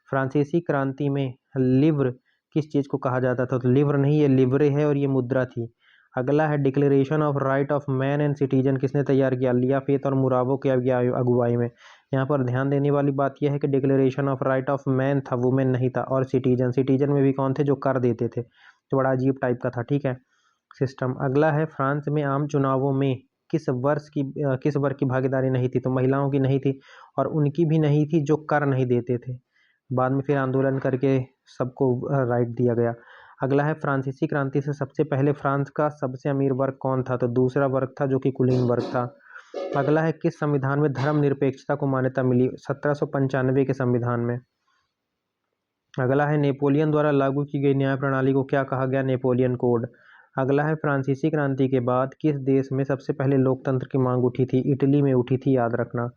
फ्रांसीसी क्रांति में लिव्र किस चीज़ को कहा जाता था, तो लिव्र नहीं, ये लिव्रे है और ये मुद्रा थी। अगला है declaration of right of man and citizen किसने तैयार किया, लिया फेथ और मुराबो की अगुवाई में। यहाँ पर ध्यान देने वाली बात यह है कि declaration of right of man था, वुमेन नहीं था। और सिटीजन, सिटीजन में भी कौन थे, जो कर देते थे, तो बड़ा अजीब टाइप का था, ठीक है, सिस्टम। अगला है फ्रांस में आम चुनावों में किस वर्ग की भागीदारी नहीं थी, तो महिलाओं की नहीं थी और उनकी भी नहीं थी जो कर नहीं देते थे। बाद में फिर आंदोलन करके सबको राइट दिया गया। अगला है फ्रांसीसी क्रांति से सबसे पहले फ्रांस का सबसे अमीर वर्ग कौन था, तो दूसरा वर्ग था जो कि कुलीन वर्ग था। अगला है किस संविधान में धर्मनिरपेक्षता को मान्यता मिली, 1795 के संविधान में। अगला है नेपोलियन द्वारा लागू की गई न्याय प्रणाली को क्या कहा गया, नेपोलियन कोड। अगला है फ्रांसीसी क्रांति के बाद किस देश में सबसे पहले लोकतंत्र की मांग उठी थी, इटली में उठी थी, याद रखना।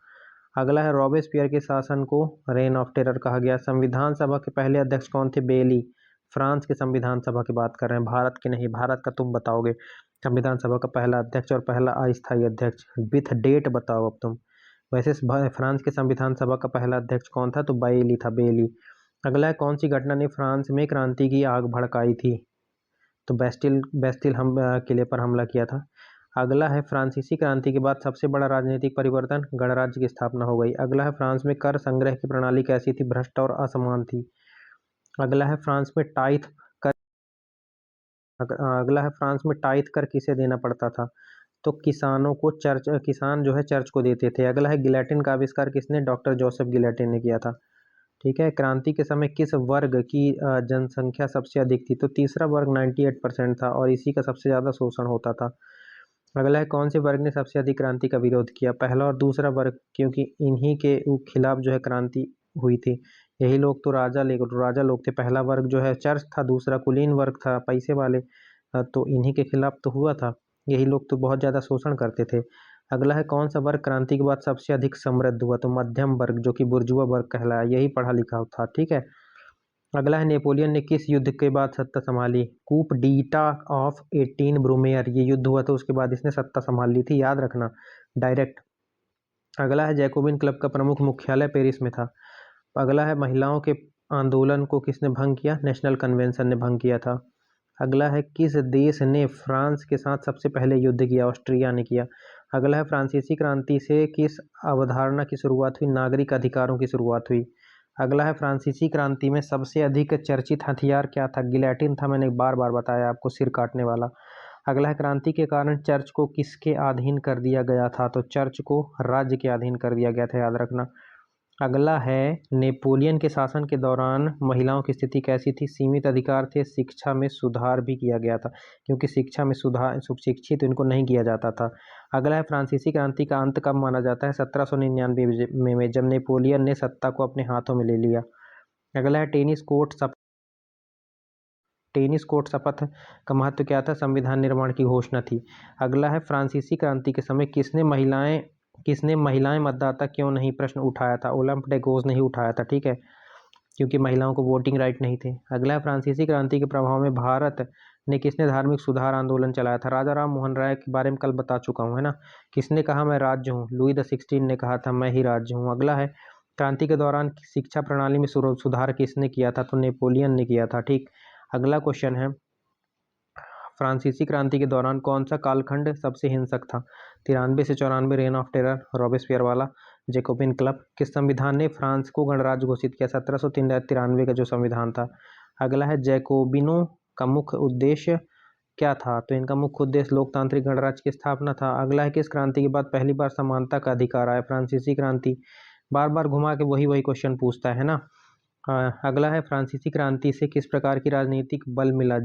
अगला है रॉबेस्पियर के शासन को रेन ऑफ टेरर कहा गया। संविधान सभा के पहले अध्यक्ष कौन थे, बेली। फ्रांस के संविधान सभा की बात कर रहे हैं, भारत के नहीं, भारत का तुम बताओगे। संविधान सभा का पहला अध्यक्ष और पहला अस्थायी अध्यक्ष, विथ डेट बताओ अब तुम। वैसे फ्रांस के संविधान सभा का पहला अध्यक्ष कौन था, तो बेली था, बेली। अगला है कौन सी घटना ने फ्रांस में क्रांति की आग भड़काई थी, तो बेस्टिल बेस्टिल हम किले पर हमला किया था। अगला है फ्रांसीसी क्रांति के बाद सबसे बड़ा राजनीतिक परिवर्तन, गणराज्य की स्थापना हो गई। अगला है फ्रांस में कर संग्रह की प्रणाली कैसी थी, भ्रष्ट और असमान थी। अगला है फ्रांस में टाइथ कर अगला है फ्रांस में टाइथ कर किसे देना पड़ता था, तो किसानों को, किसान जो है चर्च को देते थे। अगला है गिलेटिन का आविष्कार किसने, डॉक्टर जोसेफ गिलेटिन ने किया था, ठीक है। क्रांति के समय किस वर्ग की जनसंख्या सबसे अधिक थी, तो तीसरा वर्ग 98% था और इसी का सबसे ज़्यादा शोषण होता था। अगला है कौन से वर्ग ने सबसे अधिक क्रांति का विरोध किया, पहला और दूसरा वर्ग, क्योंकि इन्हीं के खिलाफ जो है क्रांति हुई थी। यही लोग तो राजा लोग थे। पहला वर्ग जो है चर्च था, दूसरा कुलीन वर्ग था, पैसे वाले, तो इन्हीं के खिलाफ तो हुआ था। यही लोग तो बहुत ज़्यादा शोषण करते थे। अगला है कौन सा वर्ग क्रांति के बाद सबसे अधिक समृद्ध हुआ, तो मध्यम वर्ग जो कि बुर्जुआ वर्ग कहलाया, यही पढ़ा लिखा था, ठीक है। अगला है नेपोलियन ने किस युद्ध के बाद सत्ता संभाली, कूप डीटा ऑफ 18 ब्रूमेयर, ये युद्ध हुआ था उसके बाद इसने सत्ता संभाल ली थी, याद रखना डायरेक्ट। अगला है जैकोबिन क्लब का प्रमुख मुख्यालय पेरिस में था। अगला है महिलाओं के आंदोलन को किसने भंग किया, नेशनल कन्वेंशन ने भंग किया था। अगला है किस देश ने फ्रांस के साथ सबसे पहले युद्ध किया, ऑस्ट्रिया ने किया। अगला है फ्रांसीसी क्रांति से किस अवधारणा की शुरुआत हुई, नागरिक अधिकारों की शुरुआत हुई। अगला है फ्रांसीसी क्रांति में सबसे अधिक चर्चित हथियार क्या था, गिलेटिन था, मैंने बार बार बताया आपको, सिर काटने वाला। अगला है क्रांति के कारण चर्च को किसके अधीन कर दिया गया था, तो चर्च को राज्य के अधीन कर दिया गया था, याद रखना। अगला है नेपोलियन के शासन के दौरान महिलाओं की स्थिति कैसी थी, सीमित अधिकार थे, शिक्षा में सुधार भी किया गया था, क्योंकि शिक्षा में सुधार, शिक्षित इनको नहीं किया जाता था। अगला है फ्रांसीसी क्रांति का अंत कब माना जाता है, 1799 में, जब नेपोलियन ने सत्ता को अपने हाथों में ले लिया। अगला है टेनिस कोर्ट शपथ का महत्व क्या था, संविधान निर्माण की घोषणा थी। अगला है फ्रांसीसी क्रांति के समय किसने महिलाएं मतदाता क्यों नहीं प्रश्न उठाया था, ओलंप डेगोस नहीं उठाया था, ठीक है, क्योंकि महिलाओं को वोटिंग राइट नहीं थे। अगला है फ्रांसीसी क्रांति के प्रभाव में भारत ने किसने धार्मिक सुधार आंदोलन चलाया था, राजा राम मोहन राय के बारे में कल बता चुका हूँ, है ना। किसने कहा मैं राज्य हूँ, लुई द 16 ने कहा था मैं ही राज्य हूँ। अगला है क्रांति के दौरान शिक्षा प्रणाली में सुधार किसने किया था, तो नेपोलियन ने किया था, ठीक। अगला क्वेश्चन है फ्रांसीसी क्रांति के दौरान कौन सा कालखंड सबसे हिंसक था, 93 से 94, रेन ऑफ टेरर, रॉबेस्पियर वाला, जैकोबिन क्लब। किस संविधान ने फ्रांस को गणराज्य घोषित किया, 1793 का जो संविधान था। अगला है जैकोबिनों का मुख्य उद्देश्य क्या था? तो इनका मुख्य उद्देश्य लोकतांत्रिक गणराज्य की स्थापना था। अगला है, किस क्रांति के बाद पहली बार समानता का अधिकार आया? फ्रांसीसी क्रांति। बार बार घुमा के वही वही क्वेश्चन पूछता है ना। अगला है, फ्रांसीसी क्रांति से किस प्रकार की राजनीतिक बल मिला?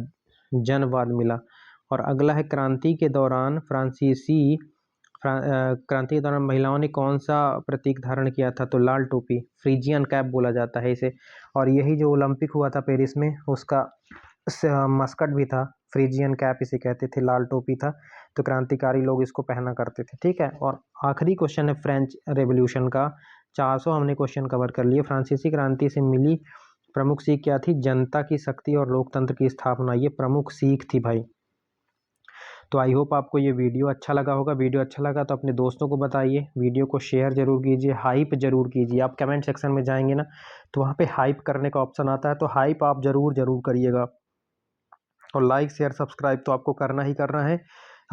जनवाद मिला। और अगला है, क्रांति के दौरान महिलाओं ने कौन सा प्रतीक धारण किया था? तो लाल टोपी, फ्रीजियन कैप बोला जाता है इसे। और यही जो ओलंपिक हुआ था पेरिस में, उसका मस्कट भी था, फ्रीजियन कैप इसे कहते थे, लाल टोपी था। तो क्रांतिकारी लोग इसको पहना करते थे, ठीक है। और आखिरी क्वेश्चन है फ्रेंच रेवोल्यूशन का। 400 हमने क्वेश्चन कवर कर लिए। फ्रांसीसी क्रांति से मिली प्रमुख सीख क्या थी? जनता की शक्ति और लोकतंत्र की स्थापना, ये प्रमुख सीख थी भाई। तो आई होप आपको ये वीडियो अच्छा लगा होगा। वीडियो अच्छा लगा तो अपने दोस्तों को बताइए, वीडियो को शेयर जरूर कीजिए, हाइप जरूर कीजिए। आप कमेंट सेक्शन में जाएंगे ना तो वहाँ पे हाइप करने का ऑप्शन आता है, तो हाइप आप जरूर करिएगा। और लाइक शेयर सब्सक्राइब तो आपको करना ही करना है।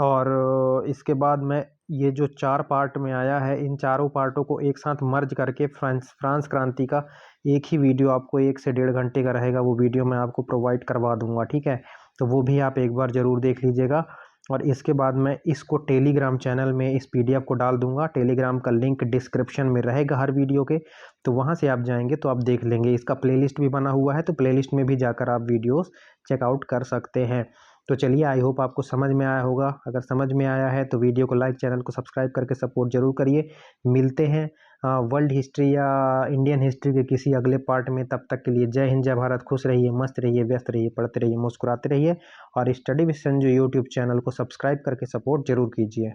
और इसके बाद मैं ये जो 4 पार्ट में आया है, इन चारों पार्टों को एक साथ मर्ज करके फ्रांस क्रांति का एक ही वीडियो आपको 1 से 1.5 घंटे का रहेगा, वो वीडियो मैं आपको प्रोवाइड करवा दूंगा, ठीक है। तो वो भी आप एक बार ज़रूर देख लीजिएगा। और इसके बाद मैं इसको टेलीग्राम चैनल में इस PDF को डाल दूंगा। टेलीग्राम का लिंक डिस्क्रिप्शन में रहेगा हर वीडियो के, तो वहाँ से आप जाएंगे तो आप देख लेंगे। इसका प्लेलिस्ट भी बना हुआ है, तो प्लेलिस्ट में भी जाकर आप वीडियोस चेकआउट कर सकते हैं। तो चलिए, आई होप आपको समझ में आया होगा। अगर समझ में आया है तो वीडियो को लाइक, चैनल को सब्सक्राइब करके सपोर्ट जरूर करिए। मिलते हैं वर्ल्ड हिस्ट्री या इंडियन हिस्ट्री के किसी अगले पार्ट में। तब तक के लिए जय हिंद, जय भारत। खुश रहिए, मस्त रहिए, व्यस्त रहिए, पढ़ते रहिए, मुस्कुराते रहिए। और स्टडी विजन जो यूट्यूब चैनल को सब्सक्राइब करके सपोर्ट जरूर कीजिए।